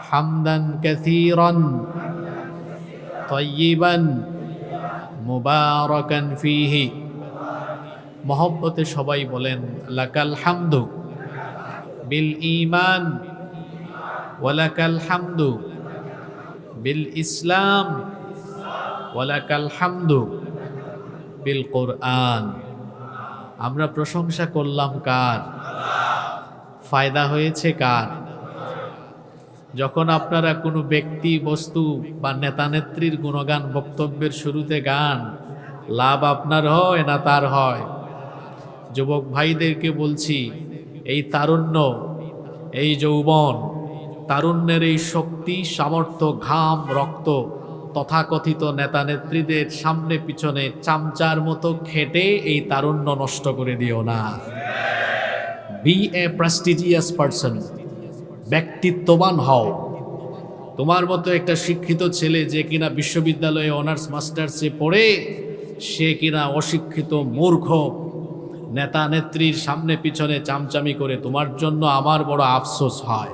হামদান কাসীরান তাইয়িবান মুবারাকান ফীহি। মহব্বতে সবাই বলেন লাকাল হামদু বিল ঈমান ওয়া লাকাল হামদু বিল ইসলাম ওয়া লাকাল হামদু বিল কুরআন। আমরা প্রশংসা করলাম কার? ফায়দা হয়েছে কার? যখন আপনারা কোনো ব্যক্তি, বস্তু বা নেতা নেত্রীর গুণগান বক্তব্যের শুরুতে গান, লাভ আপনার হয় না তার হয়? যুবক ভাইদেরকে বলছি, এই তারুণ্য, এই যৌবন, তারুণ্যের এই শক্তি, সামর্থ্য, ঘাম, রক্ত তথাকথিত নেতা নেত্রীদের সামনে পিছনে চামচার মতো খেটে এই তারুণ্য নষ্ট করে দিও না। বি এ প্রেস্টিজিয়াস পারসন, ব্যক্তিত্ববান হও। তোমার মতো একটা শিক্ষিত ছেলে যে কিনা বিশ্ববিদ্যালয়ে অনার্স মাস্টার্সে পড়ে, সে কিনা অশিক্ষিত মূর্খ, নেতা নেত্রীর সামনে পিছনে চামচামি করে, তোমার জন্য আমার বড় আফসোস হয়।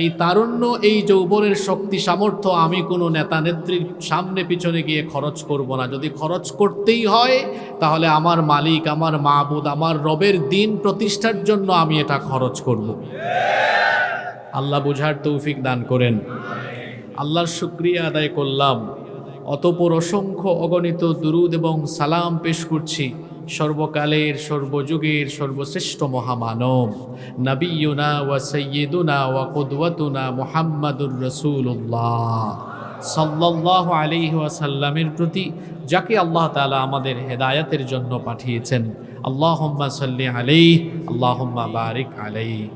এই তারুণ্য, এই যৌবনের শক্তি সামর্থ্য আমি কোনো নেতা নেত্রীর সামনে পিছনে গিয়ে খরচ করব না। যদি খরচ করতেই হয় তাহলে আমার মালিক, আমার মাবুদ, আমার রবের দিন প্রতিষ্ঠার জন্য আমি এটা খরচ করব। আল্লাহ বুঝার তৌফিক দান করেন। আল্লাহর শুকরিয়া আদায় করলাম, অতঃপর অসংখ্য অগণিত দুরুদ এবং সালাম পেশ করছি সর্বকালের, সর্বযুগের সর্বশ্রেষ্ঠ মহামানব নবিয়ুনা ওয়া সাইয়্যিদুনা ওয়া কুদওয়াতুনা মুহাম্মাদুর রাসূলুল্লাহ সাল্লাল্লাহু আলাইহি ওয়াসাল্লামের প্রতি, যাকে আল্লাহ তাআলা আমাদের হেদায়েতের জন্য পাঠিয়েছেন। আল্লাহুম্মা সাল্লি আলাইহি, আল্লাহুম্মা বারিক আলাইহি।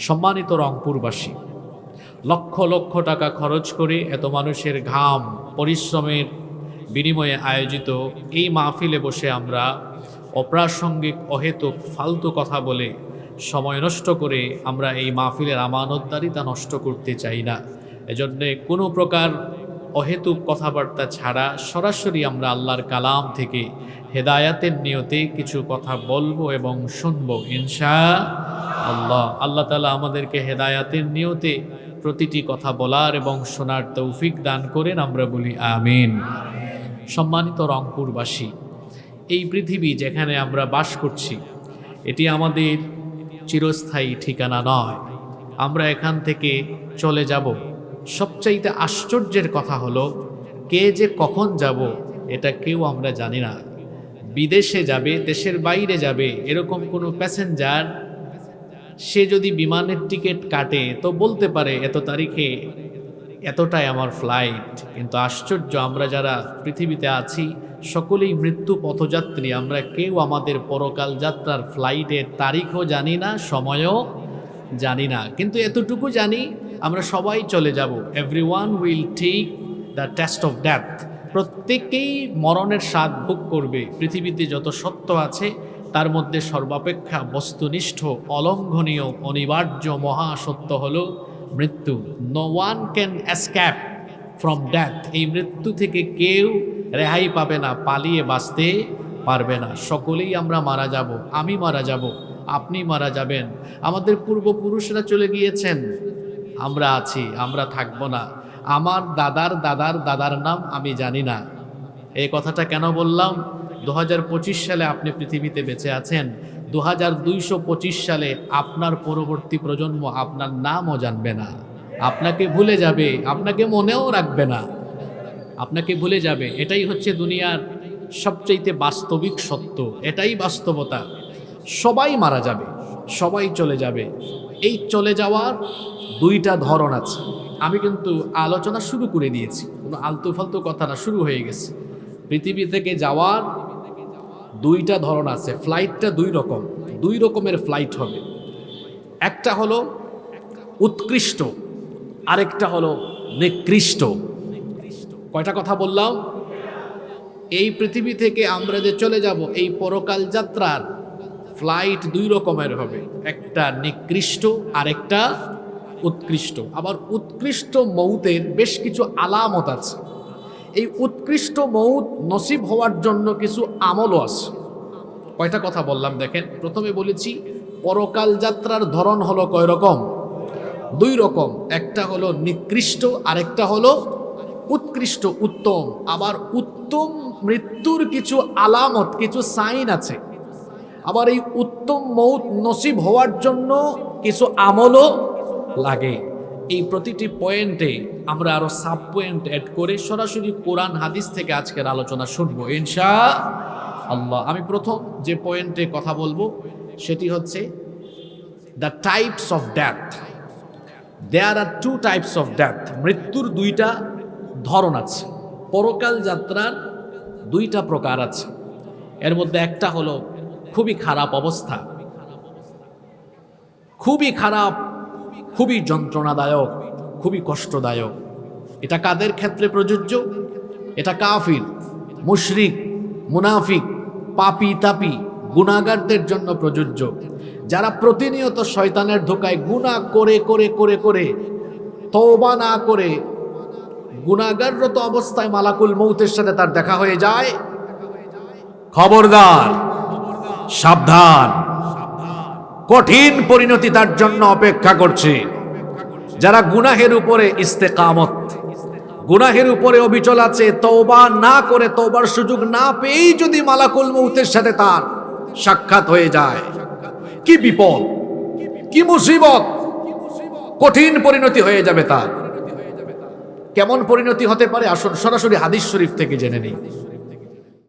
সম্মানিত রংপুরবাসী, লক্ষ লক্ষ টাকা খরচ করে এত মানুষের ঘাম পরিশ্রমের বিনিময়ে আয়োজিত এই মাহফিলে বসে আমরা অপ্রাসঙ্গিক অহেতুক ফালতু কথা বলে সময় নষ্ট করে আমরা এই মাহফিলের আমানতদারিতা নষ্ট করতে চাই না। এজন্যে কোনো প্রকার অহেতুক কথাবার্তা ছাড়া সরাসরি আমরা আল্লাহর কালাম থেকে হেদায়াতের নিয়তে কিছু কথা বলবো এবং শুনবো ইনশাআল্লাহ। আল্লাহ তাআলা আমাদেরকে হেদায়াতের নিয়তে প্রতিটি কথা বলার এবং শোনার তৌফিক দান করেন, আমরা বলি আমিন। সম্মানিত রংপুরবাসী, এই পৃথিবী যেখানে আমরা বাস করছি এটি আমাদের চিরস্থায়ী ঠিকানা নয়, আমরা এখান থেকে চলে যাব। সবচাইতে আশ্চর্যের কথা হলো কে যে কখন যাব এটা কেউ আমরা জানি না। বিদেশে যাবে, দেশের বাইরে যাবে, এরকম কোনো প্যাসেঞ্জার সে যদি বিমানের টিকিট কাটে তো বলতে পারে এত তারিখে এতটাই আমার ফ্লাইট। কিন্তু আশ্চর্য, আমরা যারা পৃথিবীতে আছি সকলেই মৃত্যু পথযাত্রী, আমরা কেউ আমাদের পরকাল যাত্রার ফ্লাইটের তারিখও জানি না, সময়ও জানি না। কিন্তু এতটুকু জানি আমরা সবাই চলে যাব। Everyone will take the test of death. প্রত্যেকেই মরণের স্বাদ ভোগ করবে। পৃথিবীতে যত সত্য আছে তার মধ্যে সর্বাপেক্ষা বস্তুনিষ্ঠ, অলঙ্ঘনীয়, অনিবার্য মহাসত্য হলো মৃত্যু। No one can escape from death. এই মৃত্যু থেকে কেউ রেহাই পাবে না, পালিয়ে বাঁচতে পারবে না। সকলেই আমরা মারা যাব। আমি মারা যাব, আপনি মারা যাবেন, আমাদের পূর্বপুরুষরা চলে গিয়েছেন, আমরা আছি, আমরা থাকবো না। আমার দাদার দাদার দাদার নাম আমি জানি না। এই কথাটা কেন বললাম? 2025 সালে আপনি পৃথিবীতে বেঁচে আছেন, 2225 সালে আপনার পরবর্তী প্রজন্ম আপনার নামও জানবে না, আপনাকে ভুলে যাবে, আপনাকে মনেও রাখবে না, আপনাকে ভুলে যাবে। এটাই হচ্ছে দুনিয়ার সবচেয়ে বাস্তবিক সত্য, এটাই বাস্তবতা। সবাই মারা যাবে, সবাই চলে যাবে। এই চলে যাওয়ার দুইটা ধরন আছে। আমি কিন্তু আলোচনা শুরু করে দিয়েছি, কোনো আলতু ফালতু কথা না, শুরু হয়ে গেছে। পৃথিবী থেকে যাওয়ার দুইটা ধরন আছে। ফ্লাইটটা দুই রকমের ফ্লাইট হবে। একটা হলো উৎকৃষ্ট, আরেকটা হলো নিকৃষ্ট। কয়টা কথা বললাম? এই পৃথিবী থেকে আমরা যে চলে যাব, এই পরকাল যাত্রার ফ্লাইট দুই রকমের হবে, একটা নিকৃষ্ট আর একটা উৎকৃষ্ট। আবার উৎকৃষ্ট মৌতের বেশ কিছু আলামত আছে। এই উৎকৃষ্ট মৌত নসিব হওয়ার জন্য কিছু আমলও আছে। কয়টা কথা বললাম দেখেন। প্রথমে বলেছি পরকাল যাত্রার ধরন হলো কয় রকম? দুই রকম। একটা হলো নিকৃষ্ট, আরেকটা হলো উৎকৃষ্ট, উত্তম। আবার উত্তম মৃত্যুর কিছু আলামত, কিছু সাইন আছে। আবার এই উত্তম মৌত নসিব হওয়ার জন্য কিছু আমলও লাগে। এই প্রতিটি পয়েন্টে আমরা আরো সাব পয়েন্ট অ্যাড করে সরাসরি কোরআন হাদিস থেকে আজকের আলোচনা শুনবো ইনশাআল্লাহ। আমি প্রথম যে পয়েন্টে কথা বলবো সেটি হচ্ছে the types of death. There are two types of death. মৃত্যুর দুইটা ধরন আছে, পরকাল যাত্রার দুইটা প্রকার আছে। এর মধ্যে একটা হলো খুবই খারাপ অবস্থা, খুবই খারাপ, খুবই যন্ত্রণাদায়ক, খুবই কষ্টদায়ক। এটা কাদের ক্ষেত্রে প্রযোজ্য? এটা কাফির, মুশরিক, মুনাফিক, পাপী তাপী, গুনাহগারদের জন্য প্রযোজ্য। যারা প্রতিনিয়ত শয়তানের ধোকায় গুনাহ করে করে করে করে তওবা না করে গুনাহগাররত অবস্থায় মালাকুল মৌতের সাথে তার দেখা হয়ে যায়, খবরদার, সাবধান, কঠিন পরিণতি তার জন্য অপেক্ষা করছে। যারা গুনাহের উপরে ইস্তেকামত, গুনাহের উপরে অবিচল আছে, তওবা না করে, তওবার সুযোগ না পেয়েই যদি মালাকুল মৌতের সাথে তার সাক্ষাৎ হয়ে যায়, কি বিপদ, কি মুসিবত, কঠিন পরিণতি হয়ে যাবে তার। কেমন পরিণতি হতে পারে আসুন সরাসরি হাদিস শরীফ থেকে জেনে নিই।